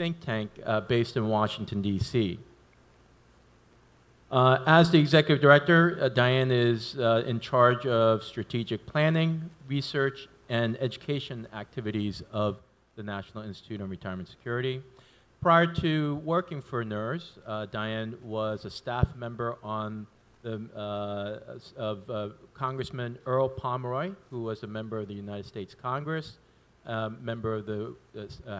think tank based in Washington, D.C. As the executive director, Diane is in charge of strategic planning, research, and education activities of the National Institute on Retirement Security. Prior to working for NERS, Diane was a staff member on of Congressman Earl Pomeroy, who was a member of the United States Congress, member of the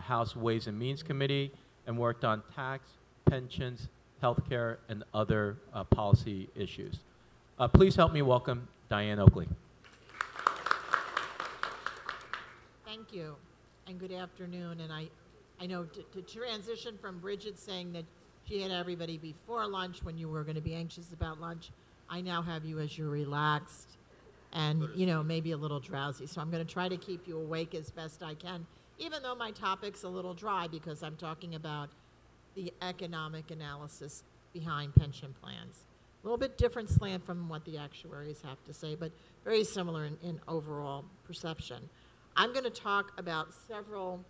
House Ways and Means Committee, and worked on tax, pensions, healthcare, and other policy issues. Please help me welcome Diane Oakley. Thank you, and good afternoon. And I know to transition from Bridget saying that she had everybody before lunch when you were going to be anxious about lunch, I now have you as you're relaxed and, you know, maybe a little drowsy. So I'm going to try to keep you awake as best I can, even though my topic's a little dry because I'm talking about the economic analysis behind pension plans. A little bit different slant from what the actuaries have to say, but very similar in overall perception. I'm going to talk about several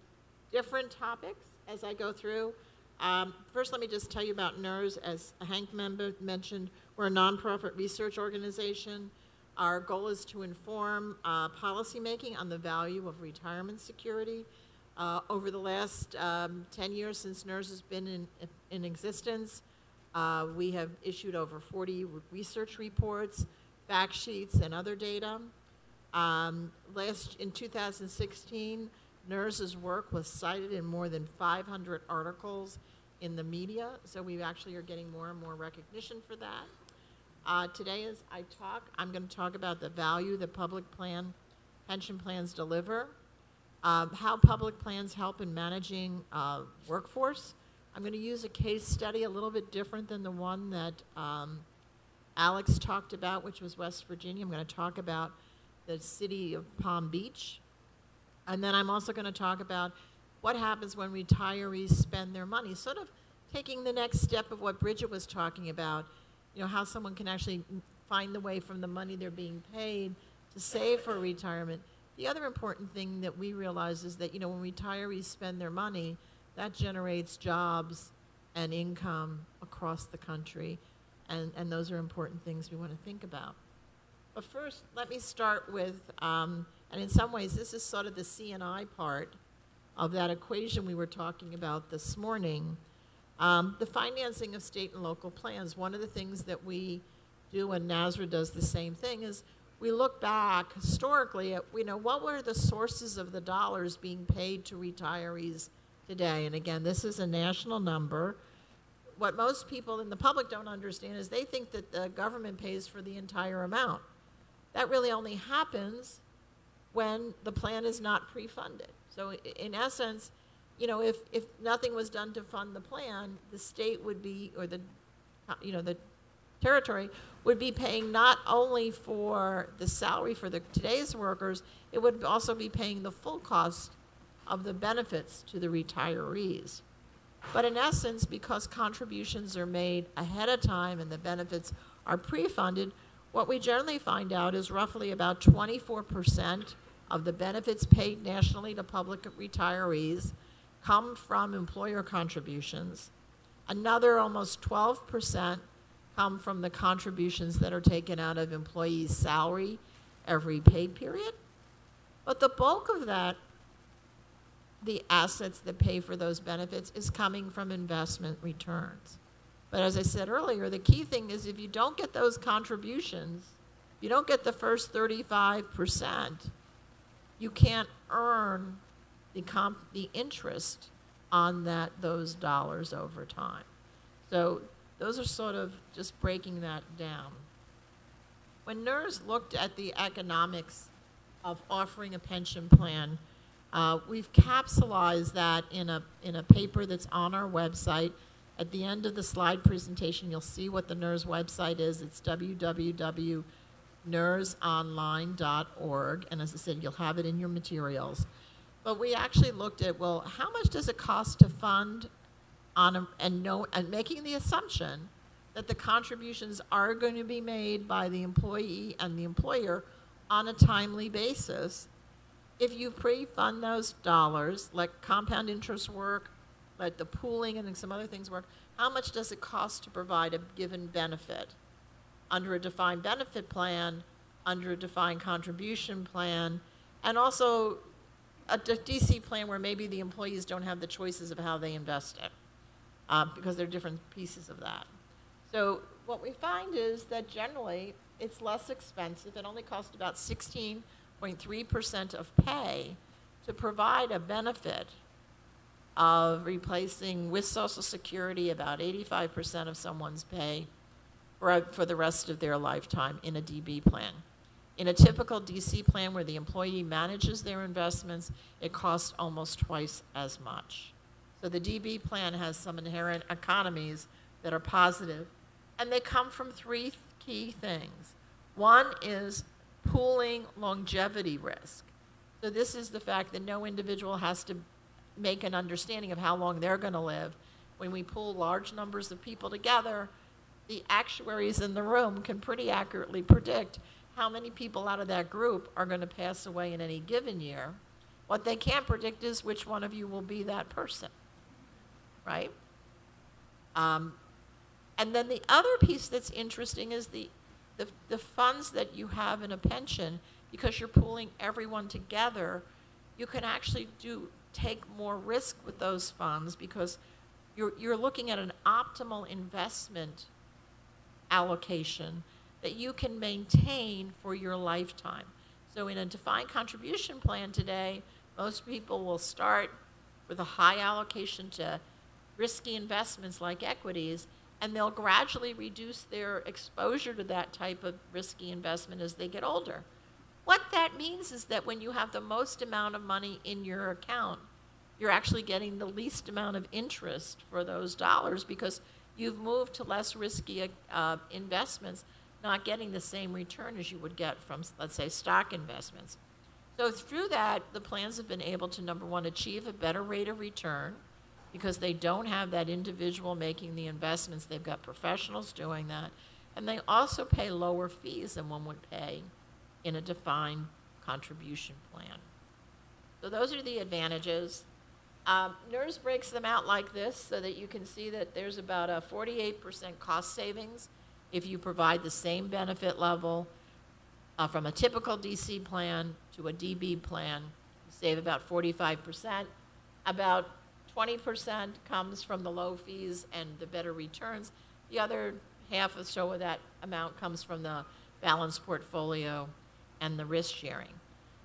different topics as I go through. First, let me just tell you about NERS. As Hank mentioned, we're a nonprofit research organization. Our goal is to inform policymaking on the value of retirement security. Over the last 10 years since NERS has been in existence, we have issued over 40 research reports, fact sheets, and other data. In 2016, NERS's work was cited in more than 500 articles in the media, so we actually are getting more and more recognition for that. Today, as I talk, I'm going to talk about the value that public pension plans deliver, how public plans help in managing workforce. I'm going to use a case study a little bit different than the one that Alex talked about, which was West Virginia. I'm going to talk about the city of Palm Beach. And then I'm also going to talk about what happens when retirees spend their money, sort of taking the next step of what Bridget was talking about, you know, how someone can actually find the way from the money they're being paid to save for retirement. The other important thing that we realize is that, you know, when retirees spend their money, that generates jobs and income across the country, and those are important things we want to think about. But first, let me start with, and in some ways, this is sort of the C&I part of that equation we were talking about this morning. The financing of state and local plans. One of the things that we do, and NASRA does the same thing, is we look back historically at, you know, what were the sources of the dollars being paid to retirees today? And again, this is a national number. What most people in the public don't understand is they think that the government pays for the entire amount. That really only happens when the plan is not pre-funded. So in essence, you know, if nothing was done to fund the plan, the state would be, or the, you know, the territory would be paying not only for the salary for today's workers, it would also be paying the full cost of the benefits to the retirees. But in essence, because contributions are made ahead of time and the benefits are pre-funded, what we generally find out is roughly about 24% of the benefits paid nationally to public retirees come from employer contributions. Another almost 12% come from the contributions that are taken out of employees' salary every pay period. But the bulk of that, the assets that pay for those benefits, is coming from investment returns. But as I said earlier, the key thing is if you don't get those contributions, you don't get the first 35%, you can't earn the interest on those dollars over time. So those are sort of just breaking that down. When NERS looked at the economics of offering a pension plan, we've capsulized that in a paper that's on our website. At the end of the slide presentation, you'll see what the NERS website is. It's www.nersonline.org, and as I said, you'll have it in your materials. But we actually looked at, well, how much does it cost to fund and making the assumption that the contributions are going to be made by the employee and the employer on a timely basis. If you pre-fund those dollars, let compound interest work, let the pooling and some other things work. How much does it cost to provide a given benefit under a defined benefit plan, under a defined contribution plan, and also a DC plan where maybe the employees don't have the choices of how they invest it, because there are different pieces of that. So what we find is that generally it's less expensive. It only costs about 16.3% of pay to provide a benefit of replacing with Social Security about 85% of someone's pay for the rest of their lifetime in a DB plan. In a typical DC plan where the employee manages their investments, it costs almost twice as much. So the DB plan has some inherent economies that are positive, and they come from three key things. One is pooling longevity risk. So this is the fact that no individual has to make an understanding of how long they're going to live. When we pool large numbers of people together, the actuaries in the room can pretty accurately predict how many people out of that group are going to pass away in any given year. What they can't predict is which one of you will be that person, right? And then the other piece that's interesting is the funds that you have in a pension, because you're pooling everyone together, you can actually take more risk with those funds because you're looking at an optimal investment allocation that you can maintain for your lifetime. So in a defined contribution plan today, most people will start with a high allocation to risky investments like equities, and they'll gradually reduce their exposure to that type of risky investment as they get older. What that means is that when you have the most amount of money in your account, you're actually getting the least amount of interest for those dollars because you've moved to less risky investments, not getting the same return as you would get from, let's say, stock investments. So through that, the plans have been able to, number one, achieve a better rate of return because they don't have that individual making the investments. They've got professionals doing that. And they also pay lower fees than one would pay in a defined contribution plan. So those are the advantages. NERS breaks them out like this so that you can see that there's about a 48% cost savings if you provide the same benefit level from a typical DC plan to a DB plan. You save about 45%. About 20% comes from the low fees and the better returns. The other half or so of that amount comes from the balanced portfolio and the risk sharing.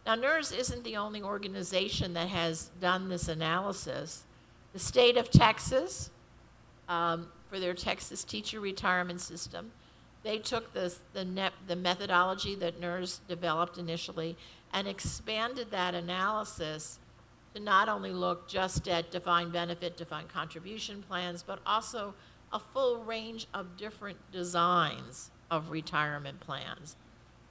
Now, NERS isn't the only organization that has done this analysis. The state of Texas, for their Texas teacher retirement system, they took the methodology that NERS developed initially and expanded that analysis to not only look just at defined benefit, defined contribution plans, but also a full range of different designs of retirement plans.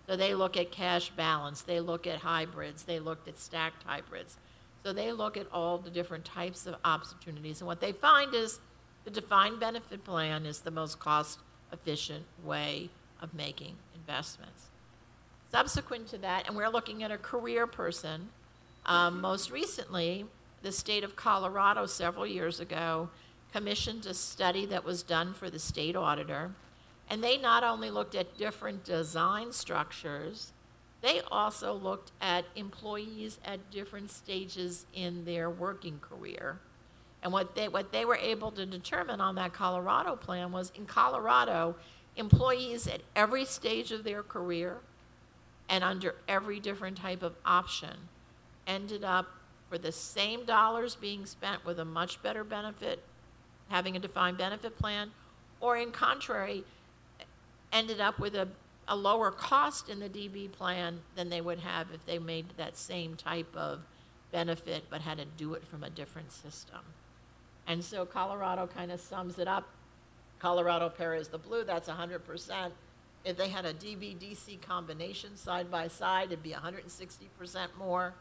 So they look at cash balance, they look at hybrids, they looked at stacked hybrids. So they look at all the different types of opportunities. And what they find is the defined benefit plan is the most cost-efficient way of making investments. Subsequent to that, and we're looking at a career person, most recently, the state of Colorado several years ago commissioned a study that was done for the state auditor. And they not only looked at different design structures, they also looked at employees at different stages in their working career. And what they were able to determine on that Colorado plan was, in Colorado, employees at every stage of their career and under every different type of option ended up, for the same dollars being spent with a much better benefit, having a defined benefit plan, or in contrary, ended up with a lower cost in the DB plan than they would have if they made that same type of benefit but had to do it from a different system. And so Colorado kind of sums it up. Colorado Para is the blue, that's 100%. If they had a DB-DC combination side by side, it'd be 160% more.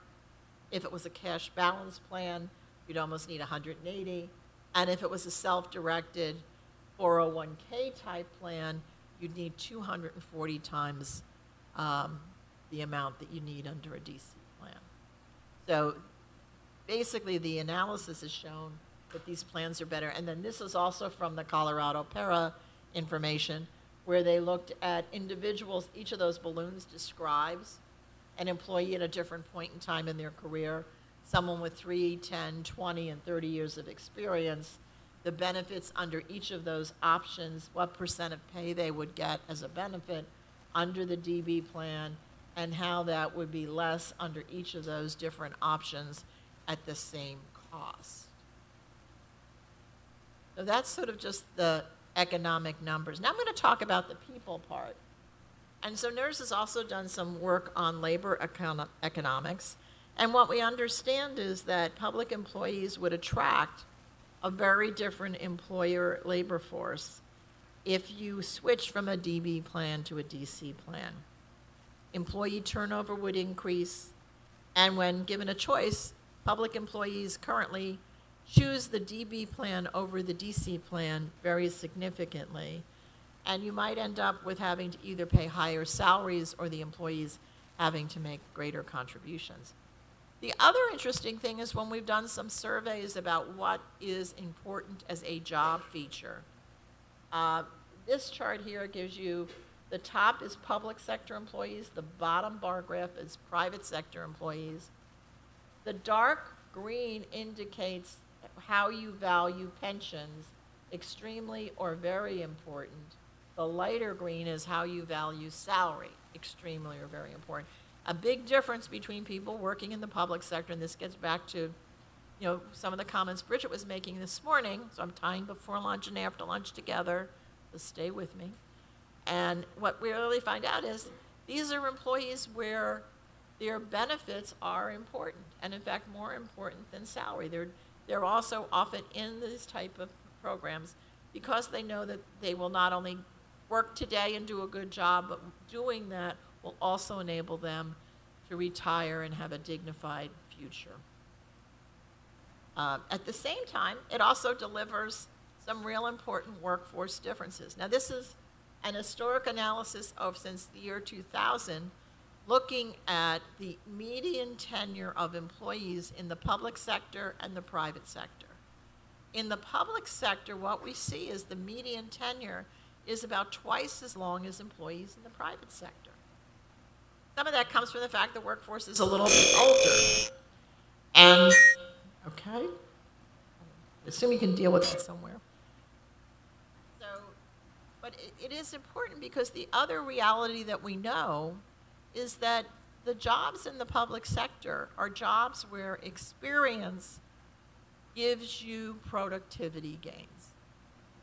If it was a cash balance plan, you'd almost need 180. And if it was a self-directed 401k type plan, you'd need 240 times the amount that you need under a DC plan. So basically the analysis has shown that these plans are better. And then this is also from the Colorado Para information, where they looked at individuals. Each of those balloons describes an employee at a different point in time in their career, someone with 3, 10, 20, and 30 years of experience, the benefits under each of those options, what percent of pay they would get as a benefit under the DB plan, and how that would be less under each of those different options at the same cost. So that's sort of just the economic numbers. Now I'm going to talk about the people part. And so NERS has also done some work on labor economics. And what we understand is that public employees would attract a very different employer labor force if you switch from a DB plan to a DC plan. Employee turnover would increase, and when given a choice, public employees currently choose the DB plan over the DC plan very significantly, and you might end up with having to either pay higher salaries or the employees having to make greater contributions. The other interesting thing is when we've done some surveys about what is important as a job feature. This chart here gives you, the top is public sector employees, the bottom bar graph is private sector employees. The dark green indicates how you value pensions, extremely or very important. The lighter green is how you value salary, extremely or very important. A big difference between people working in the public sector, and this gets back to, you know, some of the comments Bridget was making this morning, so I'm tying before lunch and after lunch together, so stay with me. And what we really find out is these are employees where their benefits are important, and in fact more important than salary. They're also often in these type of programs because they know that they will not only work today and do a good job, but doing that will also enable them to retire and have a dignified future. At the same time, it also delivers some real important workforce differences. Now, this is an historic analysis of since the year 2000, looking at the median tenure of employees in the public sector and the private sector. In the public sector, what we see is the median tenure is about twice as long as employees in the private sector. Some of that comes from the fact the workforce is a little bit older. And, okay, assume you can deal with that somewhere. So, but it is important because the other reality that we know is that the jobs in the public sector are jobs where experience gives you productivity gains.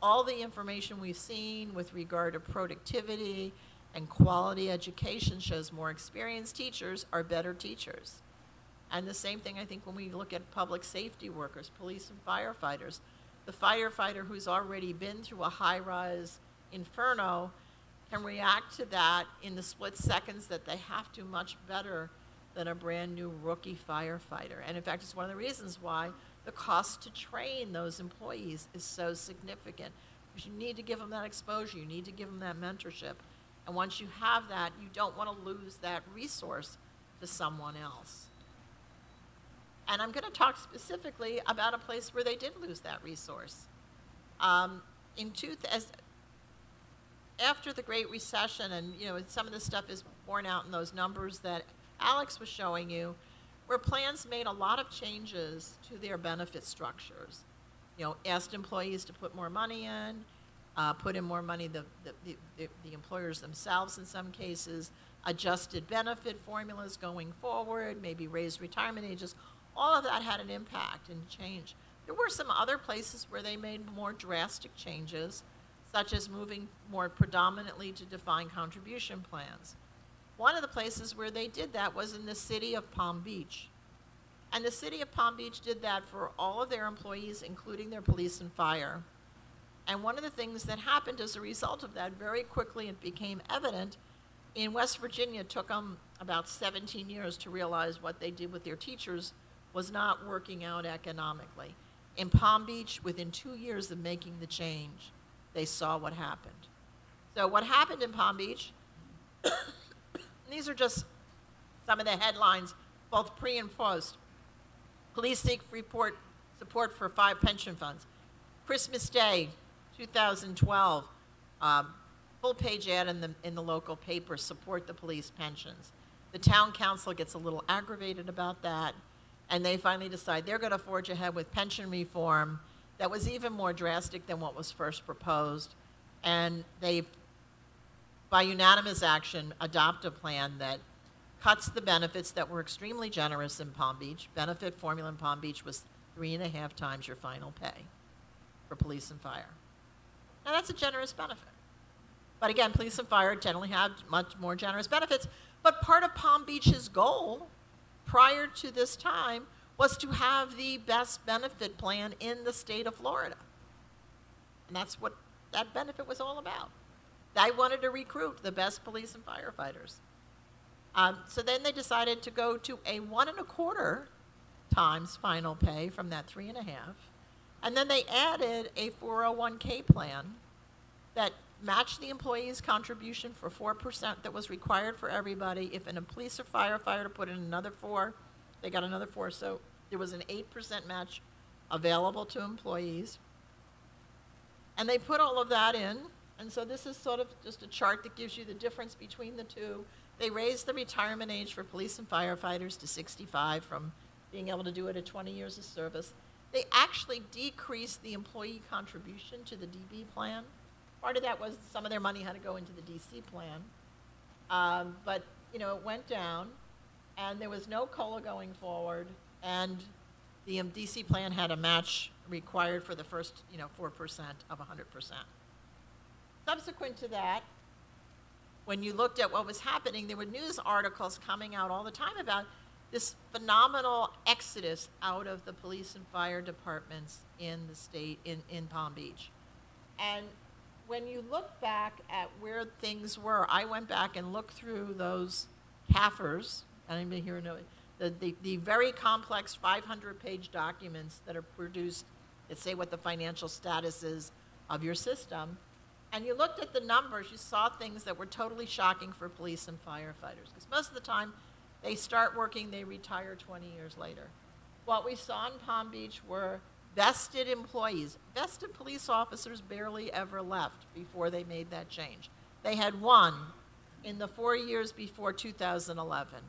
All the information we've seen with regard to productivity and quality education shows more experienced teachers are better teachers. And the same thing, I think, when we look at public safety workers, police and firefighters. The firefighter who's already been through a high-rise inferno can react to that in the split seconds that they have to much better than a brand new rookie firefighter. And in fact, it's one of the reasons why the cost to train those employees is so significant. Because you need to give them that exposure, you need to give them that mentorship. And once you have that, you don't want to lose that resource to someone else. And I'm going to talk specifically about a place where they did lose that resource. After the Great Recession, and you know, some of this stuff is borne out in those numbers that Alex was showing you, where plans made a lot of changes to their benefit structures. You know, asked employees to put more money in, put in more money, the employers themselves in some cases, adjusted benefit formulas going forward, maybe raised retirement ages. All of that had an impact and change. There were some other places where they made more drastic changes, such as moving more predominantly to defined contribution plans. One of the places where they did that was in the city of Palm Beach. And the city of Palm Beach did that for all of their employees, including their police and fire. And one of the things that happened as a result of that, very quickly it became evident, in West Virginia, it took them about 17 years to realize what they did with their teachers was not working out economically. In Palm Beach, within 2 years of making the change, they saw what happened. So what happened in Palm Beach, these are just some of the headlines, both pre and post. Police seek report support for 5 pension funds. Christmas Day, 2012, full-page ad in the local paper, support the police pensions. The town council gets a little aggravated about that, and they finally decide they're going to forge ahead with pension reform that was even more drastic than what was first proposed. And they, by unanimous action, adopt a plan that cuts the benefits that were extremely generous in Palm Beach. Benefit formula in Palm Beach was 3.5 times your final pay for police and fire. Now, that's a generous benefit. But again, police and fire generally have much more generous benefits. But part of Palm Beach's goal prior to this time was to have the best benefit plan in the state of Florida. And that's what that benefit was all about. They wanted to recruit the best police and firefighters. So then they decided to go to a 1.25 times final pay from that 3.5. And then they added a 401k plan that matched the employee's contribution for 4% that was required for everybody. If a police or firefighter put in another 4, they got another 4. So there was an 8% match available to employees. And they put all of that in. And so this is sort of just a chart that gives you the difference between the two. They raised the retirement age for police and firefighters to 65 from being able to do it at 20 years of service. They actually decreased the employee contribution to the DB plan. Part of that was some of their money had to go into the DC plan. But, you know, it went down, and there was no COLA going forward, and the DC plan had a match required for the first, 4% of 100%. Subsequent to that, when you looked at what was happening, there were news articles coming out all the time about this phenomenal exodus out of the police and fire departments in the state, in Palm Beach. And when you look back at where things were, I went back and looked through those CAFRs, I don't even hear the very complex 500-page documents that are produced that say what the financial status is of your system. And you looked at the numbers, you saw things that were totally shocking for police and firefighters. Because most of the time, they start working, they retire 20 years later. What we saw in Palm Beach were vested employees. Vested police officers barely ever left before they made that change. They had 1 in the 4 years before 2011.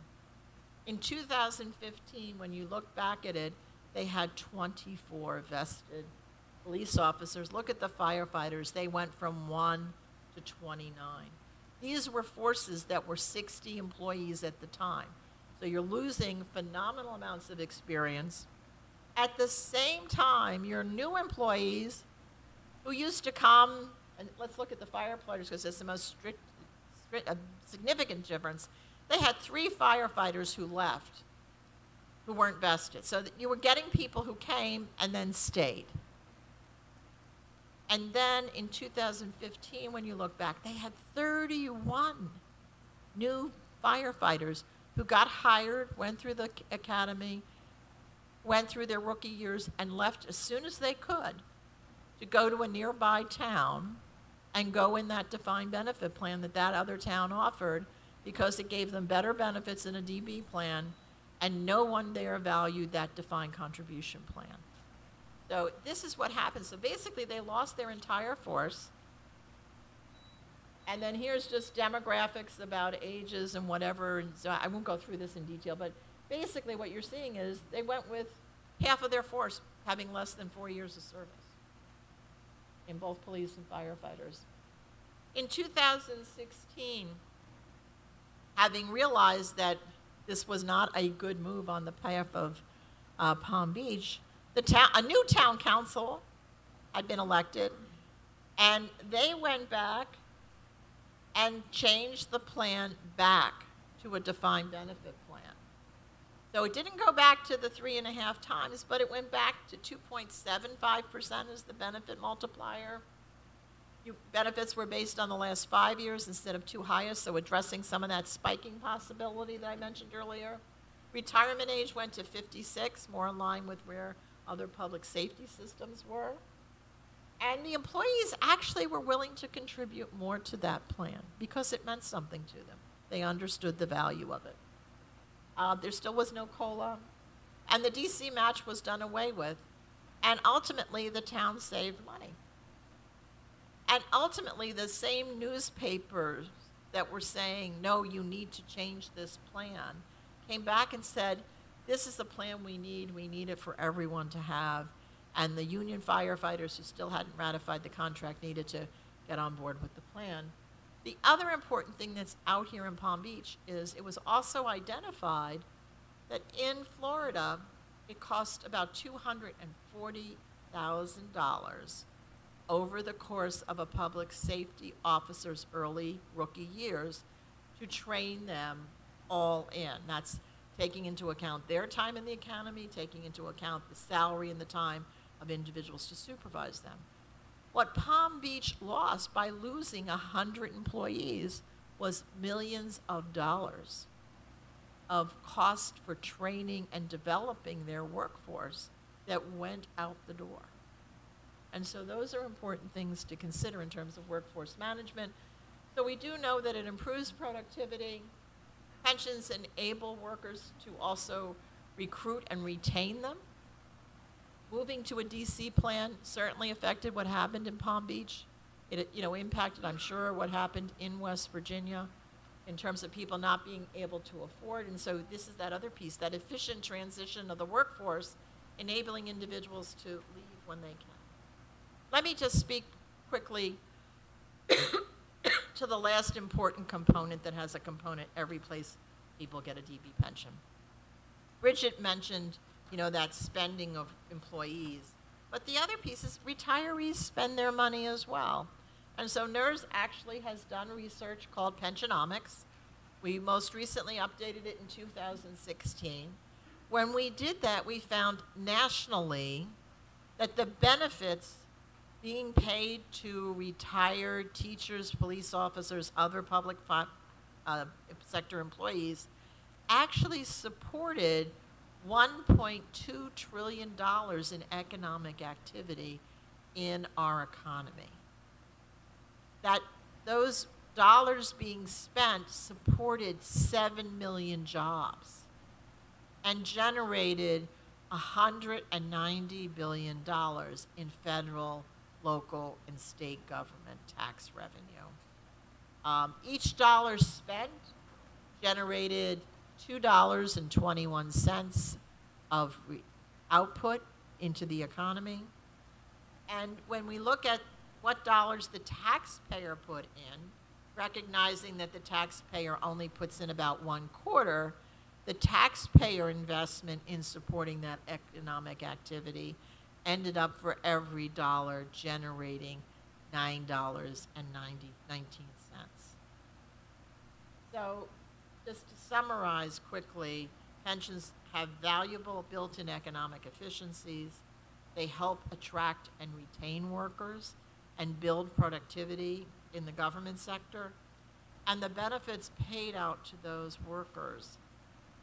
In 2015, when you look back at it, they had 24 vested police officers. Look at the firefighters. They went from 1 to 29. These were forces that were 60 employees at the time. So you're losing phenomenal amounts of experience. At the same time, your new employees who used to come, and let's look at the firefighters because it's the most significant difference. They had 3 firefighters who left, who weren't vested. So that you were getting people who came and then stayed. And then in 2015, when you look back, they had 31 new firefighters who got hired, went through the academy, went through their rookie years, and left as soon as they could to go to a nearby town and go in that defined benefit plan that that other town offered because it gave them better benefits in a DB plan, and no one there valued that defined contribution plan. So this is what happened. So basically, they lost their entire force. And then here's just demographics about ages and whatever. And so I won't go through this in detail, but basically what you're seeing is they went with half of their force having less than 4 years of service in both police and firefighters. In 2016, having realized that this was not a good move on the behalf of Palm Beach, a new town council had been elected, and they went back and changed the plan back to a defined benefit plan. So it didn't go back to the 3.5 times, but it went back to 2.75% as the benefit multiplier. Benefits were based on the last 5 years instead of 2 highest, so addressing some of that spiking possibility that I mentioned earlier. Retirement age went to 56, more in line with where other public safety systems were. And the employees actually were willing to contribute more to that plan because it meant something to them. They understood the value of it. There still was no COLA. And the DC match was done away with. And ultimately, the town saved money. And ultimately, the same newspapers that were saying, no, you need to change this plan, came back and said, this is the plan we need it for everyone to have. And the union firefighters who still hadn't ratified the contract needed to get on board with the plan. The other important thing that's out here in Palm Beach is it was also identified that in Florida, it cost about $240,000 over the course of a public safety officer's early rookie years to train them all in. That's taking into account their time in the academy, taking into account the salary and the time of individuals to supervise them. What Palm Beach lost by losing 100 employees was millions of dollars of cost for training and developing their workforce that went out the door. And so those are important things to consider in terms of workforce management. So we do know that it improves productivity. Pensions enable workers to also recruit and retain them. Moving to a DC plan certainly affected what happened in Palm Beach. It impacted, I'm sure, what happened in West Virginia in terms of people not being able to afford. And so this is that other piece, that efficient transition of the workforce, enabling individuals to leave when they can. Let me just speak quickly to the last important component that has a component every place people get a DB pension. Bridget mentioned, that spending of employees, but the other piece is retirees spend their money as well. And so NERS actually has done research called Pensionomics. We most recently updated it in 2016. When we did that, we found nationally that the benefits being paid to retired teachers, police officers, other public sector employees actually supported $1.2 trillion in economic activity in our economy. That those dollars being spent supported 7 million jobs and generated $190 billion in federal, local, and state government tax revenue. Each dollar spent generated $2.21 of output into the economy. And when we look at what dollars the taxpayer put in, recognizing that the taxpayer only puts in about 1/4, the taxpayer investment in supporting that economic activity ended up for every dollar generating $9.19. So just to summarize quickly, pensions have valuable built-in economic efficiencies. They help attract and retain workers and build productivity in the government sector. And the benefits paid out to those workers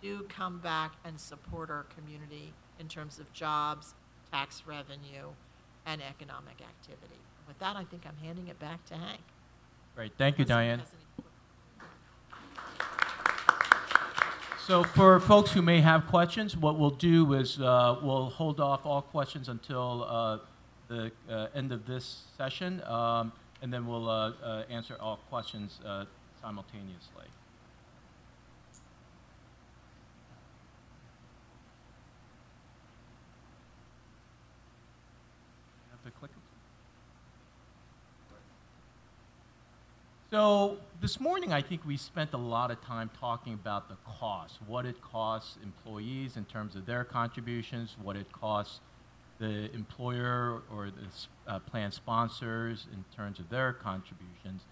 do come back and support our community in terms of jobs, tax revenue, and economic activity. With that, I think I'm handing it back to Hank. Great. Thank you, Diane. So for folks who may have questions, what we'll do is we'll hold off all questions until the end of this session, and then we'll answer all questions simultaneously. Have the clicker. So this morning, I think we spent a lot of time talking about the cost, what it costs employees in terms of their contributions, what it costs the employer or the plan sponsors in terms of their contributions.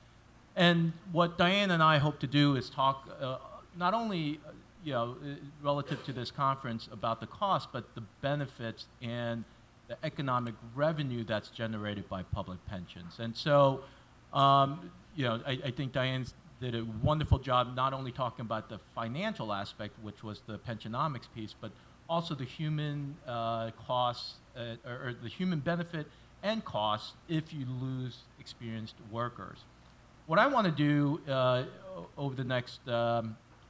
And what Diane and I hope to do is talk not only relative to this conference about the cost, but the benefits and the economic revenue that's generated by public pensions. And so I think Diane did a wonderful job not only talking about the financial aspect, which was the pensionomics piece, but also the human costs or the human benefit and costs if you lose experienced workers. What I want to do over the next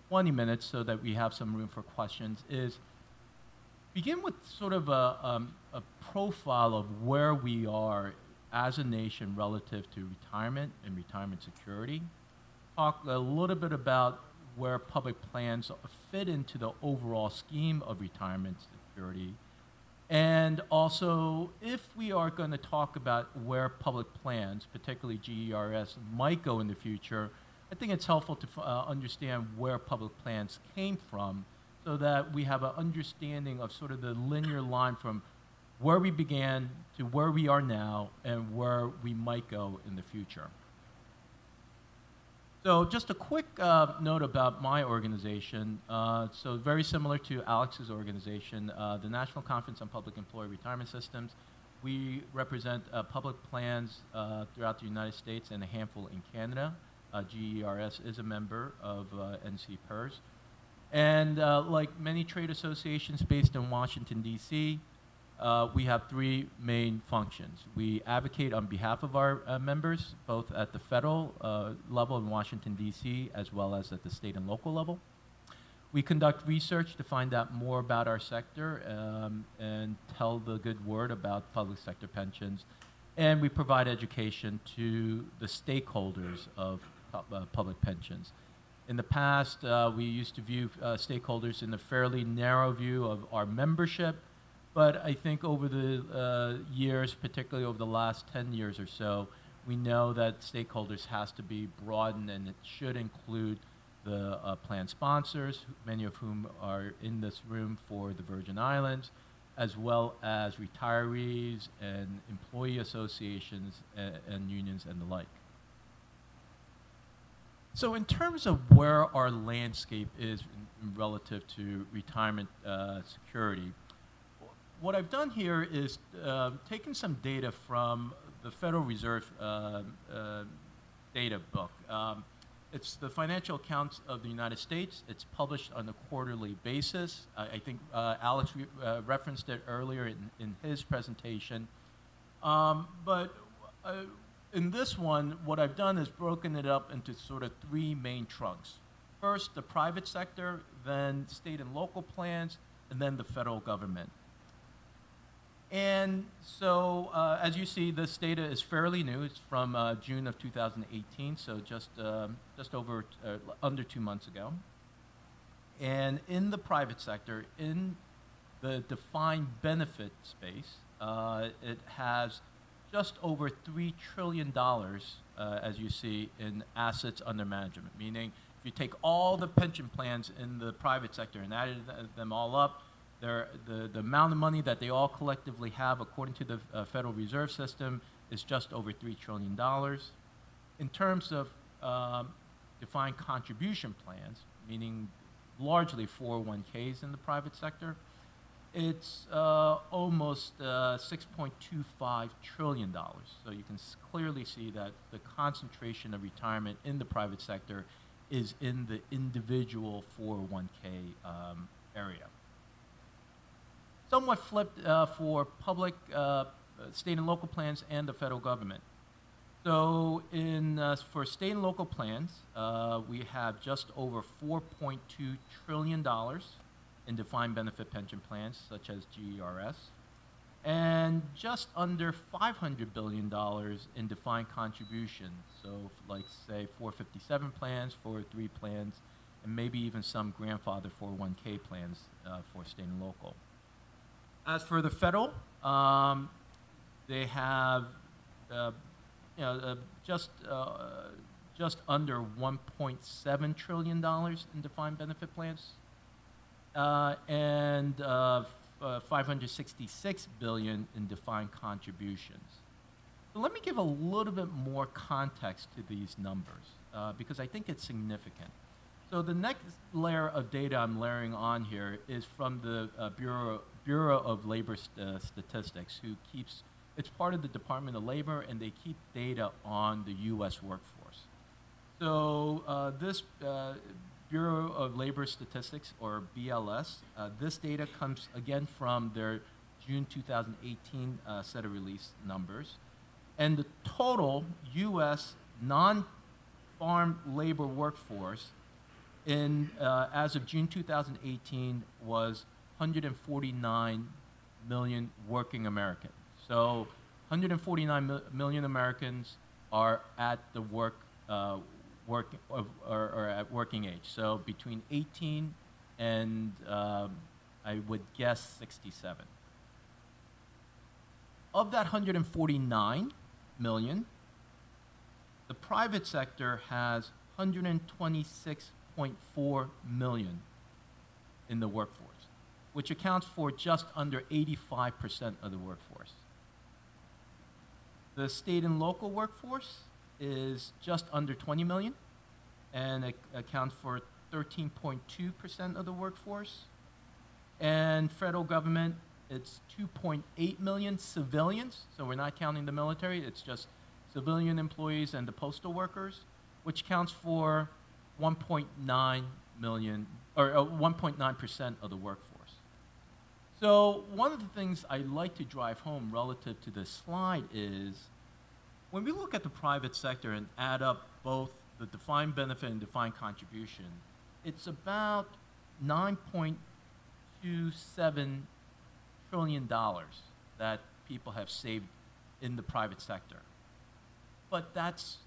20 minutes so that we have some room for questions is begin with sort of a profile of where we are as a nation relative to retirement and retirement security. Talk a little bit about where public plans fit into the overall scheme of retirement security. And also, if we are going to talk about where public plans, particularly GERS, might go in the future, I think it's helpful to understand where public plans came from so that we have an understanding of sort of the linear line from where we began to where we are now and where we might go in the future. So just a quick note about my organization. So very similar to Alex's organization, the National Conference on Public Employee Retirement Systems. We represent public plans throughout the United States and a handful in Canada. GERS is a member of NCPERS. And like many trade associations based in Washington, D.C., we have three main functions. We advocate on behalf of our members, both at the federal level in Washington, D.C., as well as at the state and local level. We conduct research to find out more about our sector and tell the good word about public sector pensions. And we provide education to the stakeholders of public pensions. In the past, we used to view stakeholders in a fairly narrow view of our membership. But I think over the years, particularly over the last 10 years or so, we know that stakeholders has to be broadened, and it should include the plan sponsors, many of whom are in this room for the Virgin Islands, as well as retirees and employee associations and unions and the like. So in terms of where our landscape is relative to retirement security, what I've done here is taken some data from the Federal Reserve data book. It's the Financial Accounts of the United States. It's published on a quarterly basis. I think Alex referenced it earlier in his presentation. But in this one, what I've done is broken it up into sort of three main trunks. First, the private sector, then state and local plans, and then the federal government. And so, as you see, this data is fairly new. It's from June of 2018, so just over under 2 months ago. And in the private sector, in the defined benefit space, it has just over $3 trillion, as you see, in assets under management. Meaning, if you take all the pension plans in the private sector and added them all up, the amount of money that they all collectively have, according to the Federal Reserve System, is just over $3 trillion. In terms of defined contribution plans, meaning largely 401ks in the private sector, it's almost $6.25 trillion. So you can clearly see that the concentration of retirement in the private sector is in the individual 401k area. Somewhat flipped for public, state and local plans and the federal government. So for state and local plans, we have just over $4.2 trillion in defined benefit pension plans, such as GERS, and just under $500 billion in defined contribution. So like, say, 457 plans, 403 plans, and maybe even some grandfather 401k plans for state and local. As for the federal, they have just under $1.7 trillion in defined benefit plans, and $566 billion in defined contributions. So let me give a little bit more context to these numbers because I think it's significant. So the next layer of data I'm layering on here is from the Bureau of Labor Statistics, who keeps, it's part of the Department of Labor, and they keep data on the U.S. workforce. So this Bureau of Labor Statistics, or BLS, this data comes again from their June 2018 set of release numbers. And the total U.S. non-farm labor workforce as of June 2018 was 149 million working Americans. So 149 million Americans are at the or at working age. So between 18 and I would guess 67. Of that 149 million, the private sector has 126.4 million in the workforce, which accounts for just under 85% of the workforce. The state and local workforce is just under 20 million, and it accounts for 13.2% of the workforce. And federal government, it's 2.8 million civilians, so we're not counting the military, it's just civilian employees and the postal workers, which counts for 1.9 million, or 1.9% of the workforce. So one of the things I like to drive home relative to this slide is, when we look at the private sector and add up both the defined benefit and defined contribution, it's about $9.27 trillion that people have saved in the private sector. But that's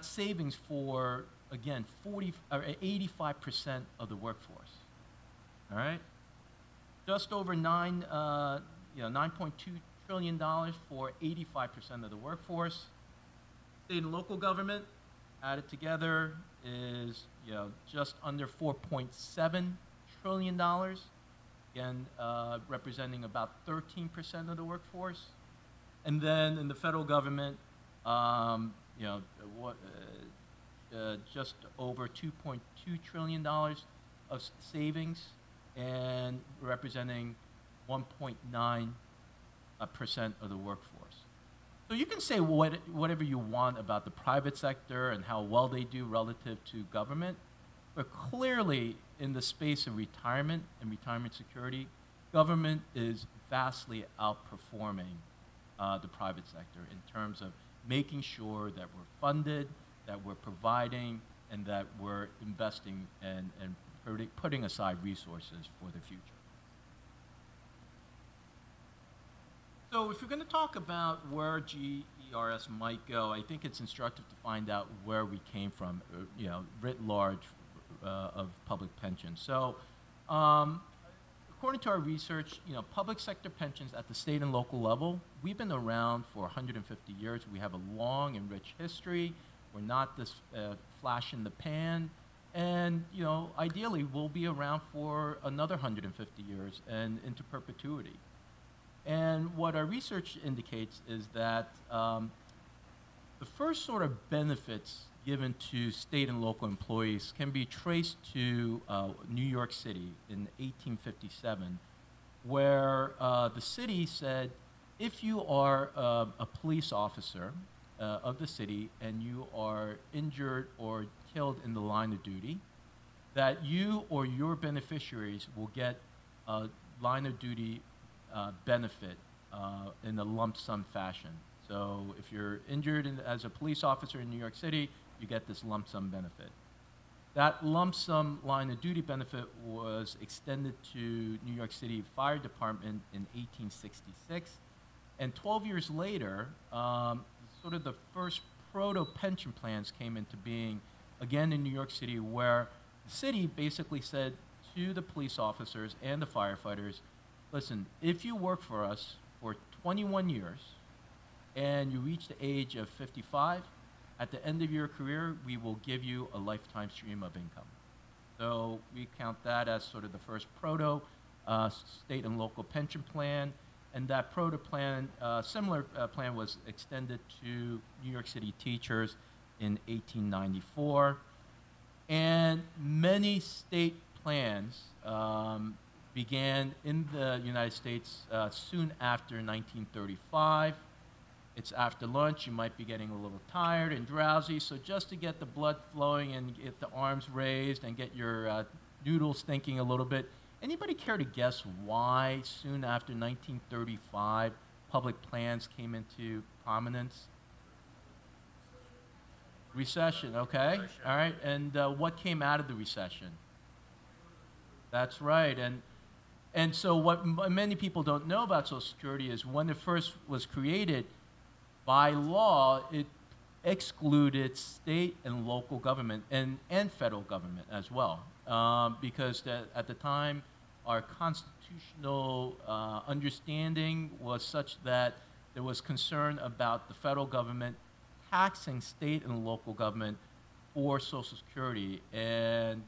savings for, again, 85% of the workforce. All right, just over $9.2 trillion for 85% of the workforce. State and local government added together is just under $4.7 trillion. Again, representing about 13% of the workforce. And then in the federal government, just over $2.2 trillion of savings, and representing 1.9% of the workforce. So you can say whatever you want about the private sector and how well they do relative to government, but clearly in the space of retirement and retirement security, government is vastly outperforming the private sector in terms of making sure that we're funded, that we're providing, and that we're investing and putting aside resources for the future. So if you're going to talk about where GERS might go, I think it's instructive to find out where we came from, writ large of public pensions. So according to our research, public sector pensions at the state and local level, we've been around for 150 years. We have a long and rich history. We're not this flash in the pan. And, ideally, we'll be around for another 150 years and into perpetuity. And what our research indicates is that the first sort of benefits given to state and local employees can be traced to New York City in 1857, where the city said, if you are a police officer of the city and you are injured or killed in the line of duty, that you or your beneficiaries will get a line of duty benefit in a lump sum fashion. So if you're injured as a police officer in New York City, you get this lump sum benefit. That lump sum line of duty benefit was extended to New York City Fire Department in 1866. And 12 years later, sort of the first proto-pension plans came into being, again in New York City, where the city basically said to the police officers and the firefighters, listen, if you work for us for 21 years and you reach the age of 55, at the end of your career, we will give you a lifetime stream of income. So we count that as sort of the first proto state and local pension plan. And that proto plan, similar plan was extended to New York City teachers in 1894. And many state plans began in the United States soon after 1935. It's after lunch, you might be getting a little tired and drowsy, so just to get the blood flowing and get the arms raised and get your noodles thinking a little bit, anybody care to guess why soon after 1935 public plans came into prominence? Recession, okay. All right, and what came out of the recession? That's right, and And so what many people don't know about Social Security is when it first was created, by law, it excluded state and local government and federal government as well. Because at the time, our constitutional understanding was such that there was concern about the federal government taxing state and local government for Social Security, and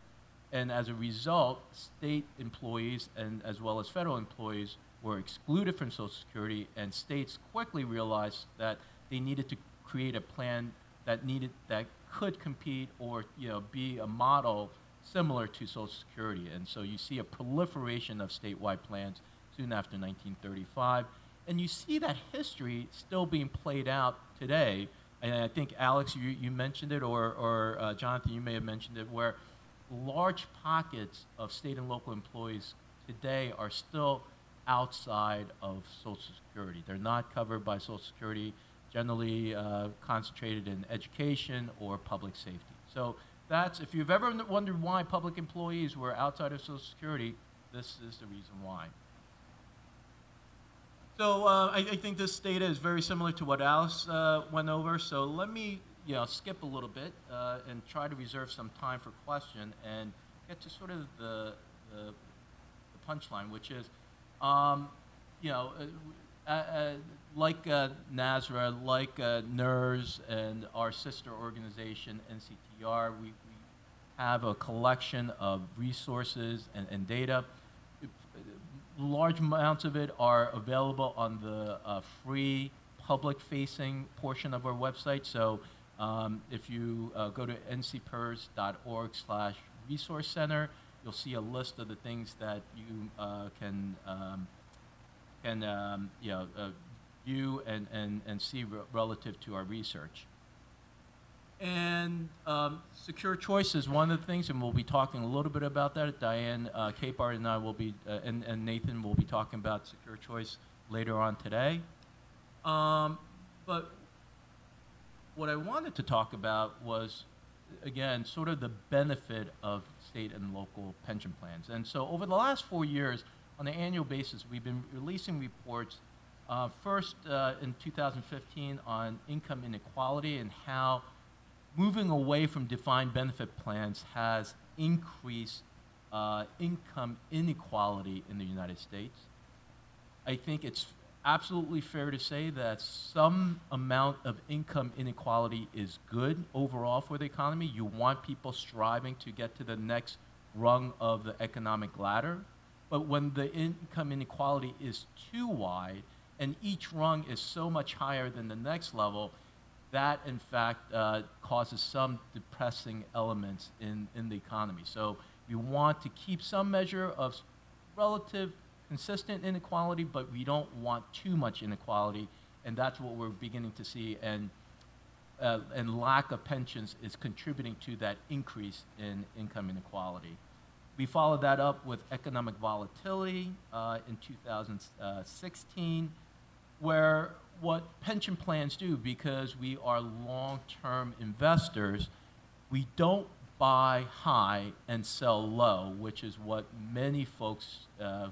as a result, state employees and as well as federal employees were excluded from Social Security, and states quickly realized that they needed to create a plan that could compete or be a model similar to Social Security. And so you see a proliferation of statewide plans soon after 1935. And you see that history still being played out today. And I think, Alex, you mentioned it, or Jonathan, you may have mentioned it, where large pockets of state and local employees today are still outside of Social Security. They're not covered by Social Security, generally concentrated in education or public safety. So that's, if you've ever wondered why public employees were outside of Social Security, this is the reason why. So I think this data is very similar to what Alice went over. So let me skip a little bit and try to reserve some time for question and get to sort of the punchline, which is, like NASRA, like NERS, and our sister organization, NCTR, we have a collection of resources and data. Large amounts of it are available on the free public-facing portion of our website. So if you go to ncpers.org/resource center, you'll see a list of the things that you can view and see relative to our research. And secure choice is one of the things, and we'll be talking a little bit about that. Diane Capehart and I will be, and Nathan will be talking about secure choice later on today. But what I wanted to talk about was, again, sort of the benefit of state and local pension plans. And so over the last 4 years, on an annual basis, we've been releasing reports, first in 2015 on income inequality and how moving away from defined benefit plans has increased income inequality in the United States. I think it's absolutely fair to say that some amount of income inequality is good overall for the economy. You want people striving to get to the next rung of the economic ladder. But when the income inequality is too wide and each rung is so much higher than the next level, that in fact causes some depressing elements in the economy. So we want to keep some measure of relative consistent inequality, but we don't want too much inequality, and that's what we're beginning to see, and lack of pensions is contributing to that increase in income inequality. We followed that up with economic volatility in 2016, where what pension plans do, because we are long-term investors, we don't buy high and sell low, which is what many folks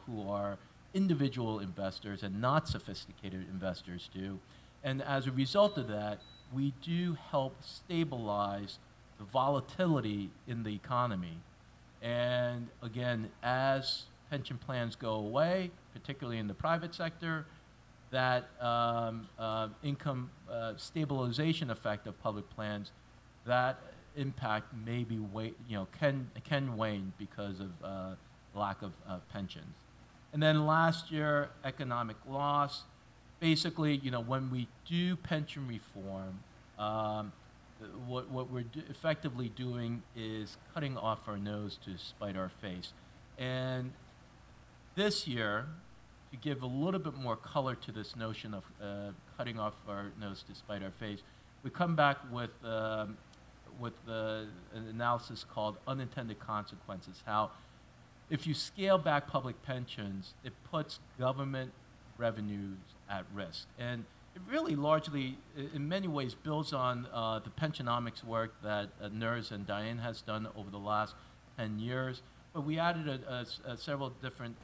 who are individual investors and not sophisticated investors do. And as a result of that, we do help stabilize the volatility in the economy. And again, as pension plans go away, particularly in the private sector, that income stabilization effect of public plans, that impact may be can wane because of lack of pensions. And then last year, economic loss. Basically, when we do pension reform, what we're effectively doing is cutting off our nose to spite our face. And this year, to give a little bit more color to this notion of cutting off our nose to spite our face, we come back with an analysis called Unintended Consequences, how if you scale back public pensions, it puts government revenues at risk. And it really largely, in many ways, builds on the pensionomics work that NERS and Diane has done over the last 10 years, but we added several different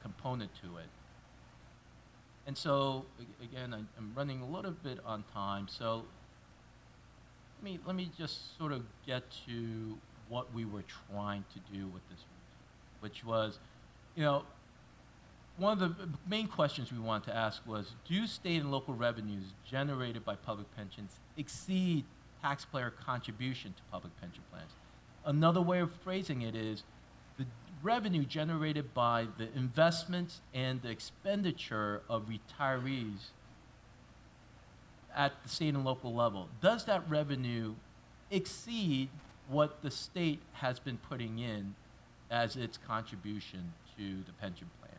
component to it. And so, again, I'm running a little bit on time, so let me just sort of get to what we were trying to do with this research, which was, one of the main questions we wanted to ask was, do state and local revenues generated by public pensions exceed taxpayer contribution to public pension plans? Another way of phrasing it is, the revenue generated by the investments and the expenditure of retirees at the state and local level, does that revenue exceed what the state has been putting in as its contribution to the pension plans?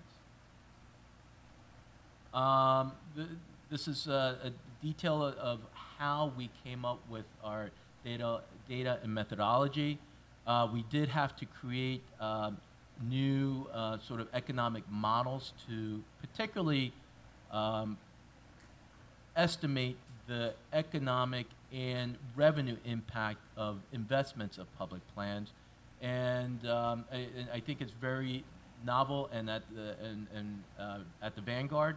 This is a detail of how we came up with our data and methodology. We did have to create new sort of economic models to particularly estimate the economic and revenue impact of investments of public plans, and I think it's very novel and at the vanguard.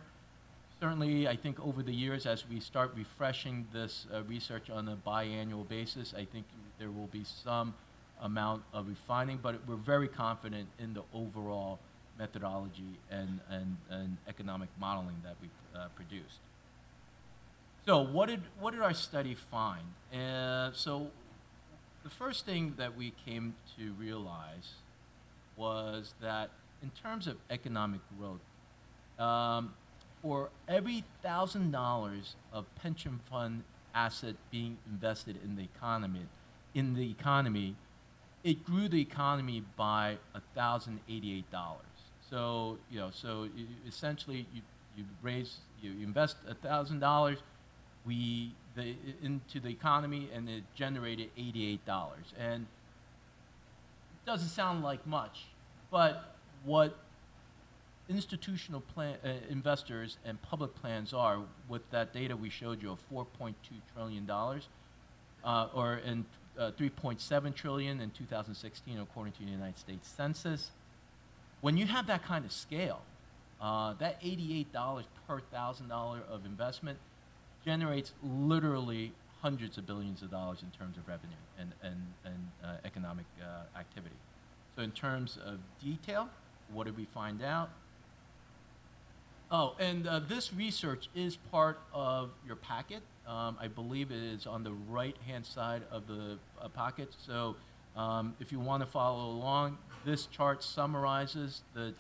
Certainly, I think over the years, as we start refreshing this research on a biannual basis, I think there will be some amount of refining, but we're very confident in the overall methodology and economic modeling that we produced. So what did our study find? So the first thing that we came to realize was that in terms of economic growth, for every $1,000 of pension fund asset being invested in the economy, it grew the economy by $1,088. So essentially you invest $1,000 into the economy, and it generated $88. And it doesn't sound like much, but what institutional investors and public plans are, with that data we showed you of $4.2 trillion, or in 3.7 trillion in 2016, according to the United States Census. When you have that kind of scale, that $88 per $1,000 of investment generates literally hundreds of billions of dollars in terms of revenue and economic activity. So in terms of detail, what did we find out? Oh, and this research is part of your packet. I believe it is on the right-hand side of the packet. So if you want to follow along, this chart summarizes the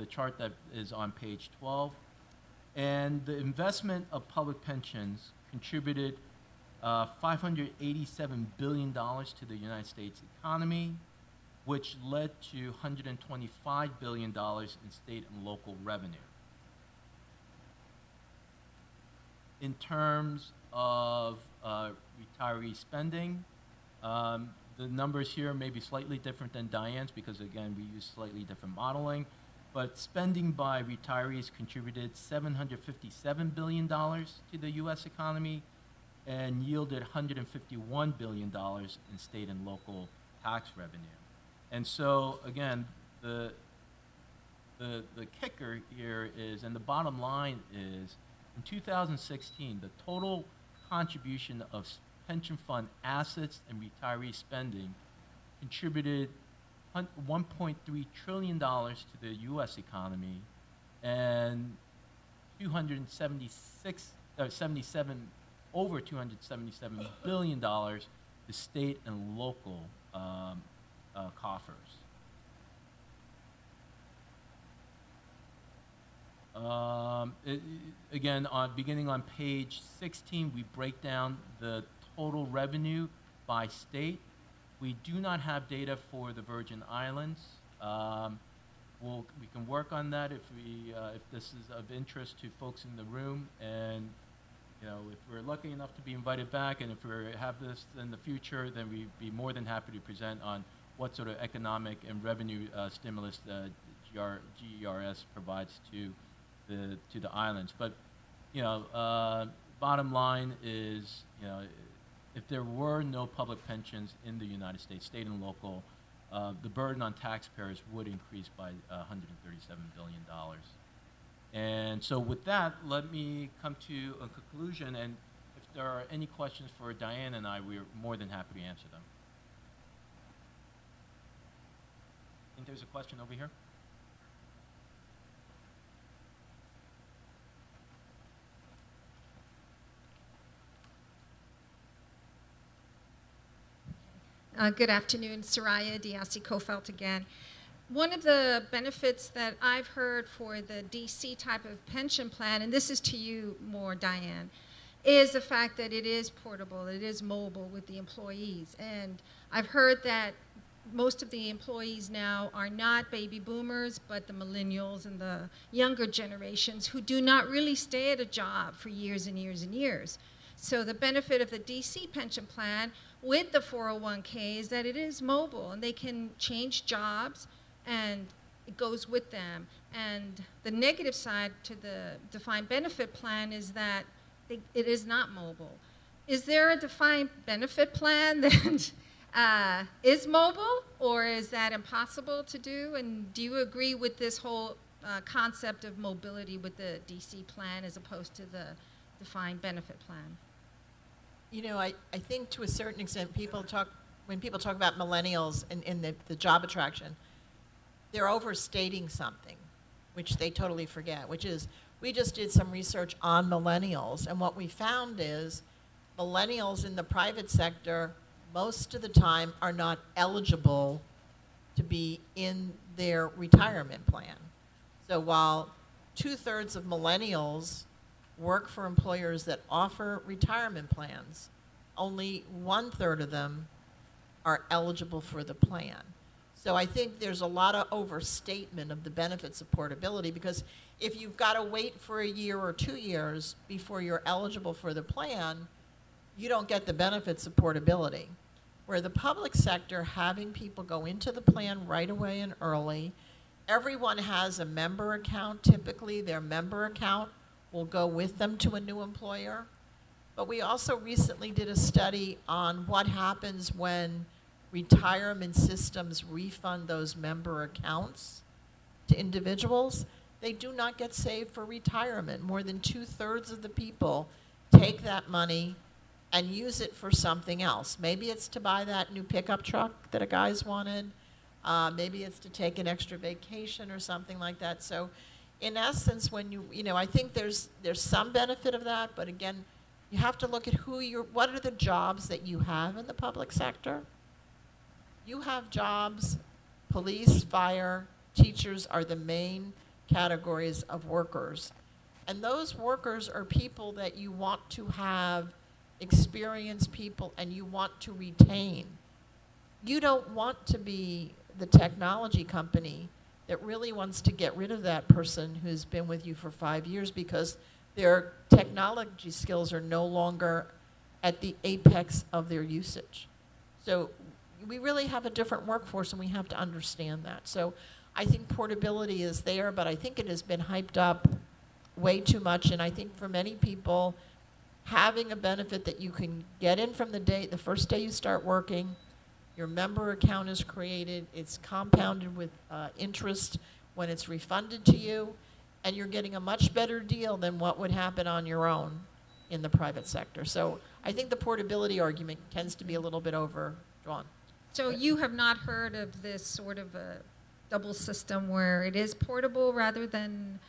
chart that is on page 12. And the investment of public pensions contributed $587 billion to the United States economy, which led to $125 billion in state and local revenue. In terms of retiree spending, the numbers here may be slightly different than Diane's because, again, we use slightly different modeling. But spending by retirees contributed $757 billion to the U.S. economy and yielded $151 billion in state and local tax revenue. And so, again, the kicker here is, and the bottom line is, in 2016, the total contribution of pension fund assets and retiree spending contributed $1.3 trillion to the U.S. economy and over $277 billion to state and local coffers. Again, beginning on page 16, we break down the total revenue by state. We do not have data for the Virgin Islands. We can work on that if this is of interest to folks in the room, and if we're lucky enough to be invited back, and if we have this in the future, then we'd be more than happy to present on what sort of economic and revenue stimulus GERS provides to the islands. But bottom line is, if there were no public pensions in the United States, state and local, the burden on taxpayers would increase by $137 billion. And so with that, let me come to a conclusion, and if there are any questions for Diane and I, we're more than happy to answer them. I think there's a question over here. Good afternoon, Soraya Diassi-Kofelt again. One of the benefits that I've heard for the DC type of pension plan, and this is to you more, Diane, is the fact that it is portable, it is mobile with the employees. And I've heard that most of the employees now are not baby boomers, but the millennials and the younger generations who do not really stay at a job for years and years and years. So the benefit of the DC pension plan with the 401k is that it is mobile and they can change jobs and it goes with them. And the negative side to the defined benefit plan is that it is not mobile. Is there a defined benefit plan that is mobile, or is that impossible to do? And do you agree with this whole concept of mobility with the DC plan as opposed to the defined benefit plan? You know, I think to a certain extent, when people talk about millennials and the job attraction, they're overstating something, which they totally forget, which is we just did some research on millennials, and what we found is millennials in the private sector most of the time are not eligible to be in their retirement plan. So while 2/3 of millennials work for employers that offer retirement plans, only 1/3 of them are eligible for the plan. So I think there's a lot of overstatement of the benefits of portability, because if you've got to wait for a year or 2 years before you're eligible for the plan, you don't get the benefits of portability. Where the public sector, having people go into the plan right away and early, everyone has a member account. Typically, their member account will go with them to a new employer. But we also recently did a study on what happens when retirement systems refund those member accounts to individuals. They do not get saved for retirement. More than 2/3 of the people take that money and use it for something else. Maybe it's to buy that new pickup truck that a guy's wanted. Maybe it's to take an extra vacation or something like that. So in essence, when I think there's some benefit of that, but again, you have to look at what are the jobs that you have in the public sector. You have jobs, police, fire, teachers are the main categories of workers. And those workers are people that you want to have experienced people and you want to retain. You don't want to be the technology company that really wants to get rid of that person who's been with you for 5 years because their technology skills are no longer at the apex of their usage. So we really have a different workforce, and we have to understand that. So I think portability is there, but I think it has been hyped up way too much, and I think for many people, having a benefit that you can get in from the first day you start working, your member account is created, it's compounded with interest when it's refunded to you, and you're getting a much better deal than what would happen on your own in the private sector. So I think the portability argument tends to be a little bit overdrawn. So you have not heard of this sort of a double system where it is portable rather than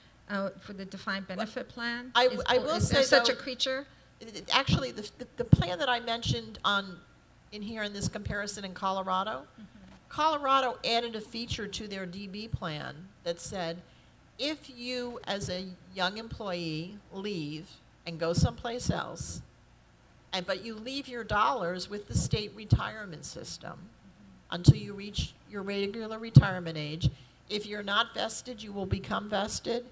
for the defined benefit plan? I will say, is there such a creature? Actually, the plan that I mentioned in here in this comparison in Colorado, Colorado added a feature to their DB plan that said, if you as a young employee leave and go someplace else, but you leave your dollars with the state retirement system until you reach your regular retirement age, if you're not vested, you will become vested.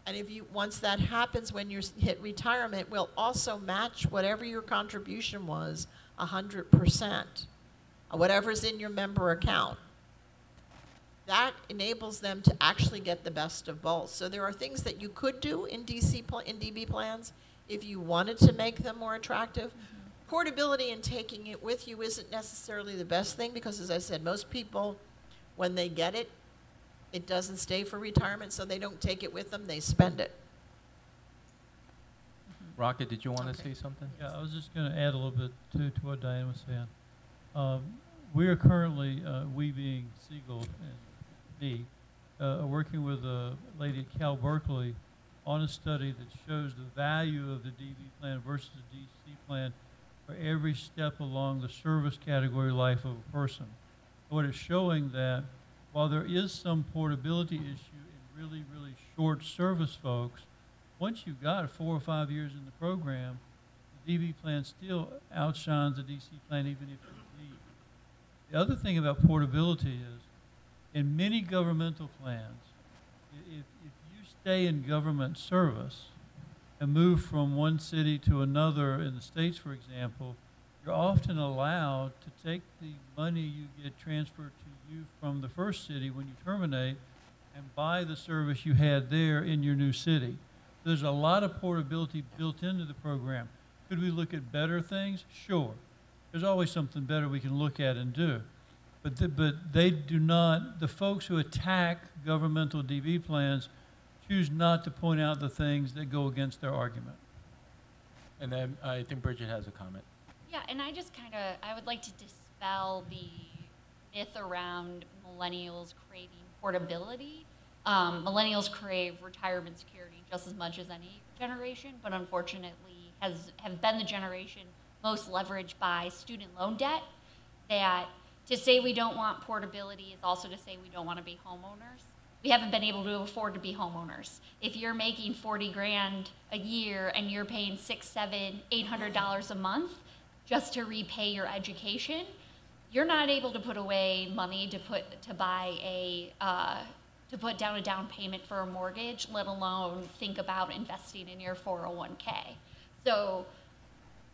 And once that happens, when you hit retirement, we'll also match whatever your contribution was 100%, whatever's in your member account. That enables them to actually get the best of both. So there are things that you could do in DB plans if you wanted to make them more attractive. portability and taking it with you isn't necessarily the best thing because, as I said, most people, when they get it, it doesn't stay for retirement, so they don't take it with them, they spend it. Rocket, did you want to Okay. say something? Yeah, I was just going to add a little bit to what Diane was saying. We are currently, we being Siegel and me, working with a lady at Cal Berkeley on a study that shows the value of the DB plan versus the DC plan for every step along the service category life of a person. What it's showing that while there is some portability issue in really, really short service folks, once you've got 4 or 5 years in the program, the DB plan still outshines the DC plan even if you leave. The other thing about portability is, in many governmental plans, if you stay in government service and move from one city to another in the States, for example, you're often allowed to take the money you get transferred to you from the first city when you terminate and buy the service you had there in your new city. There's a lot of portability built into the program. Could we look at better things? Sure. There's always something better we can look at and do. But they do not, the folks who attack governmental DB plans choose not to point out the things that go against their argument. And then I think Bridget has a comment. Yeah, and I just I would like to dispel the myth around millennials craving portability. Millennials crave retirement security just as much as any generation, but unfortunately have been the generation most leveraged by student loan debt. That to say we don't want portability is also to say we don't want to be homeowners. We haven't been able to afford to be homeowners. If you're making 40 grand a year and you're paying $600, $700, $800 a month just to repay your education, you're not able to put away money to put down a down payment for a mortgage, let alone think about investing in your 401k. So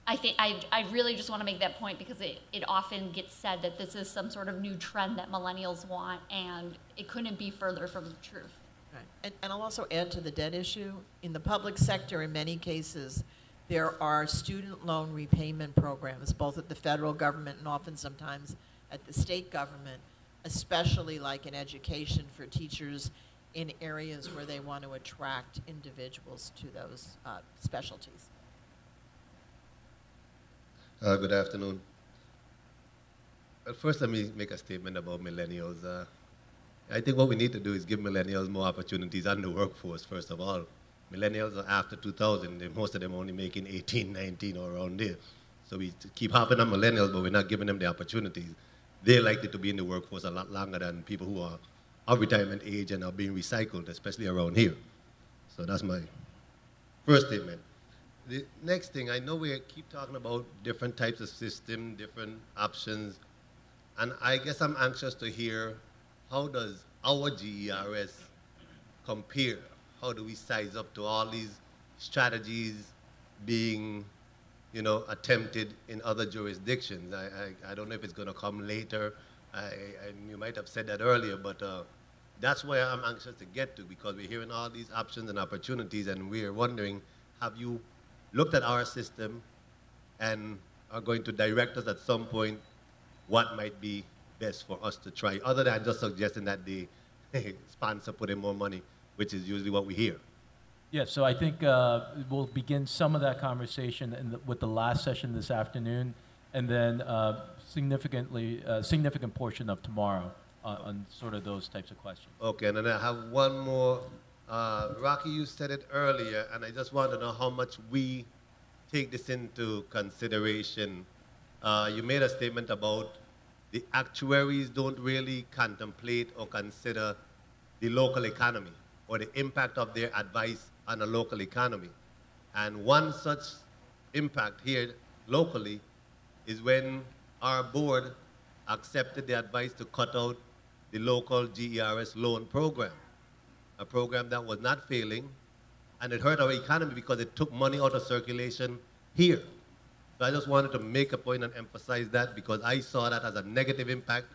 I think I really just want to make that point because it often gets said that this is some sort of new trend that millennials want, and it couldn't be further from the truth. Right. And I'll also add to the debt issue. In the public sector, in many cases, there are student loan repayment programs, both at the federal government and often sometimes at the state government, especially like in education for teachers in areas where they want to attract individuals to those specialties. Good afternoon. Well, first, let me make a statement about millennials. I think what we need to do is give millennials more opportunities on the workforce, first of all. Millennials are after 2000, most of them only making 18, 19 or around there. So we keep harping on millennials, but we're not giving them the opportunities. They're likely to be in the workforce a lot longer than people who are of retirement age and are being recycled, especially around here. So that's my first statement. The next thing, I know we keep talking about different types of system, different options, and I guess I'm anxious to hear how does our GERS compare? How do we size up to all these strategies being, attempted in other jurisdictions? I don't know if it's going to come later. You might have said that earlier, but that's where I'm anxious to get to because we're hearing all these options and opportunities, and we're wondering, have you looked at our system and are going to direct us at some point what might be best for us to try, other than just suggesting that the sponsor put in more money, which is usually what we hear. Yeah, so I think we'll begin some of that conversation with the last session this afternoon, and then significant portion of tomorrow on sort of those types of questions. Okay, and then I have one more. Rocky, you said it earlier, and I just want to know how much we take this into consideration. You made a statement about the actuaries don't really contemplate or consider the local economy or the impact of their advice on a local economy. And one such impact here locally is when our board accepted the advice to cut out the local GERS loan program, a program that was not failing, and it hurt our economy because it took money out of circulation here. So I just wanted to make a point and emphasize that because I saw that as a negative impact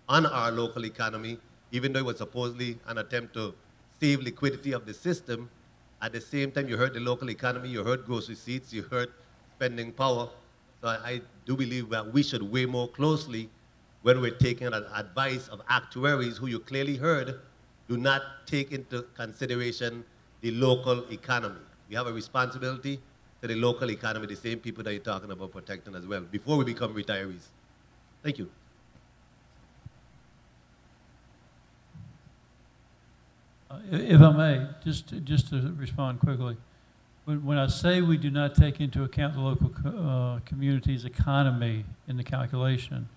on our local economy, even though it was supposedly an attempt to save liquidity of the system. At the same time, you hurt the local economy, you hurt gross receipts, you hurt spending power. So I do believe that we should weigh more closely when we're taking advice of actuaries who you clearly heard do not take into consideration the local economy. We have a responsibility to the local economy, the same people that you're talking about protecting as well, before we become retirees. Thank you. If I may, just to respond quickly. When I say we do not take into account the local community's economy in the calculation,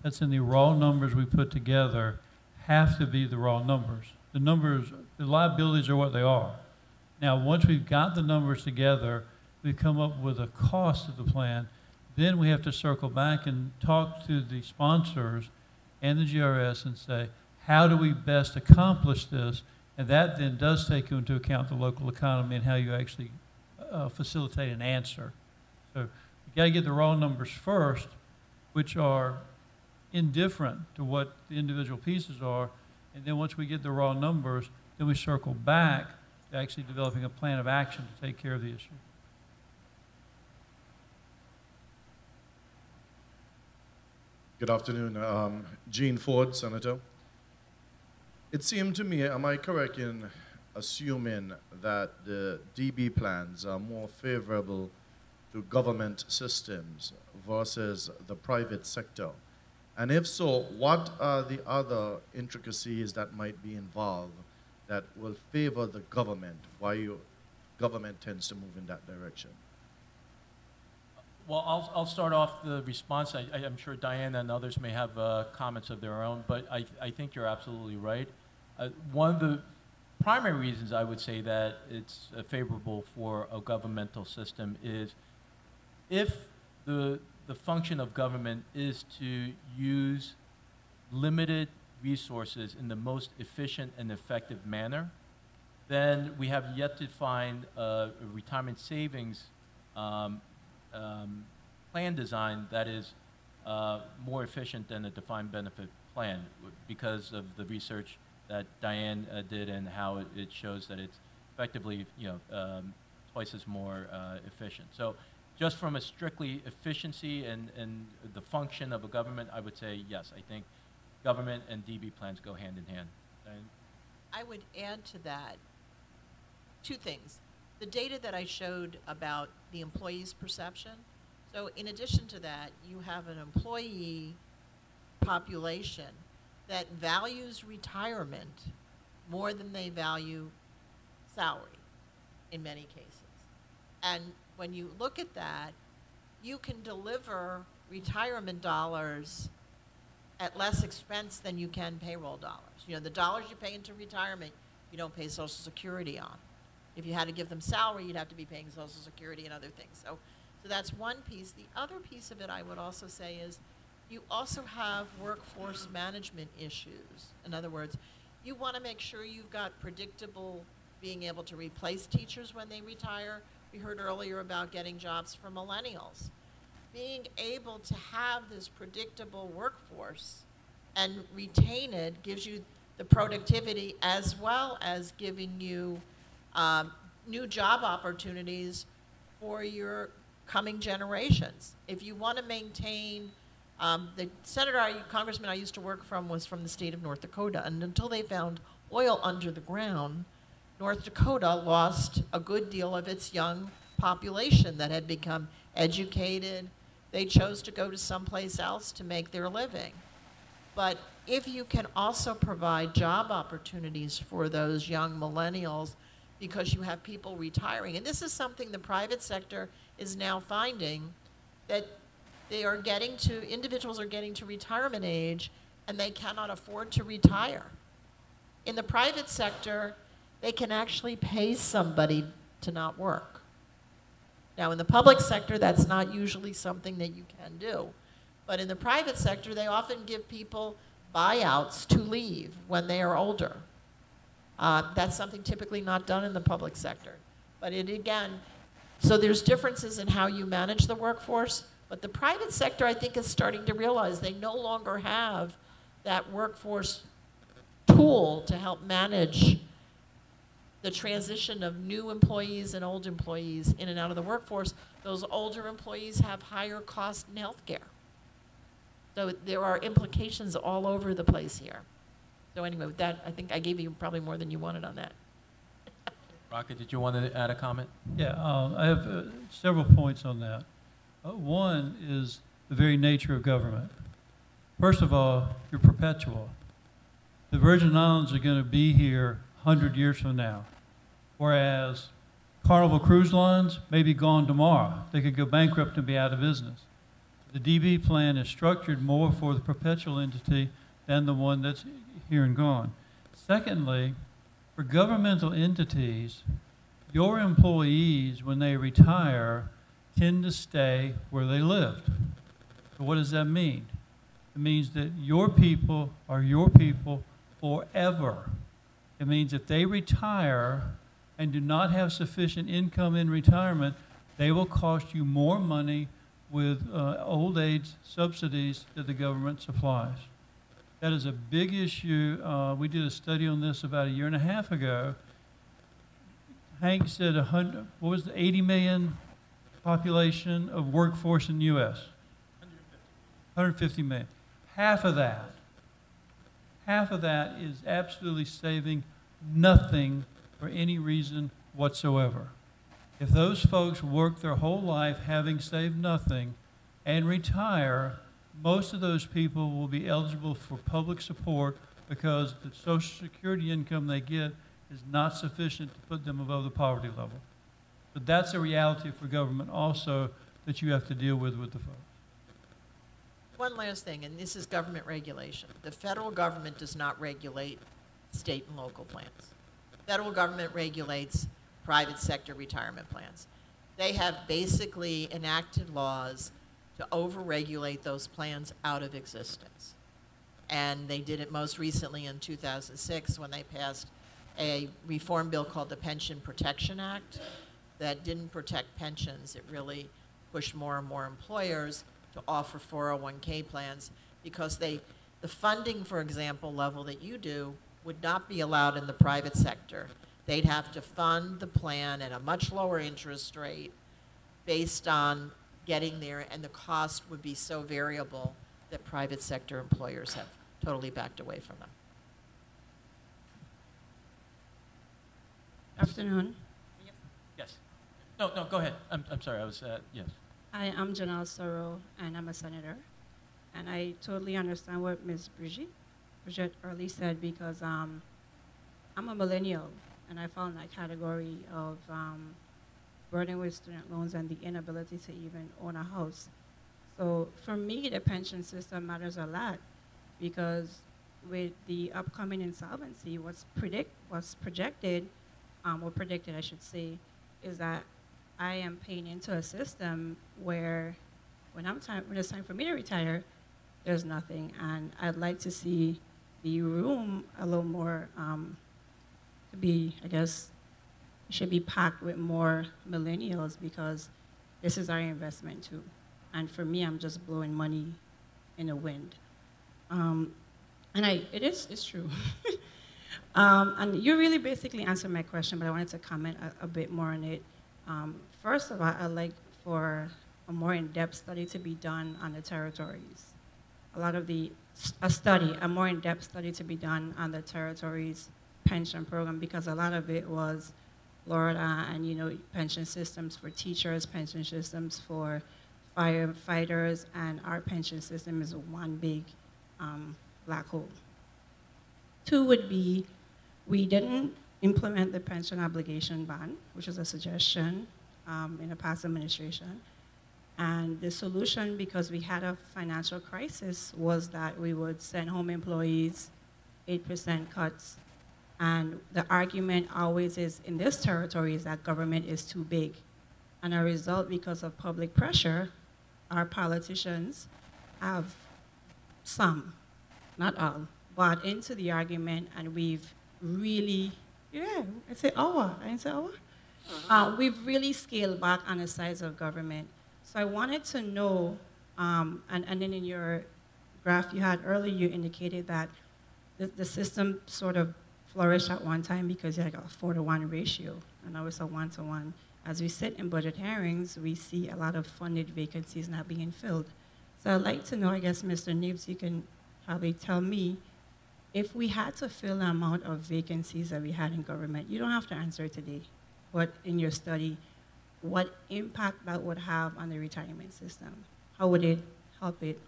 that's in the raw numbers we put together have to be the raw numbers. The numbers, the liabilities are what they are. Now, once we've got the numbers together, we come up with a cost of the plan, then we have to circle back and talk to the sponsors and the GRS and say, how do we best accomplish this? And that then does take into account the local economy and how you actually facilitate an answer. So you got to get the raw numbers first, which are indifferent to what the individual pieces are. And then once we get the raw numbers, then we circle back to actually developing a plan of action to take care of the issue. Good afternoon. Gene Ford, Senator. It seemed to me, am I correct in assuming that the DB plans are more favorable to government systems versus the private sector? And if so, what are the other intricacies that might be involved that will favor the government, why your government tends to move in that direction? Well, I'll start off the response. I'm sure Diana and others may have comments of their own, but I think you're absolutely right. One of the primary reasons I would say that it's favorable for a governmental system is if the function of government is to use limited resources in the most efficient and effective manner, then we have yet to find a retirement savings plan design that is more efficient than a defined benefit plan because of the research that Diane did and how it shows that it's effectively, twice as more efficient. So just from a strictly efficiency and the function of a government, I would say yes, I think government and DB plans go hand in hand. Diane? I would add to that two things. The data that I showed about the employee's perception. So in addition to that, you have an employee population that values retirement more than they value salary in many cases. And when you look at that, you can deliver retirement dollars at less expense than you can payroll dollars. The dollars you pay into retirement, you don't pay Social Security on. If you had to give them salary, you'd have to be paying Social Security and other things. So that's one piece. The other piece of it I would also say is you also have workforce management issues. In other words, you want to make sure you've got predictable being able to replace teachers when they retire. We heard earlier about getting jobs for millennials. Being able to have this predictable workforce and retain it gives you the productivity as well as giving you new job opportunities for your coming generations. If you want to maintain, the congressman I used to work from was from the state of North Dakota, and until they found oil under the ground, North Dakota lost a good deal of its young population that had become educated. They chose to go to someplace else to make their living. But if you can also provide job opportunities for those young millennials because you have people retiring, and this is something the private sector is now finding, that individuals are getting to retirement age and they cannot afford to retire. In the private sector, they can actually pay somebody to not work. Now, in the public sector, that's not usually something that you can do. But in the private sector, they often give people buyouts to leave when they are older. That's something typically not done in the public sector. But so there's differences in how you manage the workforce, but the private sector, I think, is starting to realize they no longer have that workforce tool to help manage the transition of new employees and old employees in and out of the workforce. those older employees have higher cost in healthcare. So there are implications all over the place here. So anyway, with that, I think I gave you probably more than you wanted on that. Rocket, did you want to add a comment? Yeah, I have several points on that. One is the very nature of government. First of all, you're perpetual. The Virgin Islands are going to be here 100 years from now, whereas Carnival Cruise Lines may be gone tomorrow. They could go bankrupt and be out of business. The DB plan is structured more for the perpetual entity than the one that's here and gone. Secondly, for governmental entities, your employees, when they retire, tend to stay where they lived. So what does that mean? It means that your people are your people forever. It means if they retire and do not have sufficient income in retirement, they will cost you more money with old age subsidies that the government supplies. That is a big issue. We did a study on this about 1.5 years ago. Hank said 80 million population of workforce in the U.S.? 150 million. Half of that is absolutely saving nothing for any reason whatsoever. If those folks work their whole life having saved nothing and retire, most of those people will be eligible for public support because the Social Security income they get is not sufficient to put them above the poverty level. But that's a reality for government also that you have to deal with the folks. One last thing, and this is government regulation. The federal government does not regulate state and local plans. Federal government regulates private sector retirement plans. They have basically enacted laws to overregulate those plans out of existence. And they did it most recently in 2006 when they passed a reform bill called the Pension Protection Act that didn't protect pensions. It really pushed more and more employers to offer 401k plans because the funding, for example, level that you do would not be allowed in the private sector. They'd have to fund the plan at a much lower interest rate based on getting there, and the cost would be so variable that private sector employers have totally backed away from them. Afternoon. Yes. No, go ahead. I'm sorry. I was, yes. Hi, I'm Janelle Sorrow, and I'm a senator. And I totally understand what Ms. Bridget early said because I'm a millennial, and I fall in that category of burden with student loans and the inability to even own a house. So for me, the pension system matters a lot because with the upcoming insolvency, what's predicted, I should say, is that I am paying into a system where when it's time for me to retire, there's nothing. And I'd like to see the room a little more to be, I guess, should be packed with more millennials because this is our investment too. And for me, I'm just blowing money in the wind. It's true. And you really basically answered my question, but I wanted to comment a bit more on it. First of all, I'd like for a more in-depth study to be done on the territories. A more in-depth study to be done on the territories' pension program because a lot of it was Florida and, pension systems for teachers, pension systems for firefighters, and our pension system is one big black hole. 2 would be, we didn't implement the pension obligation ban, which is a suggestion in a past administration. And the solution, because we had a financial crisis, was that we would send home employees 8% cuts. And the argument always is in this territory is that government is too big. And a result, because of public pressure, our politicians have some, not all, bought into the argument, and we've really, I say our, I didn't say our. We've really scaled back on the size of government. So I wanted to know, and then in your graph you had earlier, you indicated that the system sort of flourished at one time because you had a 4-to-1 ratio, and now it's a 1-to-1. as we sit in budget hearings, we see a lot of funded vacancies not being filled. So I'd like to know, I guess, Mr. Nibs, you can probably tell me, if we had to fill the amount of vacancies that we had in government, you don't have to answer today, but in your study, what impact that would have on the retirement system? How would it help it?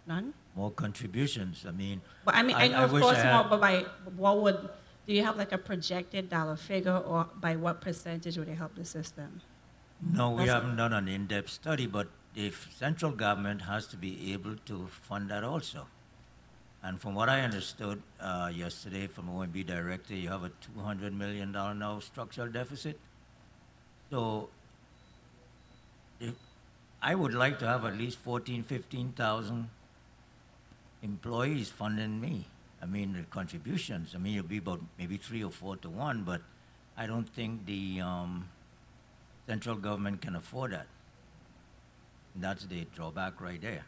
None? More contributions. I mean, But I mean, I know, of wish course, I had- more, but by what would, do you have like a projected dollar figure, or by what percentage would it help the system? No, we That's- haven't done an in-depth study, but if central government has to be able to fund that also. And from what I understood yesterday from OMB director, you have a $200 million now structural deficit. So I would like to have at least 14, 15,000 employees funding me. I mean, the contributions. I mean, it'll be about maybe 3 or 4 to 1, but I don't think the central government can afford that. And that's the drawback right there.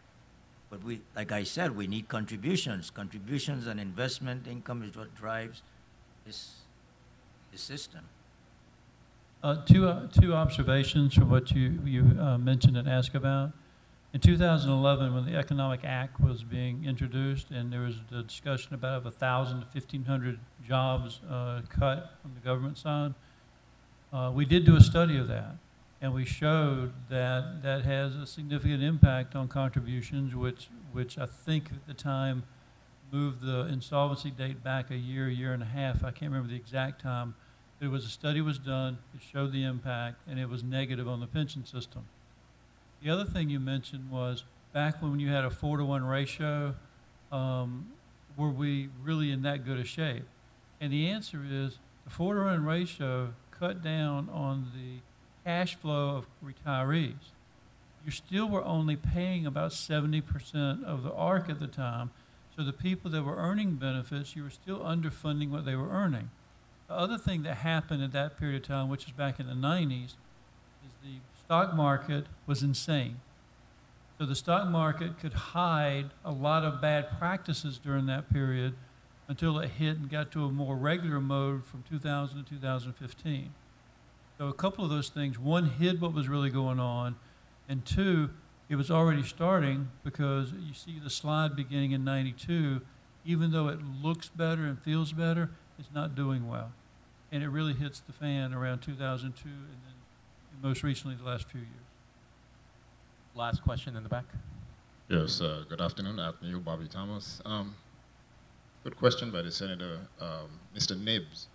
But we, like I said, we need contributions. Contributions and investment income is what drives this system. Two observations from what you mentioned and asked about. In 2011, when the Economic Act was being introduced, and there was a discussion about 1,000 to 1,500 jobs cut from the government side, we did do a study of that, and we showed that that has a significant impact on contributions, which I think at the time moved the insolvency date back a year and a half. I can't remember the exact time. But it was a study was done, it showed the impact, and it was negative on the pension system. The other thing you mentioned was back when you had a 4-to-1 ratio, were we really in that good a shape? And the answer is the 4-to-1 ratio cut down on the cash flow of retirees. You still were only paying about 70% of the Aarp at the time, so the people that were earning benefits, you were still underfunding what they were earning. The other thing that happened at that period of time, which is back in the 90s, is the stock market was insane. So the stock market could hide a lot of bad practices during that period until it hit and got to a more regular mode from 2000 to 2015. So a couple of those things, one, hid what was really going on, and two, it was already starting, because you see the slide beginning in 92, even though it looks better and feels better, it's not doing well. And it really hits the fan around 2002, and then most recently the last few years. Last question in the back. Yes, good afternoon. Anthony Bobby Thomas. Good question by the Senator. Mr. Nibs,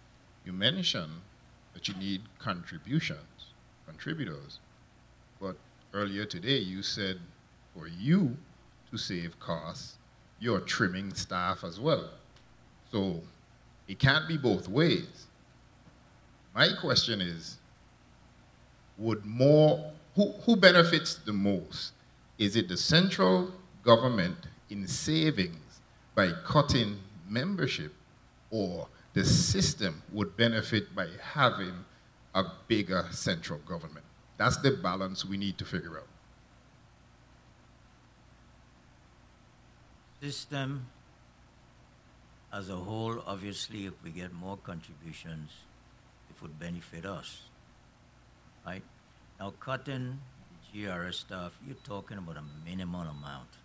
you mentioned that you need contributors, but earlier today you said for you to save costs, you're trimming staff as well. So it can't be both ways. My question is, who benefits the most? Is it the central government in savings by cutting membership, or the system would benefit by having a bigger central government? That's the balance we need to figure out. System as a whole, obviously, if we get more contributions, it would benefit us, right? Now, cutting the GRS stuff, you're talking about a minimum amount.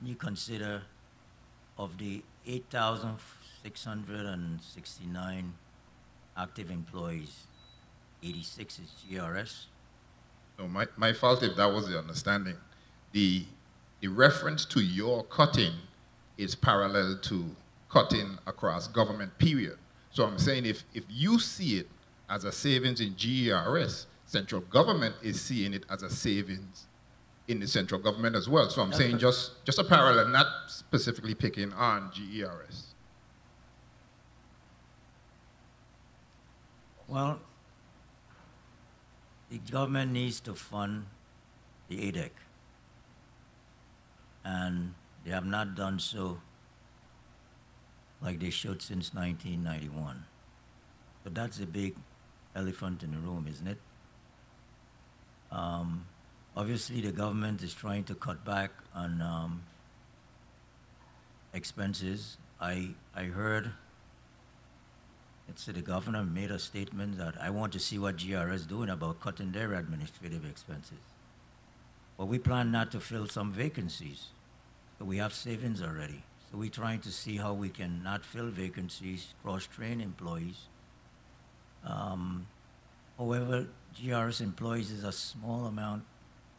You consider of the 8,669 active employees, 86 is GRS. No, my fault if that was the understanding. The reference to your cutting is parallel to cutting across government, period. So I'm saying if you see it as a savings in GERS, central government is seeing it as a savings in the central government as well. So I'm saying just a parallel, not specifically picking on GERS. Well, the government needs to fund the ADEC, and they have not done so like they should since 1991. But that's a big elephant in the room, isn't it? Obviously, the government is trying to cut back on expenses. I heard So the governor made a statement that I want to see what GRS doing about cutting their administrative expenses. But we plan not to fill some vacancies. So we have savings already. So we're trying to see how we can not fill vacancies, cross-train employees. However, GRS employees is a small amount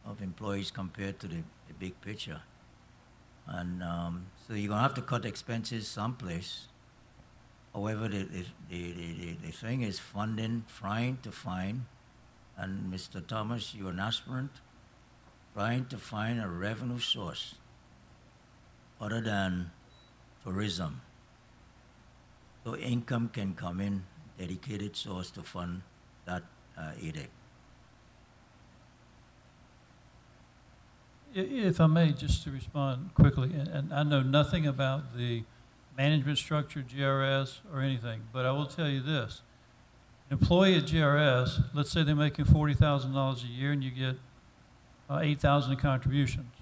of employees compared to the big picture. And so you're gonna have to cut expenses someplace. However, the thing is funding, trying to find, and Mr. Thomas, you're an aspirant, trying to find a revenue source other than tourism. So income can come in, dedicated source to fund that edict. If I may, just to respond quickly, and I know nothing about the management structure, GRS, or anything, but I will tell you this. An employee at GRS, let's say they're making $40,000 a year and you get $8,000 in contributions.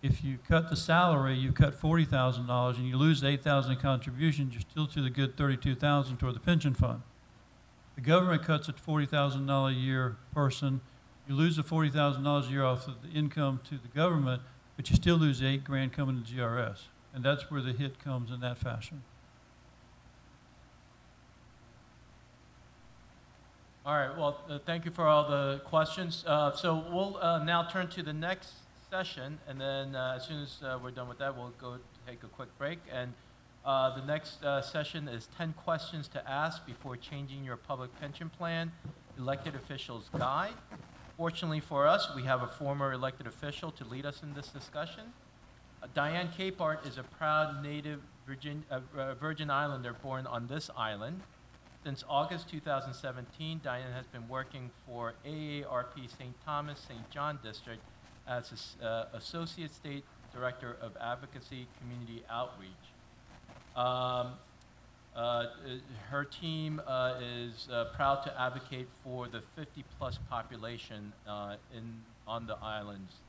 If you cut the salary, you cut $40,000 and you lose $8,000 in contributions, you're still to the good $32,000 toward the pension fund. The government cuts a $40,000 a year person, you lose the $40,000 a year off of the income to the government, but you still lose $8,000 coming to GRS. And that's where the hit comes in that fashion. All right, well, thank you for all the questions. So we'll now turn to the next session, and then as soon as we're done with that, we'll go take a quick break. And the next session is 10 questions to ask before changing your public pension plan, elected officials guide. Fortunately for us, we have a former elected official to lead us in this discussion. Diane Capehart is a proud native Virgin Islander born on this island. Since August 2017, Diane has been working for AARP St. Thomas, St. John District as Associate State Director of Advocacy Community Outreach. Her team is proud to advocate for the 50-plus population on the islands.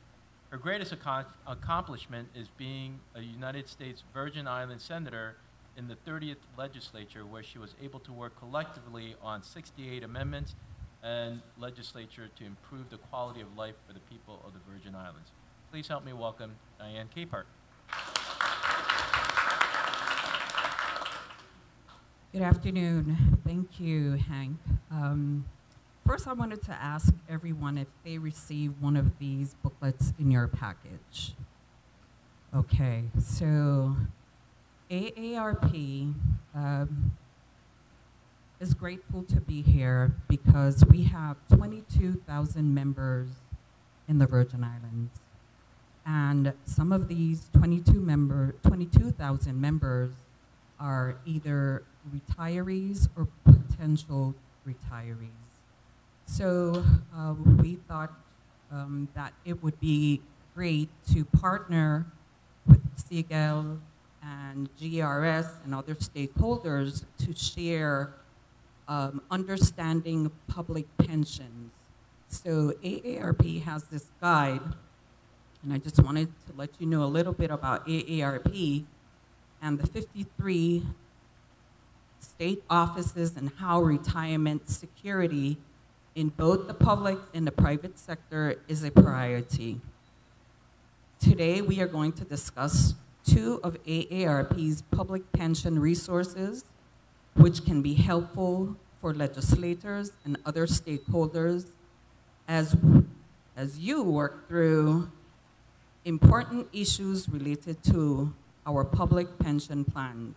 Her greatest accomplishment is being a United States Virgin Islands Senator in the 30th legislature, where she was able to work collectively on 68 amendments and legislature to improve the quality of life for the people of the Virgin Islands. Please help me welcome Diane Capehart. Good afternoon. Thank you, Hank. First, I wanted to ask everyone if they received one of these booklets in your package. Okay, so AARP is grateful to be here because we have 22,000 members in the Virgin Islands. And some of these 22,000 members are either retirees or potential retirees. So we thought that it would be great to partner with Scale and GRS and other stakeholders to share understanding public pensions. So AARP has this guide, and I just wanted to let you know a little bit about AARP and the 53 state offices and how retirement security in both the public and the private sector is a priority. Today, we are going to discuss two of AARP's public pension resources, which can be helpful for legislators and other stakeholders as you work through important issues related to our public pension plans.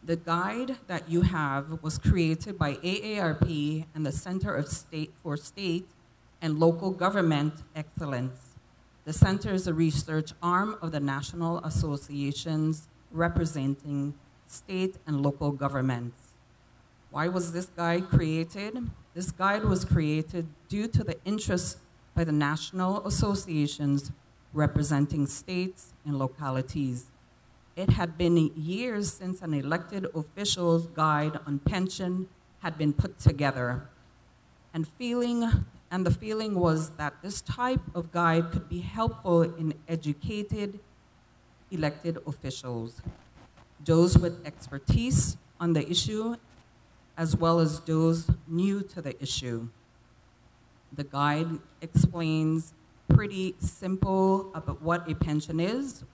The guide that you have was created by AARP and the Center for State and Local Government Excellence. The center is a research arm of the national associations representing state and local governments. Why was this guide created? This guide was created due to the interest by the national associations representing states and localities. It had been years since an elected official's guide on pension had been put together. And the feeling was that this type of guide could be helpful in educated elected officials, those with expertise on the issue, as well as those new to the issue. The guide explains pretty simple about what a pension is,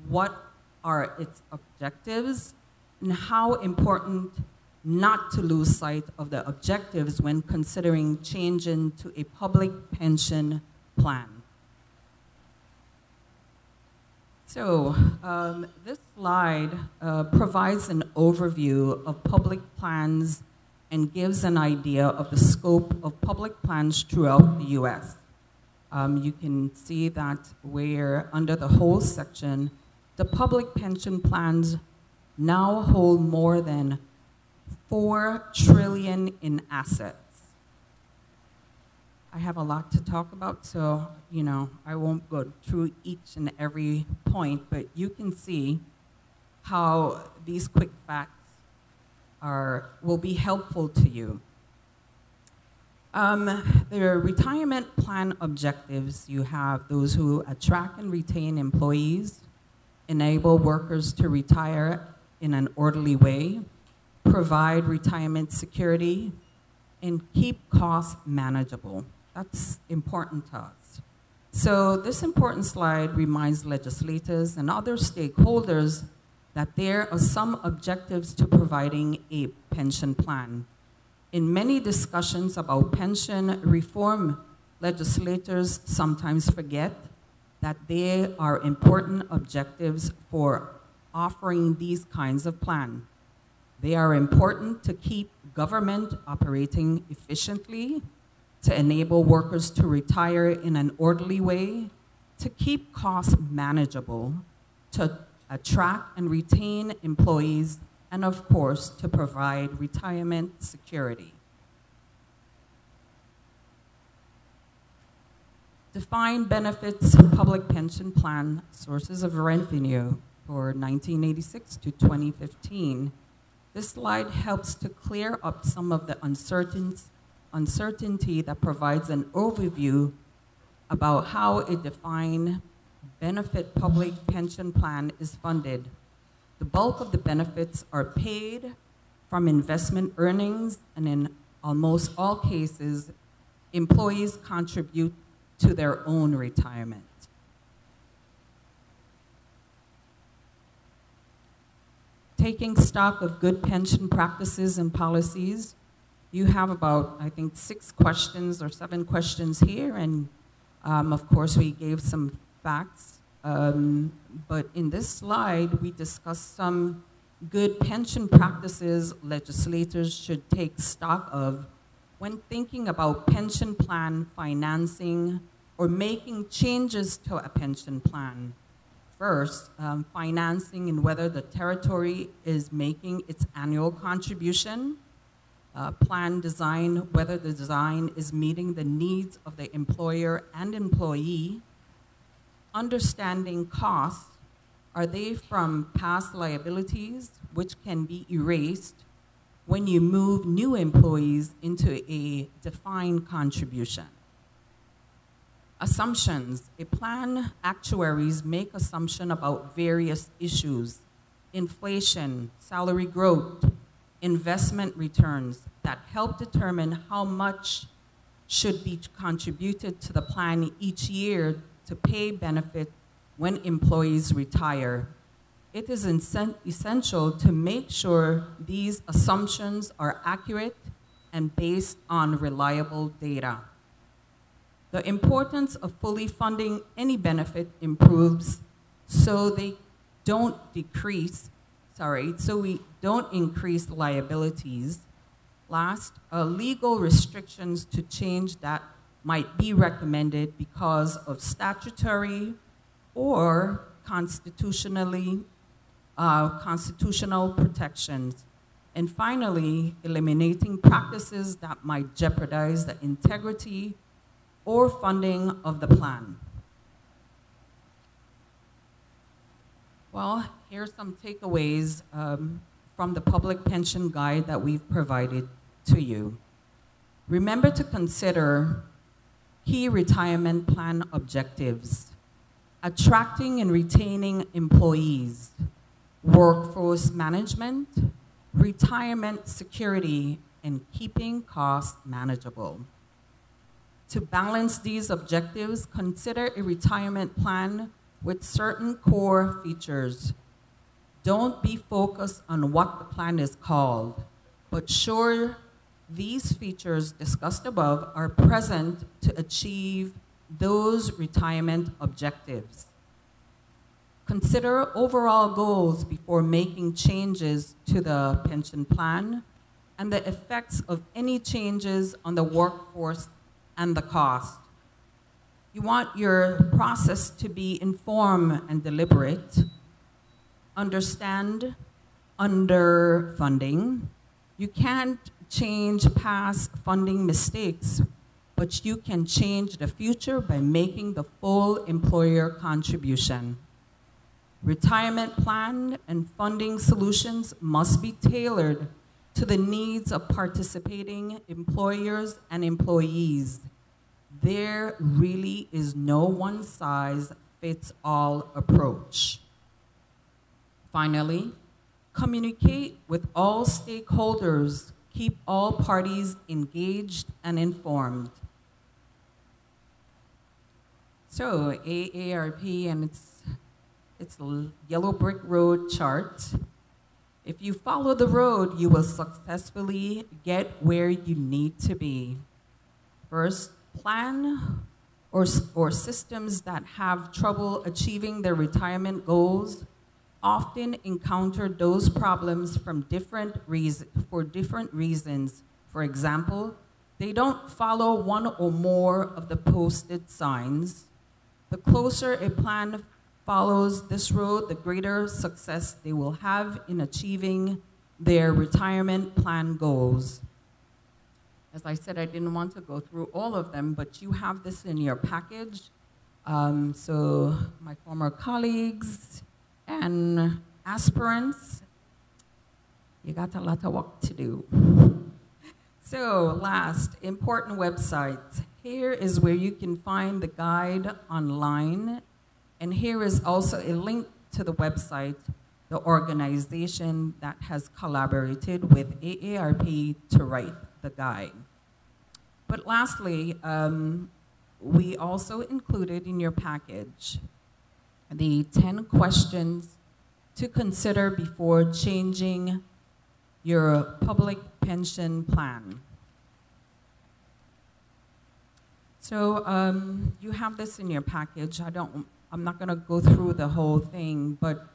what are its objectives, and how important not to lose sight of the objectives when considering changing to a public pension plan. So this slide provides an overview of public plans and gives an idea of the scope of public plans throughout the US. You can see that where under the whole section, the public pension plans now hold more than $4 trillion in assets. I have a lot to talk about, so I won't go through each and every point, but you can see how these quick facts will be helpful to you. The retirement plan objectives, you have those who attract and retain employees, enable workers to retire in an orderly way, provide retirement security, and keep costs manageable. That's important to us. So this important slide reminds legislators and other stakeholders that there are some objectives to providing a pension plan. In many discussions about pension reform, legislators sometimes forget that there are important objectives for offering these kinds of plans. They are important to keep government operating efficiently, to enable workers to retire in an orderly way, to keep costs manageable, to attract and retain employees, and of course, to provide retirement security. Define benefits of public pension plan sources of revenue for 1986 to 2015. This slide helps to clear up some of the uncertainty that provides an overview about how a defined benefit public pension plan is funded. The bulk of the benefits are paid from investment earnings, and in almost all cases, employees contribute to their own retirement. Taking stock of good pension practices and policies, you have about, I think, 6 questions or 7 questions here, and of course we gave some facts. But in this slide, we discussed some good pension practices legislators should take stock of when thinking about pension plan financing or making changes to a pension plan. First, financing and whether the territory is making its annual contribution. Plan design, whether the design is meeting the needs of the employer and employee. Understanding costs, are they from past liabilities which can be erased when you move new employees into a defined contribution? Assumptions. A plan actuaries make assumptions about various issues: inflation, salary growth, investment returns that help determine how much should be contributed to the plan each year to pay benefit when employees retire. It is essential to make sure these assumptions are accurate and based on reliable data. The importance of fully funding any benefit improves so we don't increase liabilities. Last, legal restrictions to change that might be recommended because of statutory or constitutional protections. And finally, eliminating practices that might jeopardize the integrity or funding of the plan. Well, here's some takeaways from the public pension guide that we've provided to you. Remember to consider key retirement plan objectives: attracting and retaining employees, workforce management, retirement security, and keeping costs manageable. To balance these objectives, consider a retirement plan with certain core features. Don't be focused on what the plan is called, but sure these features discussed above are present to achieve those retirement objectives. Consider overall goals before making changes to the pension plan and the effects of any changes on the workforce and the cost. You want your process to be informed and deliberate. Understand underfunding. You can't change past funding mistakes, but you can change the future by making the full employer contribution. Retirement plan and funding solutions must be tailored to the needs of participating employers and employees. There really is no one-size-fits-all approach. Finally, communicate with all stakeholders. Keep all parties engaged and informed. So, AARP and its yellow brick road chart. If you follow the road, you will successfully get where you need to be. First, plan or systems that have trouble achieving their retirement goals often encounter those problems for different reasons. For example, they don't follow one or more of the posted signs. The closer a plan follows this road, the greater success they will have in achieving their retirement plan goals. As I said, I didn't want to go through all of them, but you have this in your package. So my former colleagues and aspirants, you got a lot of work to do. So last, important websites. Here is where you can find the guide online, and here is also a link to the website, the organization that has collaborated with AARP to write the guide. But lastly, we also included in your package the 10 questions to consider before changing your public pension plan. So you have this in your package. I'm not gonna go through the whole thing, but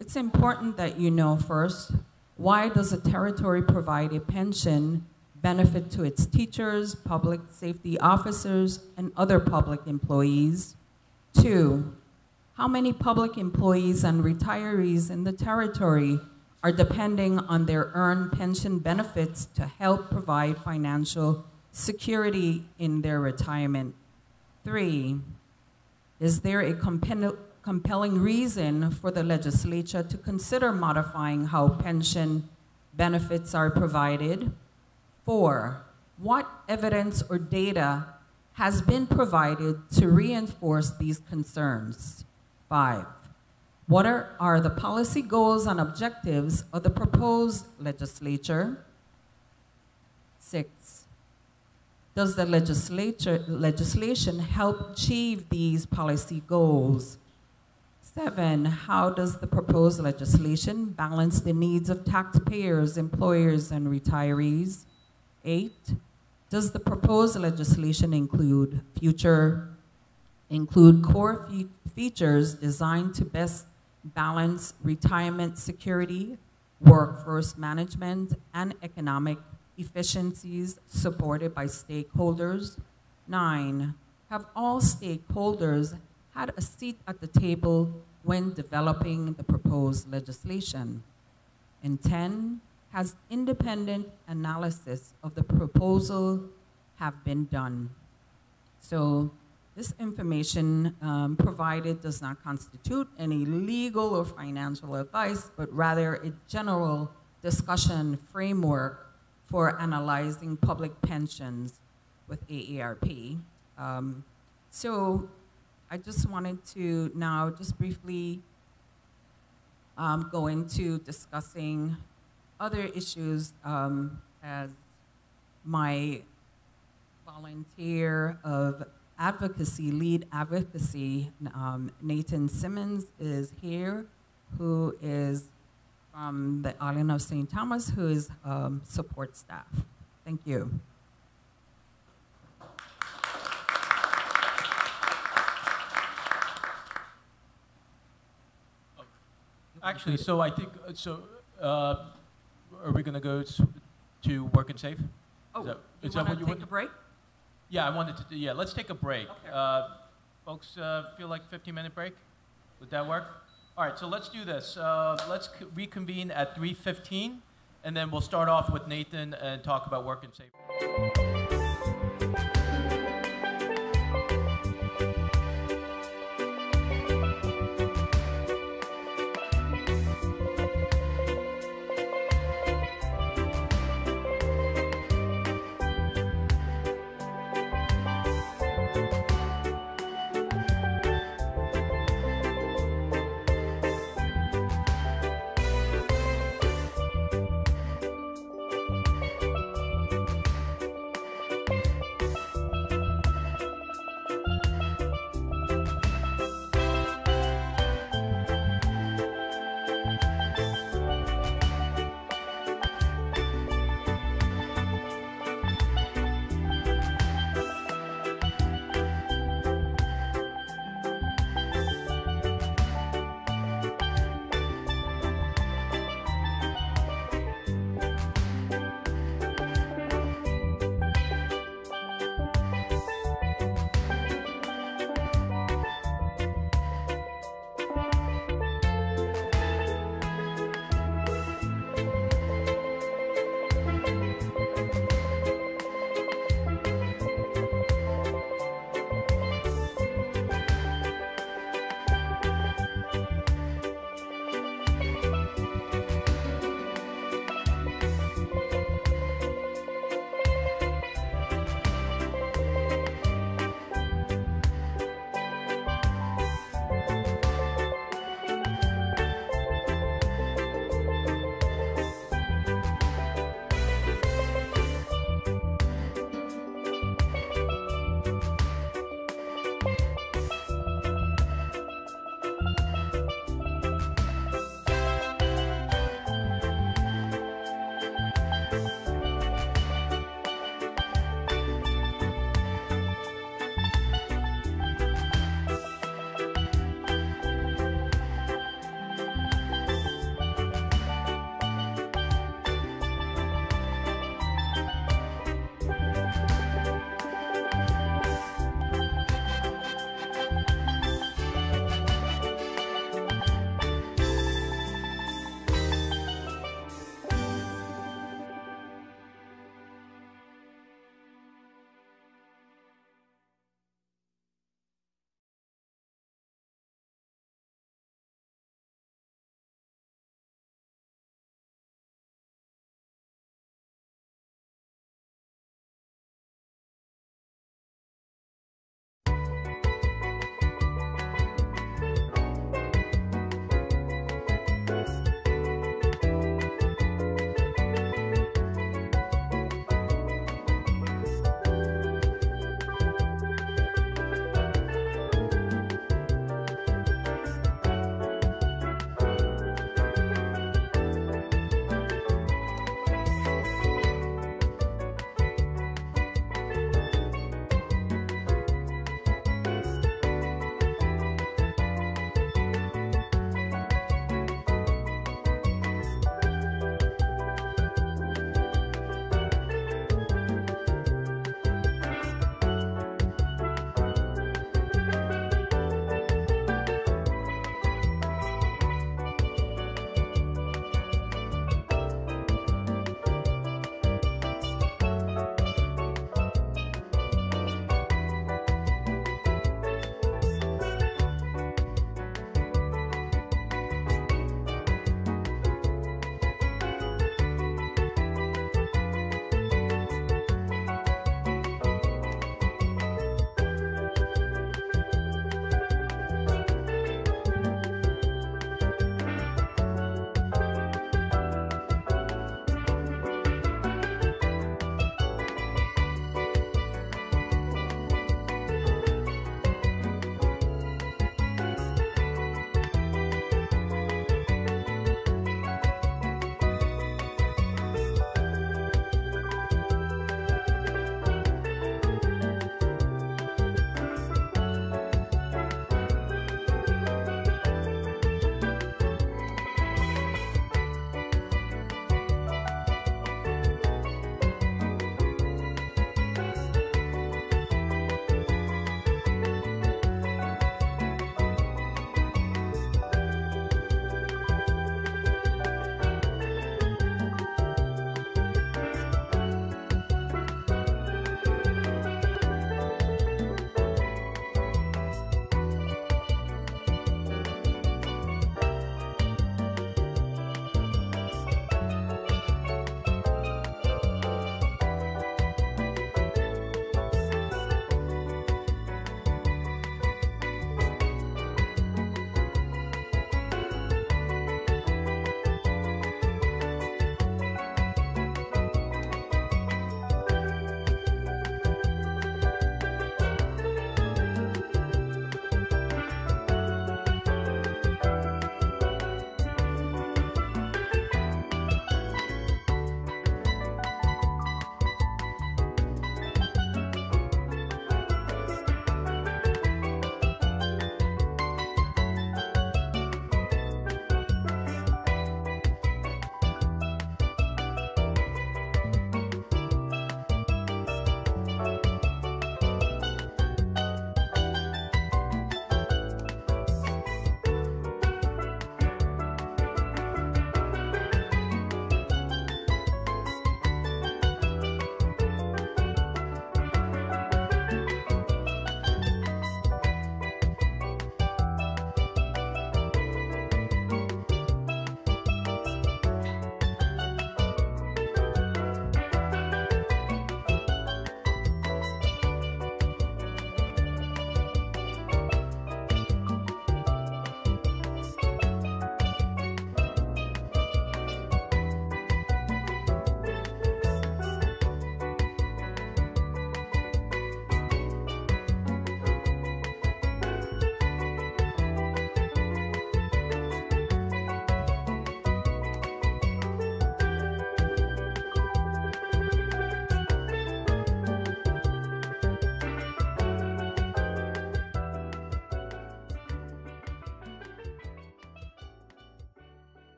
it's important that you know first, why does a territory provide a pension benefit to its teachers, public safety officers, and other public employees? 2, how many public employees and retirees in the territory are depending on their earned pension benefits to help provide financial security in their retirement? 3, is there a compelling reason for the legislature to consider modifying how pension benefits are provided? 4, what evidence or data has been provided to reinforce these concerns? 5, what are the policy goals and objectives of the proposed legislature? 6, does the legislation help achieve these policy goals? 7, how does the proposed legislation balance the needs of taxpayers, employers, and retirees? 8, does the proposed legislation include core features designed to best balance retirement security, workforce management, and economic efficiencies supported by stakeholders? 9, have all stakeholders had a seat at the table when developing the proposed legislation? And 10, has independent analysis of the proposal have been done? So this information provided does not constitute any legal or financial advice, but rather a general discussion framework for analyzing public pensions with AARP. So I just wanted to now just briefly go into discussing other issues, as my volunteer of advocacy, lead advocacy, Nathan Simmons is here, who is from the Island of St. Thomas, who is support staff. Thank you. Actually, so I think, are we going to go to work and safe? Oh, is you that want to take a break? Yeah, I wanted to, yeah, let's take a break. Okay. Folks feel like a 15-minute break? Would that work? All right, so let's do this. Let's reconvene at 3:15, and then we'll start off with Nathan and talk about work and safe.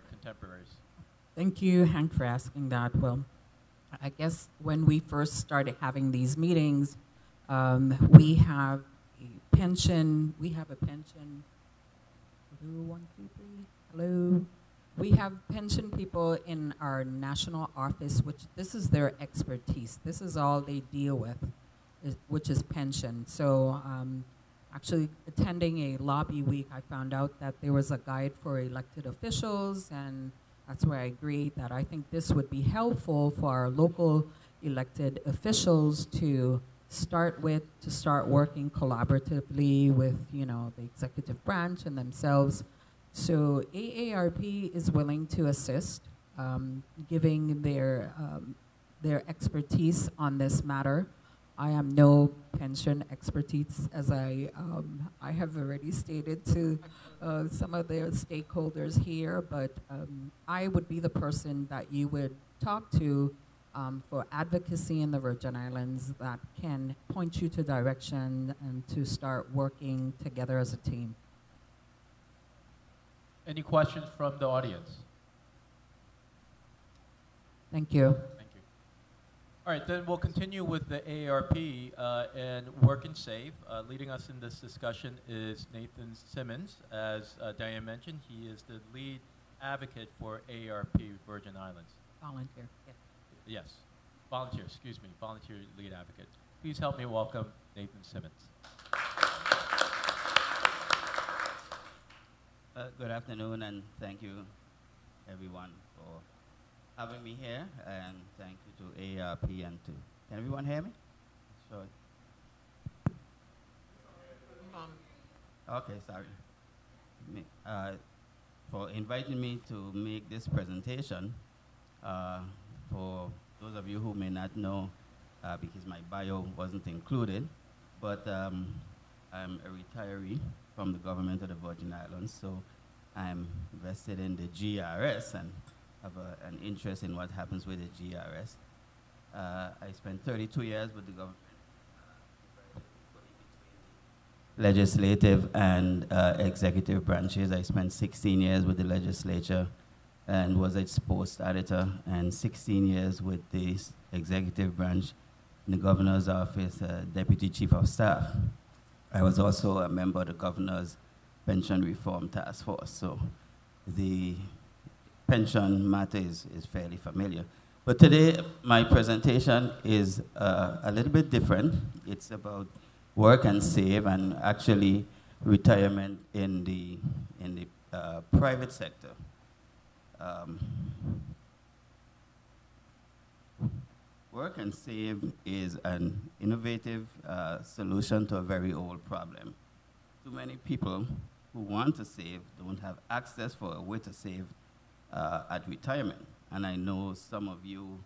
current contemporaries? Thank you, Hank, for asking that. Well, I guess when we first started having these meetings, we have a pension. Hello, 1, 2, 3. Hello. We have pension people in our national office, which this is their expertise. This is all they deal with, which is pension. So actually attending a lobby week, I found out that there was a guide for elected officials, and that's where I agreed that I think this would be helpful for our local elected officials to start working collaboratively with, you know, the executive branch and themselves. So AARP is willing to assist, giving their expertise on this matter. I am no pension expertise, as I have already stated to some of their stakeholders here, but I would be the person that you would talk to for advocacy in the Virgin Islands that can point you to direction and to start working together as a team. Any questions from the audience? Thank you. Thank you. All right, then we'll continue with the AARP and Work and Save. Leading us in this discussion is Nathan Simmons. As Diane mentioned, he is the lead advocate for AARP Virgin Islands. Volunteer. Yeah. Yes, volunteer lead advocate. Please help me welcome Nathan Simmons. Good afternoon, and thank you, everyone, for having me here, and thank you to AARP and to, can everyone hear me? Sure. Okay, sorry. For inviting me to make this presentation. For those of you who may not know, because my bio wasn't included, but I'm a retiree from the government of the Virgin Islands, so I'm vested in the GRS and have an interest in what happens with the GRS. I spent 32 years with the government, legislative and executive branches. I spent 16 years with the legislature and was its post editor, and 16 years with the executive branch in the governor's office, deputy chief of staff. I was also a member of the governor's pension reform task force, so the pension matter is fairly familiar. But today, my presentation is a little bit different. It's about work and save, and actually retirement in the private sector. Work and Save is an innovative solution to a very old problem. Too many people who want to save don't have access for a way to save at retirement. And I know some of you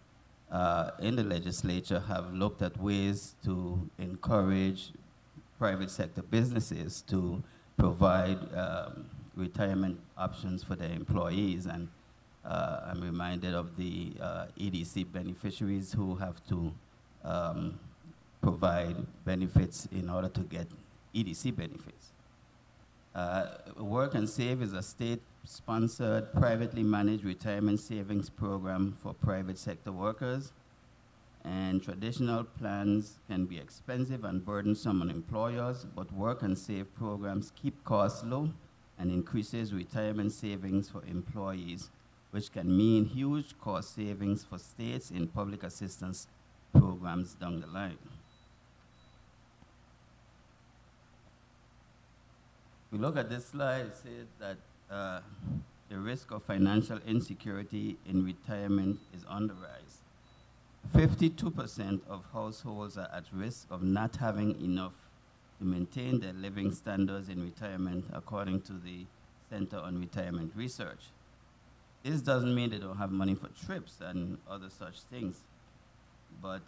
in the legislature have looked at ways to encourage private sector businesses to provide retirement options for their employees. And I'm reminded of the EDC beneficiaries who have to provide benefits in order to get EDC benefits. Work and Save is a state-sponsored, privately managed retirement savings program for private sector workers. And traditional plans can be expensive and burdensome on employers, but Work and Save programs keep costs low and increases retirement savings for employees, which can mean huge cost savings for states in public assistance programs down the line. If we look at this slide, it says that the risk of financial insecurity in retirement is on the rise. 52% of households are at risk of not having enough to maintain their living standards in retirement, according to the Center on Retirement Research. This doesn't mean they don't have money for trips and other such things, but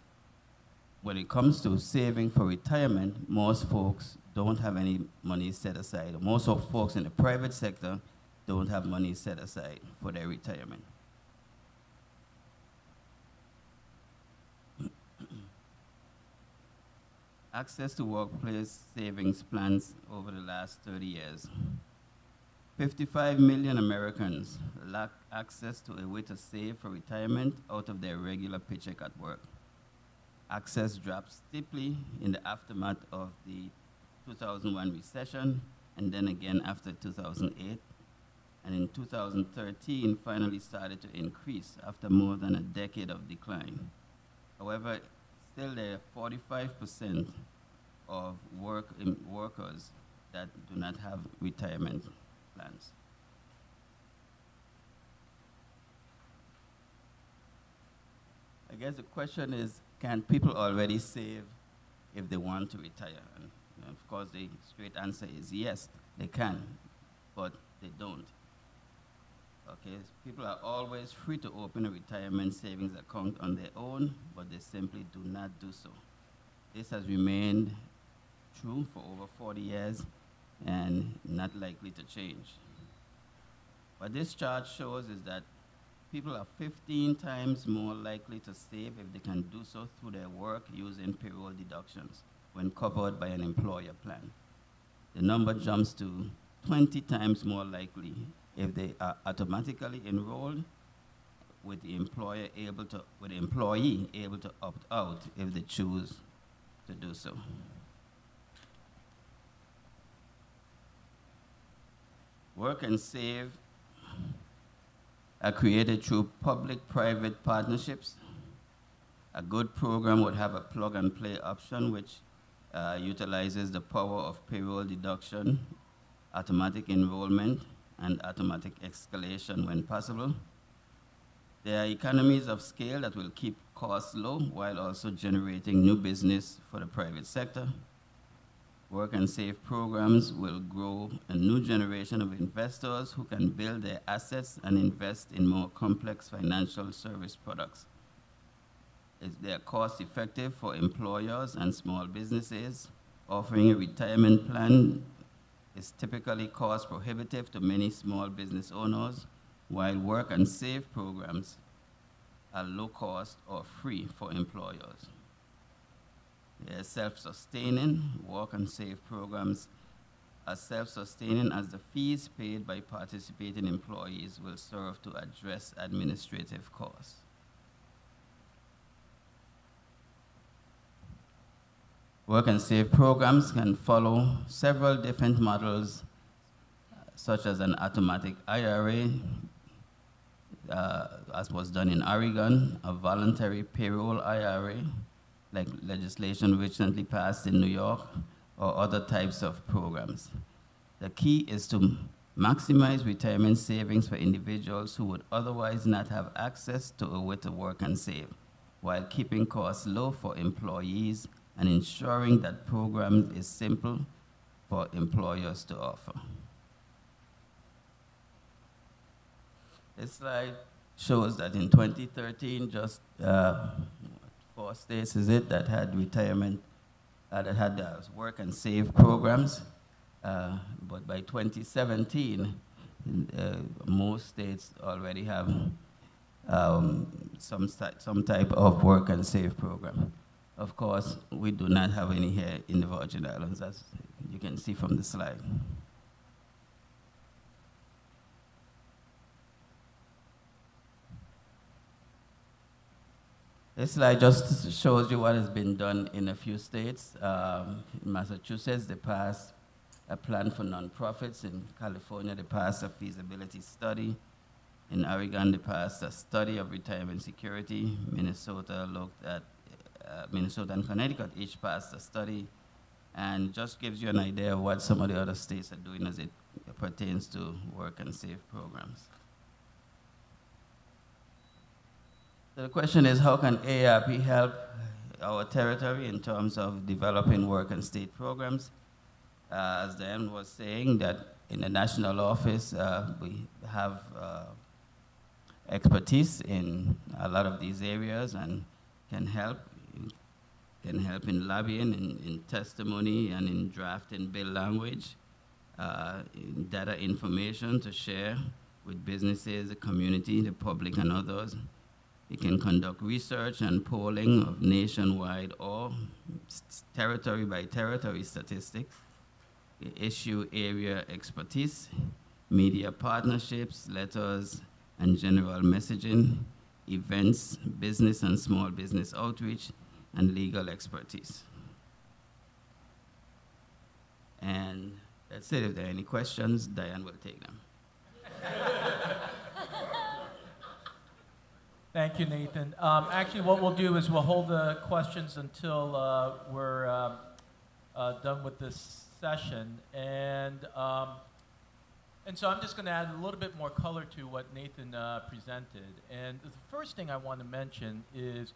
when it comes to saving for retirement, most folks don't have any money set aside. Most of folks in the private sector don't have money set aside for their retirement. Access to workplace savings plans over the last 30 years. 55 million Americans lack access to a way to save for retirement out of their regular paycheck at work. Access dropped steeply in the aftermath of the 2001 recession, and then again after 2008, and in 2013 finally started to increase after more than a decade of decline. However, still there are 45% of workers that do not have retirement plans. I guess the question is, can people already save if they want to retire? And of course, the straight answer is yes, they can, but they don't. Okay, people are always free to open a retirement savings account on their own, but they simply do not do so. This has remained true for over 40 years and not likely to change. What this chart shows is that people are 15 times more likely to save if they can do so through their work using payroll deductions when covered by an employer plan. The number jumps to 20 times more likely if they are automatically enrolled, with the employee able to opt out if they choose to do so. Work and Save are created through public-private partnerships. A good program would have a plug-and-play option which utilizes the power of payroll deduction, automatic enrollment, and automatic escalation when possible. There are economies of scale that will keep costs low while also generating new business for the private sector. Work and Save programs will grow a new generation of investors who can build their assets and invest in more complex financial service products. They are cost effective for employers and small businesses. Offering a retirement plan is typically cost prohibitive to many small business owners, while Work and Save programs are low cost or free for employers. They are self-sustaining. Work and Save programs are self-sustaining as the fees paid by participating employees will serve to address administrative costs. Work and Save programs can follow several different models, such as an automatic IRA, as was done in Oregon, a voluntary payroll IRA, like legislation recently passed in New York, or other types of programs. The key is to maximize retirement savings for individuals who would otherwise not have access to a way to work and save, while keeping costs low for employees and ensuring that program is simple for employers to offer. This slide shows that in 2013, just 4 states that had retirement, that had work and save programs. But by 2017, most states already have some type of work and save program. Of course, we do not have any here in the Virgin Islands, as you can see from the slide. This slide just shows you what has been done in a few states. In Massachusetts, they passed a plan for nonprofits. In California, they passed a feasibility study. In Oregon, they passed a study of retirement security. Minnesota looked at Minnesota and Connecticut each passed a study, and just gives you an idea of what some of the other states are doing as it pertains to work and save programs. So the question is, how can AARP help our territory in terms of developing work and state programs? As Dan was saying, that in the national office, we have expertise in a lot of these areas and can help in lobbying, in testimony, and in drafting bill language, in data information to share with businesses, the community, the public, and others. It can conduct research and polling of nationwide or territory by territory statistics, issue area expertise, media partnerships, letters and general messaging, events, business and small business outreach, and legal expertise. And that's it. If there are any questions, Diane will take them. Thank you, Nathan. Actually, what we'll do is we'll hold the questions until we're done with this session. And so I'm just going to add a little bit more color to what Nathan presented. And the first thing I want to mention is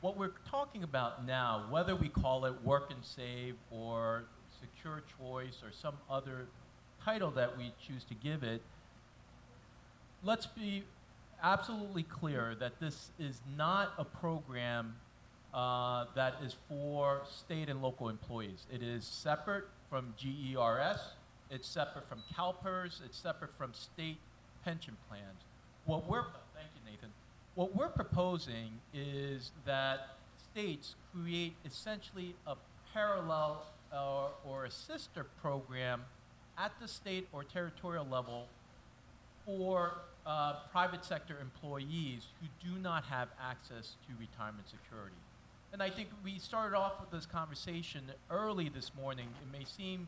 what we're talking about now, whether we call it Work and Save or Secure Choice or some other title that we choose to give it, let's be absolutely clear that this is not a program that is for state and local employees. It is separate from GERS, it's separate from CalPERS, it's separate from state pension plans. Thank you, Nathan. What we're proposing is that states create essentially a parallel or a sister program at the state or territorial level for private sector employees who do not have access to retirement security. And I think we started off with this conversation early this morning. It may seem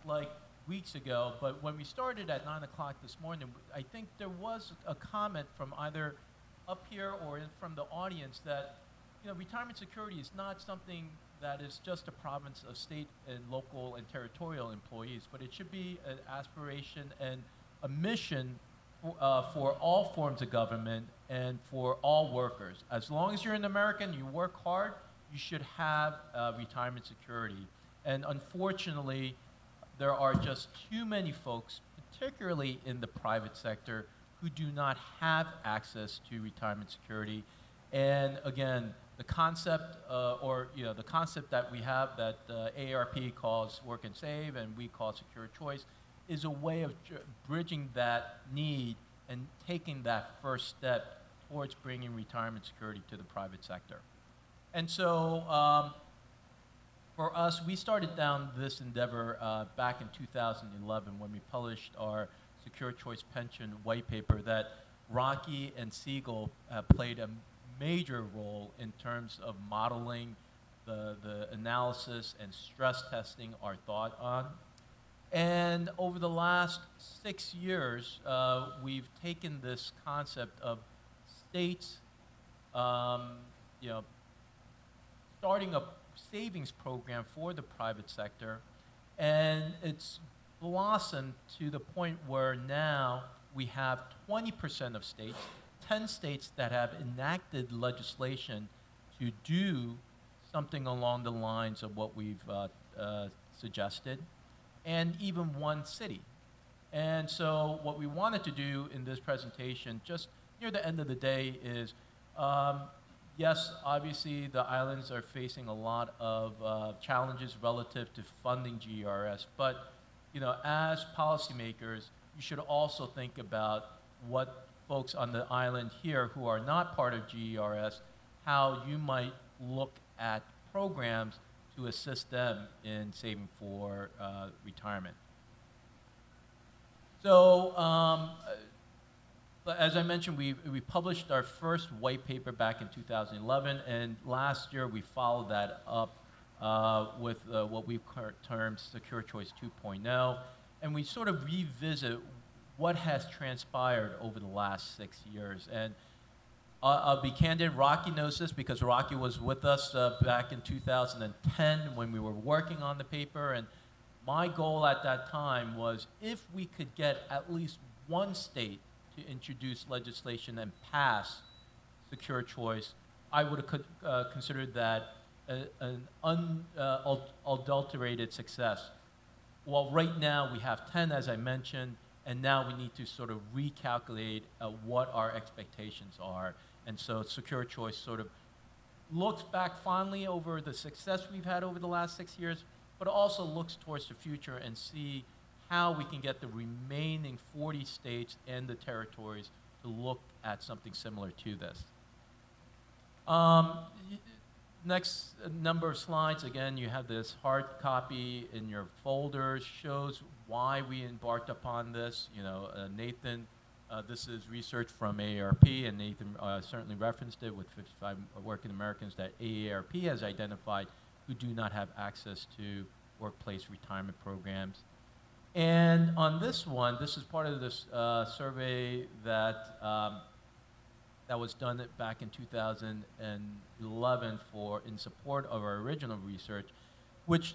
like weeks ago, but when we started at 9 o'clock this morning, I think there was a comment from either up here or from the audience that, you know, retirement security is not something that is just a province of state and local and territorial employees, but it should be an aspiration and a mission for all forms of government and for all workers. As long as you're an American, you work hard, you should have retirement security. And unfortunately, there are just too many folks, particularly in the private sector, who do not have access to retirement security. And again, the concept, the concept that we have that AARP calls Work and Save and we call Secure Choice is a way of bridging that need and taking that first step towards bringing retirement security to the private sector. And so for us, we started down this endeavor back in 2011 when we published our Secure Choice Pension white paper that Rocky and Siegel played a major role in terms of modeling the analysis and stress testing our thought on. And over the last 6 years, we've taken this concept of states, starting a savings program for the private sector, and it's blossomed to the point where now we have 20% of states, 10 states that have enacted legislation to do something along the lines of what we've suggested, and even one city. And so what we wanted to do in this presentation, just near the end of the day, is yes, obviously the islands are facing a lot of challenges relative to funding GERS, but as policymakers, you should also think about what folks on the island here who are not part of GERS, how you might look at programs to assist them in saving for retirement. So as I mentioned, we published our first white paper back in 2011, and last year we followed that up with what we've termed Secure Choice 2.0, and we sort of revisit what has transpired over the last 6 years. And I'll be candid, Rocky knows this because Rocky was with us back in 2010 when we were working on the paper, and my goal at that time was if we could get at least one state to introduce legislation and pass Secure Choice, I would have considered that an unadulterated success. Well, right now we have 10, as I mentioned, and now we need to sort of recalculate what our expectations are. And so Secure Choice sort of looks back fondly over the success we've had over the last 6 years, but also looks towards the future and see how we can get the remaining 40 states and the territories to look at something similar to this. Next number of slides, again, you have this hard copy in your folders, shows why we embarked upon this. Nathan, this is research from AARP, and Nathan certainly referenced it with 55 working Americans that AARP has identified who do not have access to workplace retirement programs. And on this one, this is part of this survey that that was done back in 2011 in support of our original research, which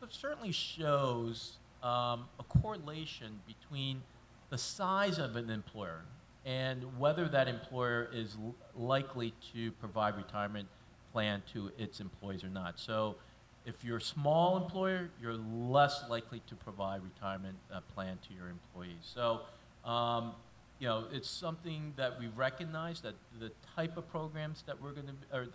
certainly shows a correlation between the size of an employer and whether that employer is likely to provide retirement plan to its employees or not. So if you're a small employer, you're less likely to provide retirement plan to your employees. So it's something that we recognize that the type of programs that we're going to, or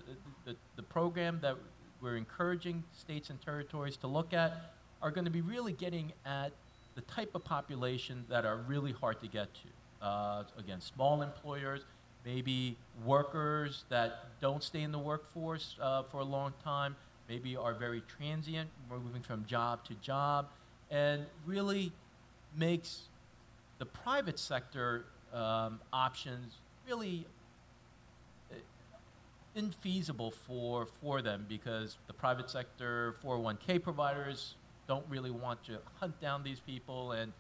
the program that we're encouraging states and territories to look at are going to be really getting at the type of population that are really hard to get to. Again, small employers, maybe workers that don't stay in the workforce for a long time, maybe are very transient, moving from job to job, and really makes the private sector options really infeasible for them, because the private sector 401k providers don't really want to hunt down these people, and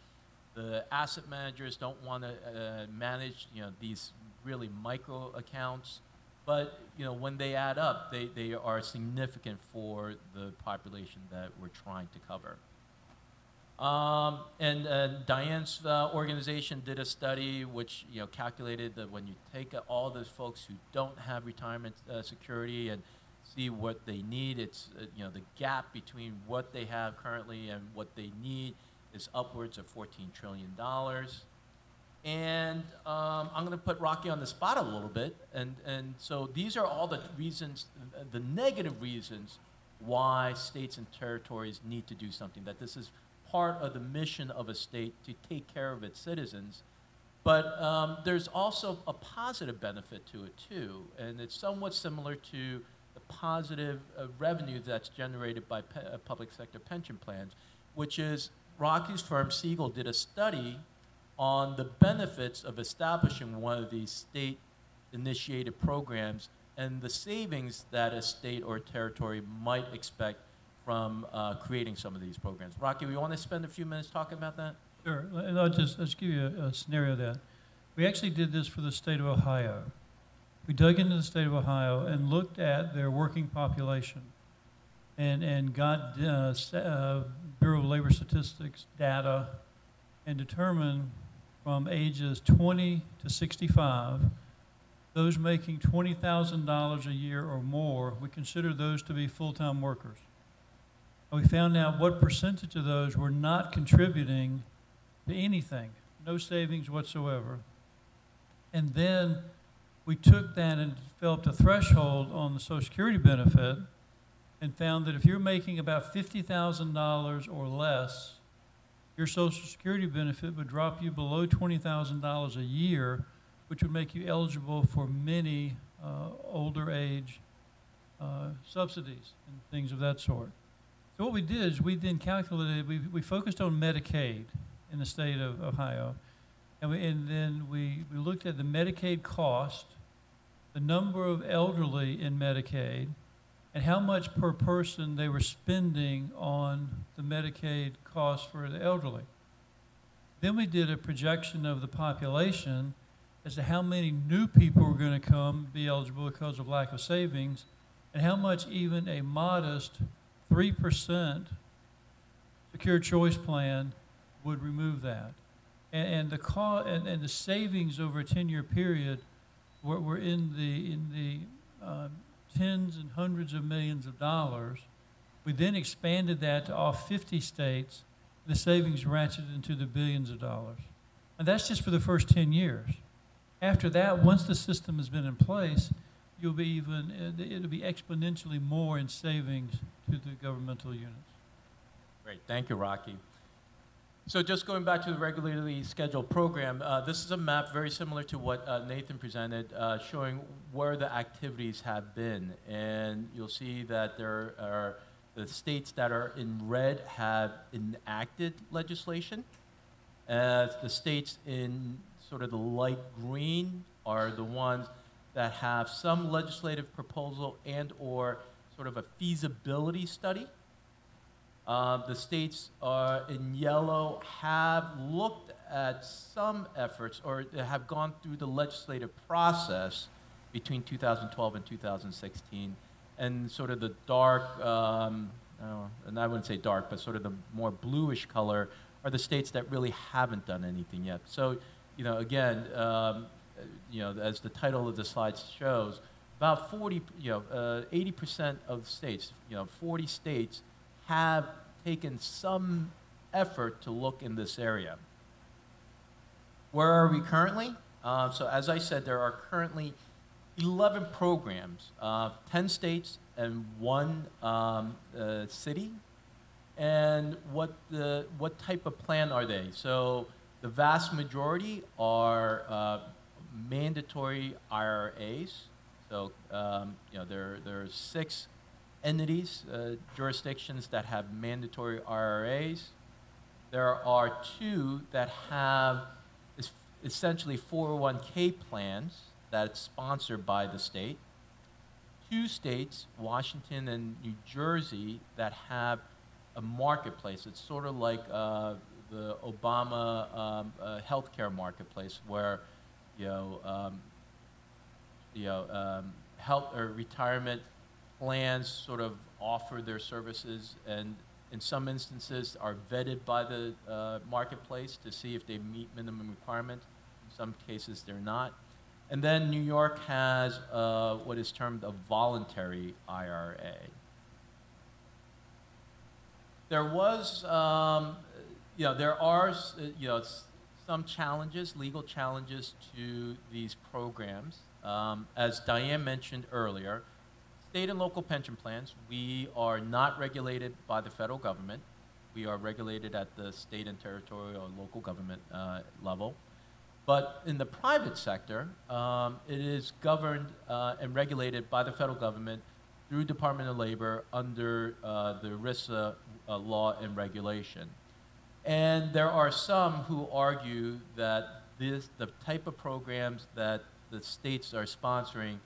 the asset managers don't want to manage these really micro accounts. But when they add up, they are significant for the population that we're trying to cover. And Diane's organization did a study which calculated that when you take all those folks who don't have retirement security and see what they need, it's the gap between what they have currently and what they need is upwards of $14 trillion. And I'm going to put Rocky on the spot a little bit, and so these are all the reasons, the negative reasons why states and territories need to do something, that this is part of the mission of a state to take care of its citizens. But there's also a positive benefit to it too, and it's somewhat similar to the positive revenue that's generated by public sector pension plans, which is Rocky's firm, Siegel, did a study on the benefits of establishing one of these state-initiated programs and the savings that a state or territory might expect from creating some of these programs. Rocky, we want to spend a few minutes talking about that? Sure, and I'll just give you a scenario of that. We actually did this for the state of Ohio. We dug into the state of Ohio and looked at their working population and got Bureau of Labor Statistics data and determined from ages 20 to 65, those making $20,000 a year or more, we consider those to be full-time workers. And we found out what percentage of those were not contributing to anything, no savings whatsoever. And then we took that and developed a threshold on the Social Security benefit and found that if you're making about $50,000 or less, your Social Security benefit would drop you below $20,000 a year, which would make you eligible for many older age subsidies and things of that sort. So what we did is we then calculated, we focused on Medicaid in the state of Ohio, and then we looked at the Medicaid cost, the number of elderly in Medicaid, and how much per person they were spending on the Medicaid cost for the elderly. Then we did a projection of the population as to how many new people were going to come be eligible because of lack of savings, and how much even a modest 3% secure choice plan would remove that. And the cost and the savings over a 10-year period were in the tens and hundreds of millions of dollars. We then expanded that to all 50 states. The savings ratcheted into the billions of dollars. And that's just for the first 10 years. After that, once the system has been in place, it'll be exponentially more in savings to the governmental units. Great, thank you, Rocky. So just going back to the regularly scheduled program, this is a map very similar to what Nathan presented, showing where the activities have been. And you'll see that there are the states that are in red have enacted legislation. The states in sort of the light green are the ones that have some legislative proposal and or sort of a feasibility study. The states in yellow have looked at some efforts or have gone through the legislative process between 2012 and 2016. And sort of the dark, and I wouldn't say dark, but sort of the more bluish color are the states that really haven't done anything yet. So, again, as the title of the slide shows, about 80% of states, 40 states have taken some effort to look in this area. Where are we currently? So as I said, there are currently 11 programs, 10 states and 1 city. And what type of plan are they? So the vast majority are mandatory IRAs. So there are 6 entities, jurisdictions that have mandatory IRAs. There are 2 that have essentially 401k plans that's sponsored by the state. 2 states, Washington and New Jersey, that have a marketplace. It's sort of like the Obama healthcare marketplace, where health or retirement plans sort of offer their services, and in some instances are vetted by the marketplace to see if they meet minimum requirements. In some cases, they're not. And then New York has what is termed a voluntary IRA. There was, there are, some challenges, legal challenges to these programs. As Diane mentioned earlier, state and local pension plans, we are not regulated by the federal government. We are regulated at the state and territorial or local government level. But in the private sector, it is governed and regulated by the federal government through Department of Labor under the ERISA law and regulation. And there are some who argue that the type of programs that the states are sponsoring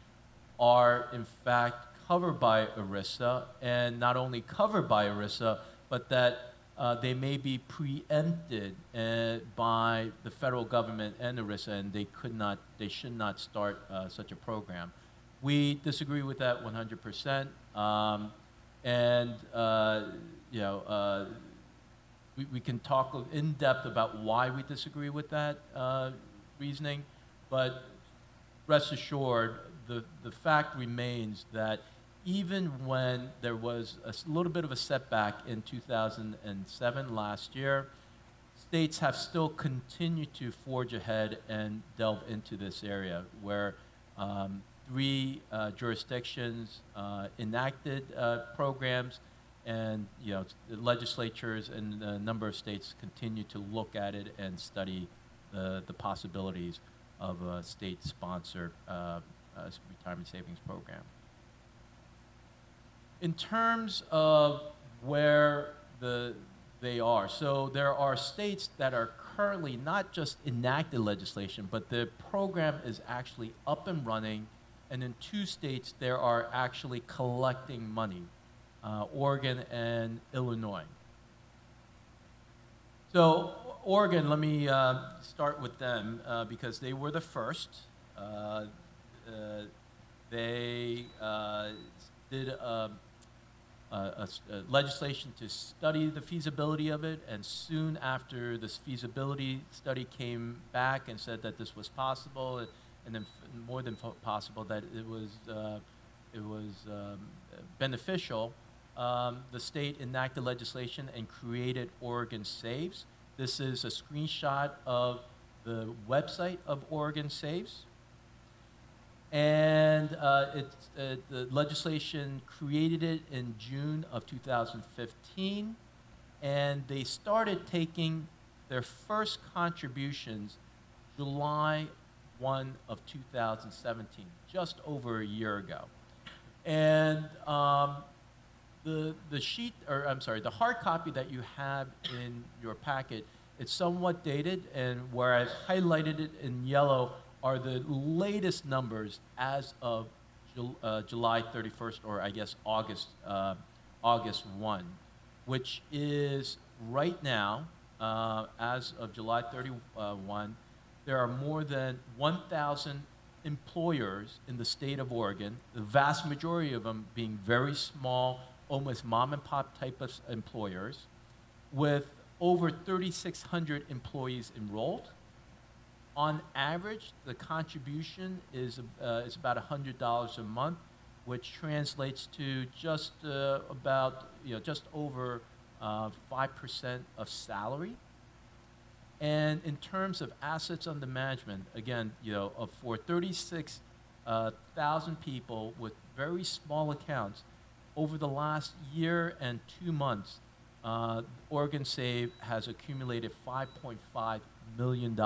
are in fact covered by ERISA, and not only covered by ERISA, but that they may be preempted by the federal government and ERISA, and they should not start such a program. We disagree with that 100%, we can talk in depth about why we disagree with that reasoning, but rest assured, the fact remains that even when there was a little bit of a setback in 2007, last year, states have still continued to forge ahead and delve into this area, where 3 jurisdictions enacted programs, and the legislatures in a number of states continue to look at it and study the possibilities of a state-sponsored retirement savings program. In terms of where they are, so there are states that are currently not just enacted legislation, but the program is actually up and running, and in 2 states there are actually collecting money, Oregon and Illinois. So Oregon, let me start with them because they were the first. They did legislation to study the feasibility of it, and soon after this feasibility study came back and said that this was possible, and then more than possible that it was beneficial, the state enacted legislation and created Oregon Saves. This is a screenshot of the website of Oregon Saves. And the legislation created it in June of 2015, and they started taking their first contributions July 1 of 2017, just over a year ago. And the sheet, or I'm sorry, the hard copy that you have in your packet, it's somewhat dated, and where I've highlighted it in yellow are the latest numbers as of July 31st, or I guess August 1, which is right now, as of July 31, there are more than 1,000 employers in the state of Oregon, the vast majority of them being very small, almost mom and pop type of employers, with over 3,600 employees enrolled. On average, the contribution is about $100 a month, which translates to just about, just over 5% of salary. And in terms of assets under management, again, for 36,000 people with very small accounts, over the last year and 2 months, Oregon Save has accumulated $5.5 million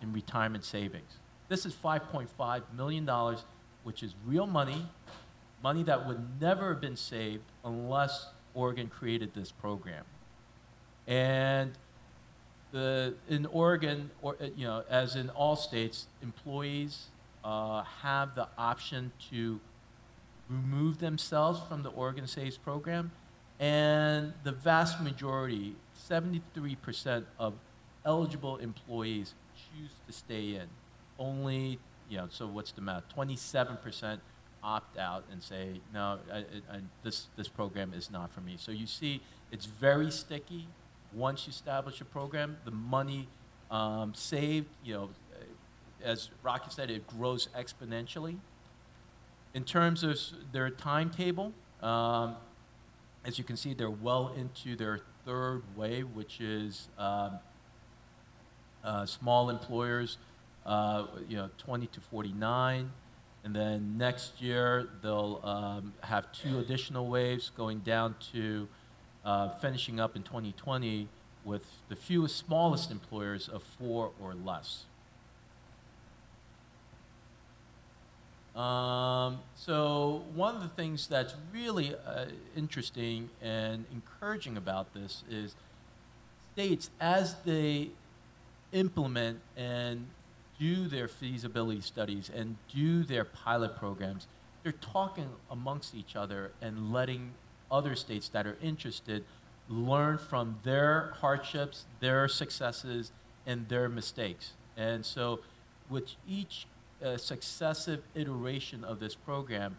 in retirement savings. This is $5.5 million, which is real money, money that would never have been saved unless Oregon created this program. And in Oregon, as in all states, employees have the option to remove themselves from the Oregon Saves program, and the vast majority, 73% of eligible employees choose to stay in. Only, so what's the math? 27% opt out and say, no, this program is not for me. So you see, it's very sticky. Once you establish a program, the money saved, as Rocky said, it grows exponentially. In terms of their timetable, as you can see, they're well into their third wave, which is small employers, 20 to 49. And then next year, they'll have 2 additional waves going down to finishing up in 2020 with the smallest employers of 4 or less. So one of the things that's really interesting and encouraging about this is states, as they implement and do their feasibility studies and do their pilot programs, they're talking amongst each other and letting other states that are interested learn from their hardships, their successes, and their mistakes. And so with each successive iteration of this program,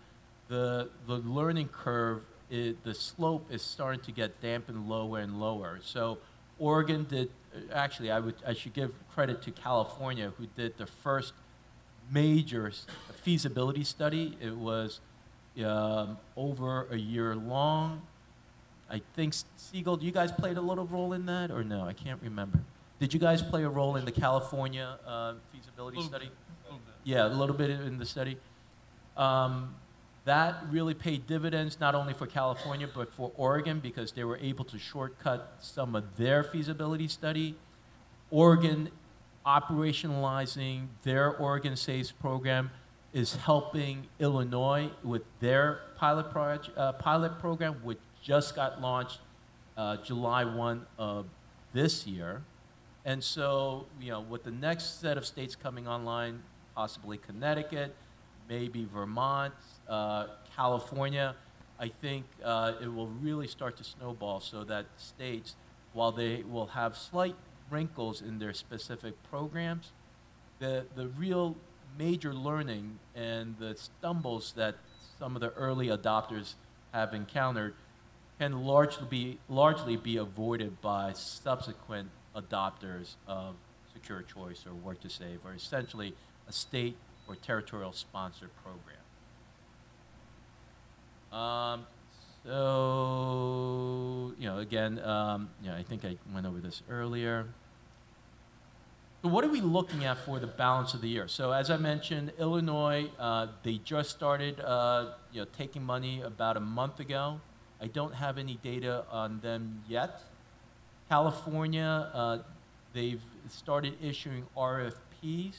the learning curve, the slope is starting to get dampened lower and lower. So Oregon did, actually I should give credit to California, who did the first major feasibility study. It was over a year long. I think, Siegel, you guys played a little role in that, or no? I can't remember. Did you guys play a role in the California feasibility study? Yeah, a little bit in the study. That really paid dividends not only for California but for Oregon, because they were able to shortcut some of their feasibility study. Oregon operationalizing their Oregon Saves program is helping Illinois with their pilot program, which just got launched July 1 of this year. And so, with the next set of states coming online, possibly Connecticut, maybe Vermont, California, I think it will really start to snowball, so that states, while they will have slight wrinkles in their specific programs, the real major learning and the stumbles that some of the early adopters have encountered can largely be avoided by subsequent adopters of Secure Choice or Work to Save, or essentially a state or territorial sponsored program. So, again, I think I went over this earlier. So what are we looking at for the balance of the year? So as I mentioned, Illinois, they just started taking money about a month ago. I don't have any data on them yet. California, they've started issuing RFPs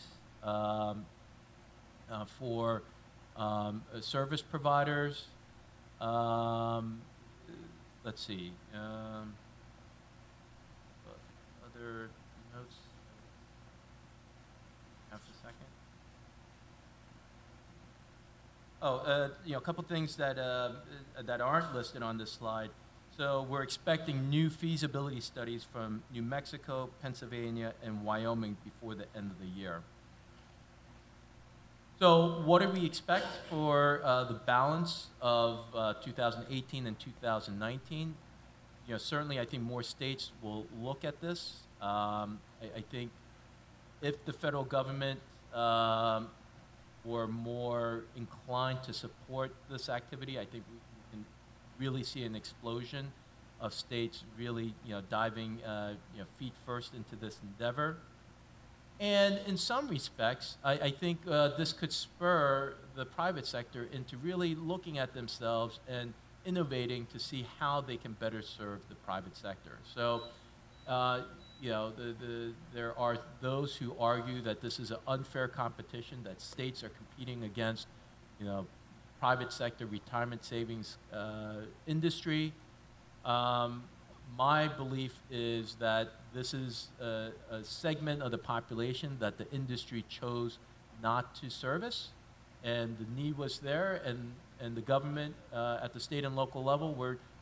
for service providers. let's see. Other notes? Half a second. Oh, a couple things that that aren't listed on this slide. So we're expecting new feasibility studies from New Mexico, Pennsylvania, and Wyoming before the end of the year. So what do we expect for the balance of 2018 and 2019? Certainly I think more states will look at this. I think if the federal government were more inclined to support this activity, I think we can really see an explosion of states really, diving, feet first into this endeavor. And in some respects, I think this could spur the private sector into really looking at themselves and innovating to see how they can better serve the private sector. So, there are those who argue that this is an unfair competition, that states are competing against, private sector retirement savings industry. My belief is that this is a segment of the population that the industry chose not to service, and the need was there, and the government at the state and local level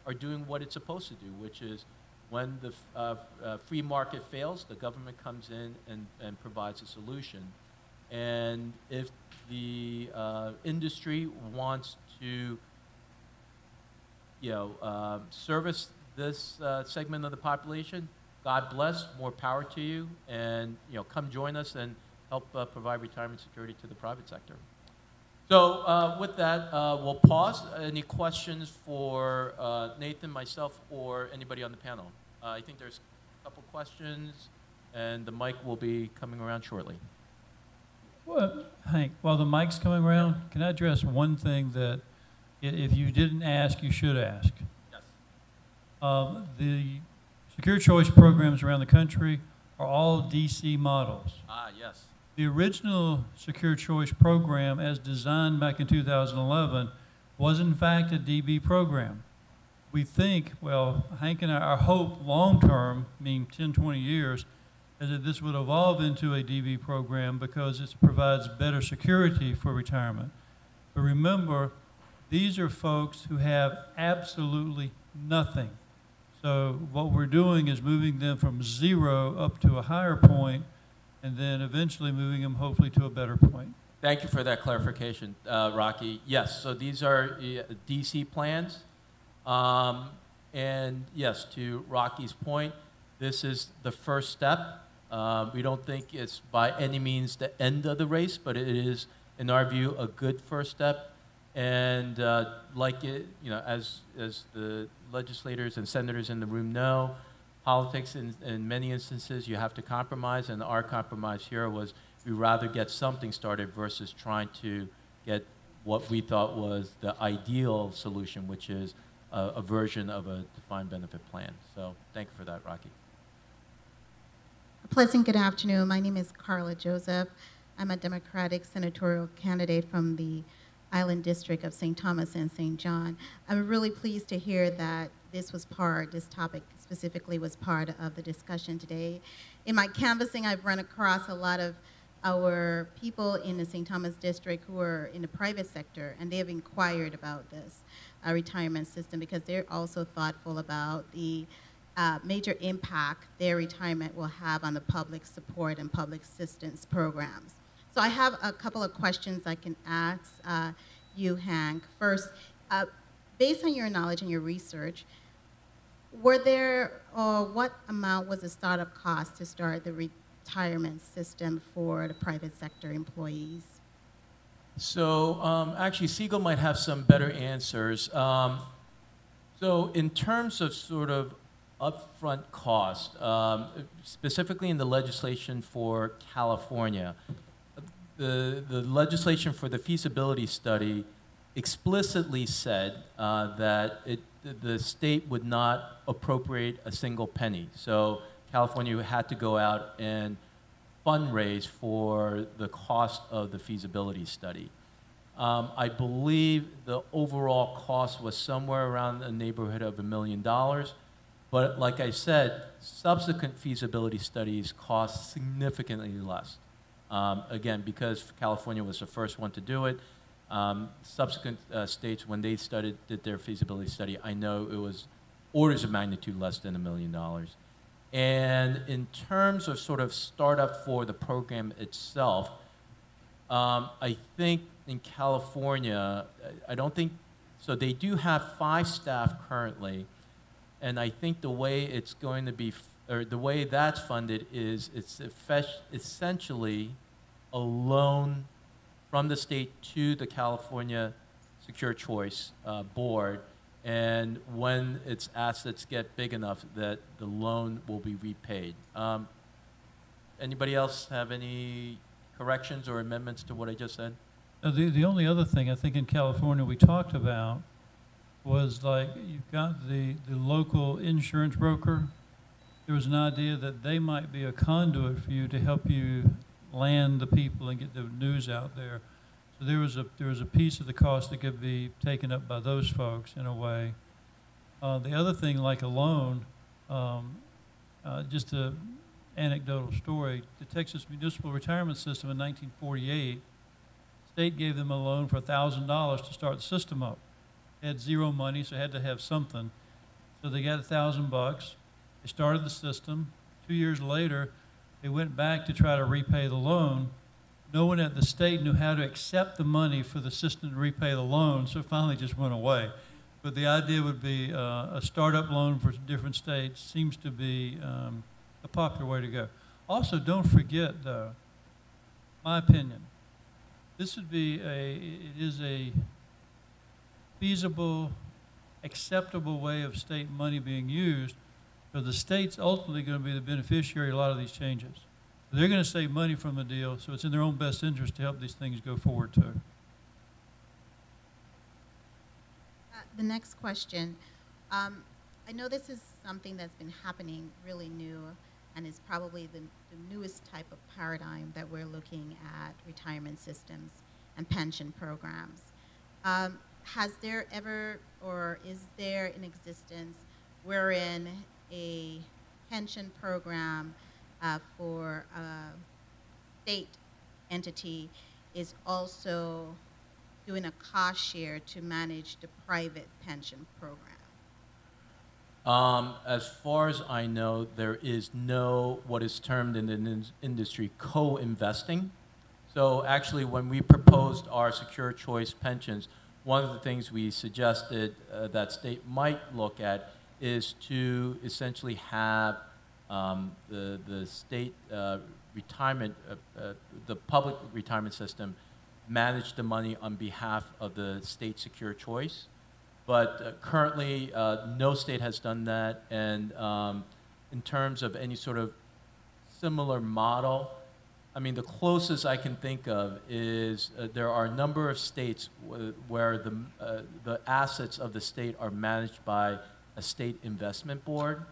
are doing what it's supposed to do, which is when the free market fails, the government comes in and provides a solution. And if the industry wants to, service this segment of the population, God bless, more power to you, and come join us and help provide retirement security to the private sector. So with that, we'll pause. Any questions for Nathan, myself, or anybody on the panel? I think there's a couple questions, and the mic will be coming around shortly. Well, Hank, while the mic's coming around, can I address one thing that if you didn't ask, you should ask? Yes. The secure choice programs around the country are all DC models. Ah, yes. The original secure choice program, as designed back in 2011, was in fact a DB program. We think, well, Hank and I, our hope long-term, meaning 10, 20 years, is that this would evolve into a DB program because it provides better security for retirement. But remember, these are folks who have absolutely nothing. So what we're doing is moving them from zero up to a higher point, and then eventually moving them hopefully to a better point. Thank you for that clarification, Rocky. Yes, so these are DC plans. And yes, to Rocky's point, this is the first step. We don't think it's by any means the end of the race, but it is, in our view, a good first step. And as the legislators and senators in the room know, politics in many instances you have to compromise, and our compromise here was we'd rather get something started versus trying to get what we thought was the ideal solution, which is a version of a defined benefit plan. So thank you for that, Rocky. A pleasant good afternoon. My name is Carla Joseph. I'm a Democratic senatorial candidate from the Island District of St. Thomas and St. John. I'm really pleased to hear that this topic specifically was part of the discussion today. In my canvassing, I've run across a lot of our people in the St. Thomas district who are in the private sector, and they have inquired about this retirement system because they're also thoughtful about the major impact their retirement will have on the public support and public assistance programs. So I have a couple of questions I can ask you, Hank. First, based on your knowledge and your research, what amount was the startup cost to start the retirement system for the private sector employees? So actually, Siegel might have some better answers. So in terms of sort of upfront cost, specifically in the legislation for California, the legislation for the feasibility study explicitly said that the state would not appropriate a single penny. So California had to go out and fundraise for the cost of the feasibility study. I believe the overall cost was somewhere around the neighborhood of $1 million. But like I said, subsequent feasibility studies cost significantly less. Again, because California was the first one to do it, subsequent states, when they did their feasibility study, I know it was orders of magnitude less than $1 million. And in terms of sort of startup for the program itself, I think in California, I don't think, so they do have 5 staff currently, and I think the way it's going to be, or the way that's funded is it's essentially a loan from the state to the California Secure Choice Board, and when its assets get big enough that the loan will be repaid. Anybody else have any corrections or amendments to what I just said? The only other thing I think in California we talked about was like you've got the local insurance broker. There was an idea that they might be a conduit for you to help you land the people and get the news out there. So there was a piece of the cost that could be taken up by those folks in a way. The other thing, like a loan, just an anecdotal story, the Texas Municipal Retirement System in 1948, state gave them a loan for $1,000 to start the system up. They had zero money, so they had to have something. So they got $1,000. They started the system. 2 years later, they went back to try to repay the loan. No one at the state knew how to accept the money for the system to repay the loan, so it finally just went away. But the idea would be a startup loan for different states seems to be a popular way to go. Also, don't forget, though, my opinion, this would be it is a feasible, acceptable way of state money being used, but the state's ultimately going to be the beneficiary of a lot of these changes. They're going to save money from the deal, so it's in their own best interest to help these things go forward too. The next question. I know this is something that's been happening really new and is probably the newest type of paradigm that we're looking at retirement systems and pension programs. Has there ever, or is there in existence, wherein a pension program for a state entity is also doing a cost share to manage the private pension program? As far as I know, there is no what is termed in the industry co-investing. So actually, when we proposed our secure choice pensions, one of the things we suggested that state might look at is to essentially have the state retirement, the public retirement system manage the money on behalf of the state secure choice. But currently, no state has done that. And in terms of any sort of similar model, I mean, the closest I can think of is there are a number of states where the assets of the state are managed by a state investment board.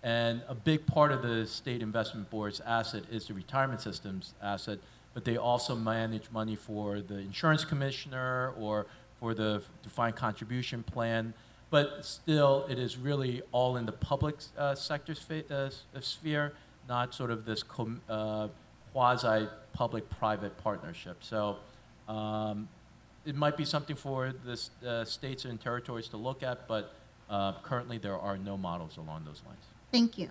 And a big part of the state investment board's asset is the retirement system's asset, but they also manage money for the insurance commissioner or for the defined contribution plan. But still, it is really all in the public sector sphere, not sort of this quasi-public-private partnership. So it might be something for the states and territories to look at, but currently there are no models along those lines. Thank you.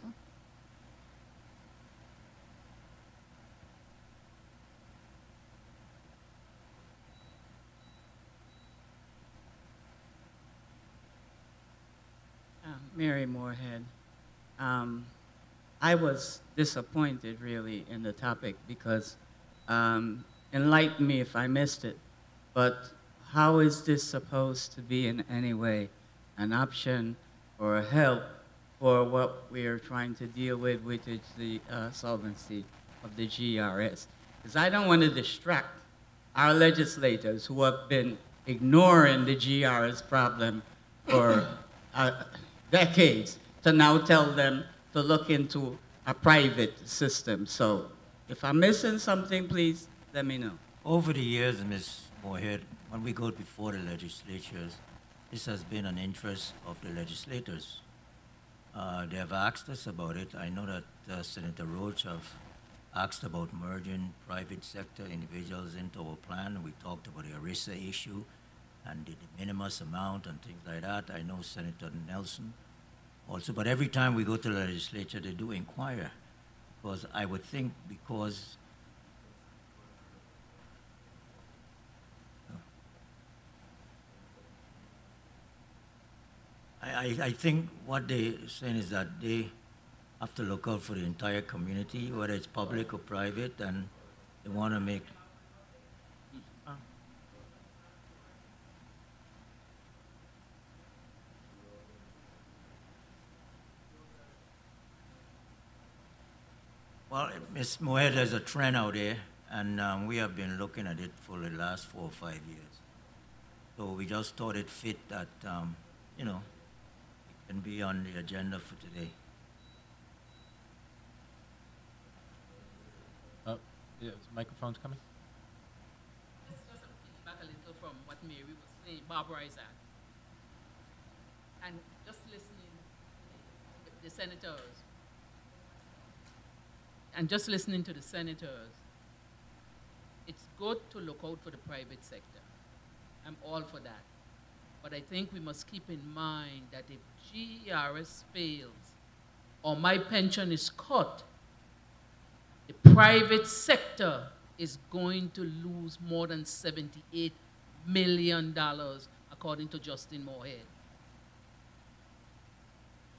Mary Moorhead. I was disappointed really in the topic because, enlighten me if I missed it, but how is this supposed to be in any way an option or a help for what we are trying to deal with, which is the solvency of the GRS? Because I don't want to distract our legislators who have been ignoring the GRS problem for decades to now tell them to look into a private system. So if I'm missing something, please let me know. Over the years, Ms. Moorhead, when we go before the legislatures, this has been an interest of the legislators. They have asked us about it. I know that Senator Roach have asked about merging private sector individuals into our plan. We talked about the ERISA issue and the de minimis amount and things like that. I know Senator Nelson also, but every time we go to the legislature, they do inquire. Because I would think because I think what they're saying is that they have to look out for the entire community, whether it's public or private, and they want to make. Well, Ms. Moed, there's a trend out there, and we have been looking at it for the last 4 or 5 years. So we just thought it fit that, you know, it can be on the agenda for today. Yeah, the microphone's coming. Just to piggyback a little from what Mary was saying, Barbara is at. And just listening to the senators, it's good to look out for the private sector. I'm all for that. But I think we must keep in mind that if GERS fails or my pension is cut, the private sector is going to lose more than $78 million, according to Justin Moorhead.